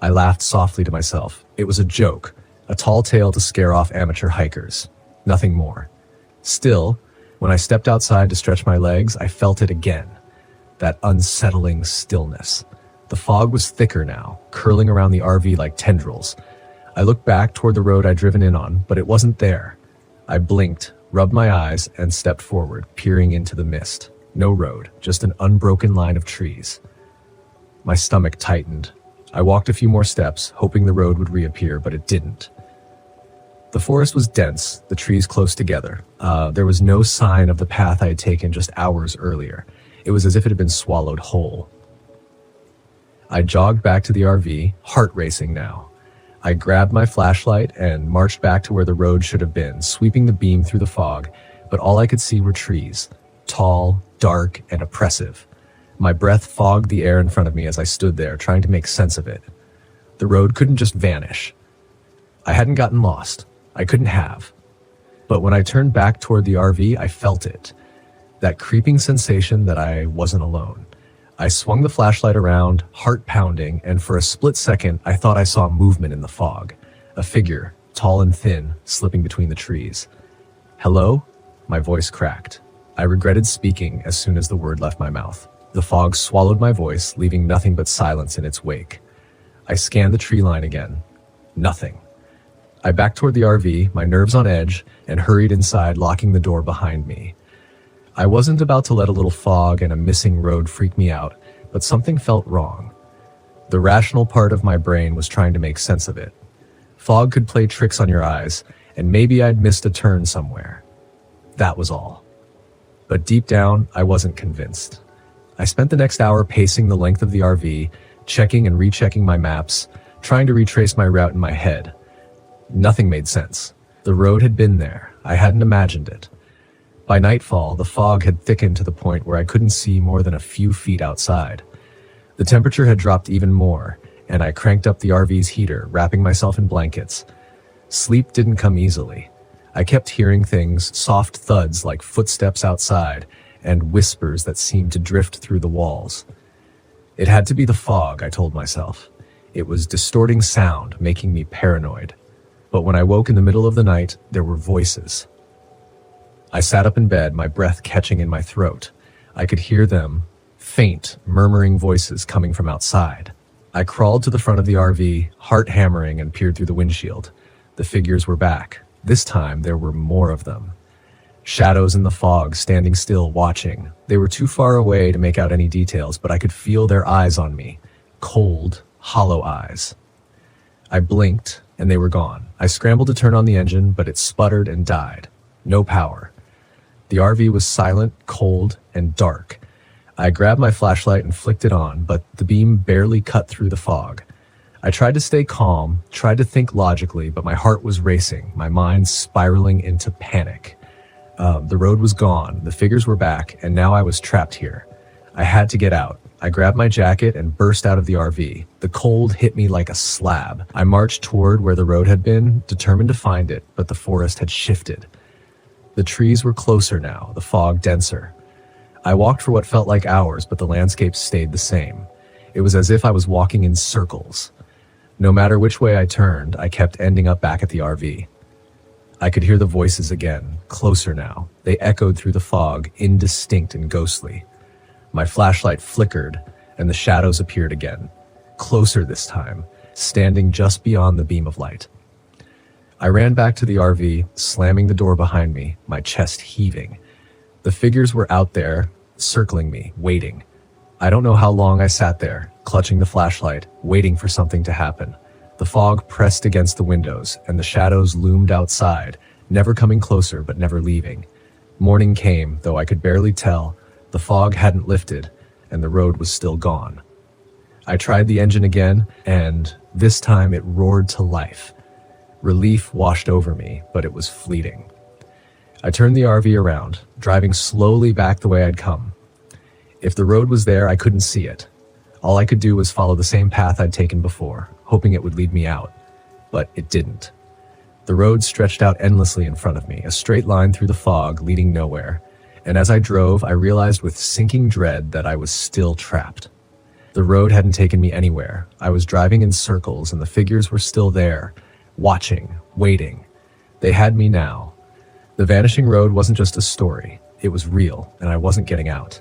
I laughed softly to myself. It was a joke, a tall tale to scare off amateur hikers. Nothing more. Still, when I stepped outside to stretch my legs, I felt it again. That unsettling stillness. The fog was thicker now, curling around the RV like tendrils. I looked back toward the road I'd driven in on, but it wasn't there. I blinked, rubbed my eyes, and stepped forward, peering into the mist. No road, just an unbroken line of trees. My stomach tightened. I walked a few more steps, hoping the road would reappear, but it didn't. The forest was dense, the trees close together. There was no sign of the path I had taken just hours earlier. It was as if it had been swallowed whole. I jogged back to the RV, heart racing now. I grabbed my flashlight and marched back to where the road should have been, sweeping the beam through the fog, but all I could see were trees, tall, dark, and oppressive. My breath fogged the air in front of me as I stood there, trying to make sense of it. The road couldn't just vanish. I hadn't gotten lost. I couldn't have. But when I turned back toward the RV, I felt it. That creeping sensation that I wasn't alone. I swung the flashlight around, heart pounding, and for a split second, I thought I saw movement in the fog. A figure, tall and thin, slipping between the trees. Hello? My voice cracked. I regretted speaking as soon as the word left my mouth. The fog swallowed my voice, leaving nothing but silence in its wake. I scanned the tree line again. Nothing. I backed toward the RV, my nerves on edge, and hurried inside, locking the door behind me. I wasn't about to let a little fog and a missing road freak me out, but something felt wrong. The rational part of my brain was trying to make sense of it. Fog could play tricks on your eyes, and maybe I'd missed a turn somewhere. That was all. But deep down, I wasn't convinced. I spent the next hour pacing the length of the RV, checking and rechecking my maps, trying to retrace my route in my head. Nothing made sense. The road had been there. I hadn't imagined it. By nightfall, the fog had thickened to the point where I couldn't see more than a few feet outside. The temperature had dropped even more, and I cranked up the RV's heater, wrapping myself in blankets. Sleep didn't come easily. I kept hearing things, soft thuds like footsteps outside, and whispers that seemed to drift through the walls. It had to be the fog, I told myself. It was distorting sound, making me paranoid. But when I woke in the middle of the night, there were voices. I sat up in bed, my breath catching in my throat. I could hear them, faint, murmuring voices coming from outside. I crawled to the front of the RV, heart hammering, and peered through the windshield. The figures were back. This time, there were more of them. Shadows in the fog, standing still, watching. They were too far away to make out any details, but I could feel their eyes on me. Cold, hollow eyes. I blinked, and they were gone. I scrambled to turn on the engine, but it sputtered and died. No power. The RV was silent, cold, and dark. I grabbed my flashlight and flicked it on, but the beam barely cut through the fog. I tried to stay calm, tried to think logically, but my heart was racing, my mind spiraling into panic. The road was gone, the figures were back, and now I was trapped here. I had to get out. I grabbed my jacket and burst out of the RV. The cold hit me like a slab. I marched toward where the road had been, determined to find it, but the forest had shifted. The trees were closer now, the fog denser. I walked for what felt like hours, but the landscape stayed the same. It was as if I was walking in circles. No matter which way I turned, I kept ending up back at the RV. I could hear the voices again, closer now. They echoed through the fog, indistinct and ghostly. My flashlight flickered, and the shadows appeared again. Closer this time, standing just beyond the beam of light. I ran back to the RV, slamming the door behind me, my chest heaving. The figures were out there, circling me, waiting. I don't know how long I sat there, clutching the flashlight, waiting for something to happen. The fog pressed against the windows, and the shadows loomed outside, never coming closer but never leaving. Morning came, though I could barely tell. The fog hadn't lifted, and the road was still gone. I tried the engine again, and this time it roared to life. Relief washed over me, but it was fleeting. I turned the RV around, driving slowly back the way I'd come. If the road was there, I couldn't see it. All I could do was follow the same path I'd taken before, hoping it would lead me out. But it didn't. The road stretched out endlessly in front of me, a straight line through the fog, leading nowhere. And as I drove, I realized with sinking dread that I was still trapped. The road hadn't taken me anywhere. I was driving in circles, and the figures were still there, watching, waiting. They had me now. The vanishing road wasn't just a story. It was real, and I wasn't getting out.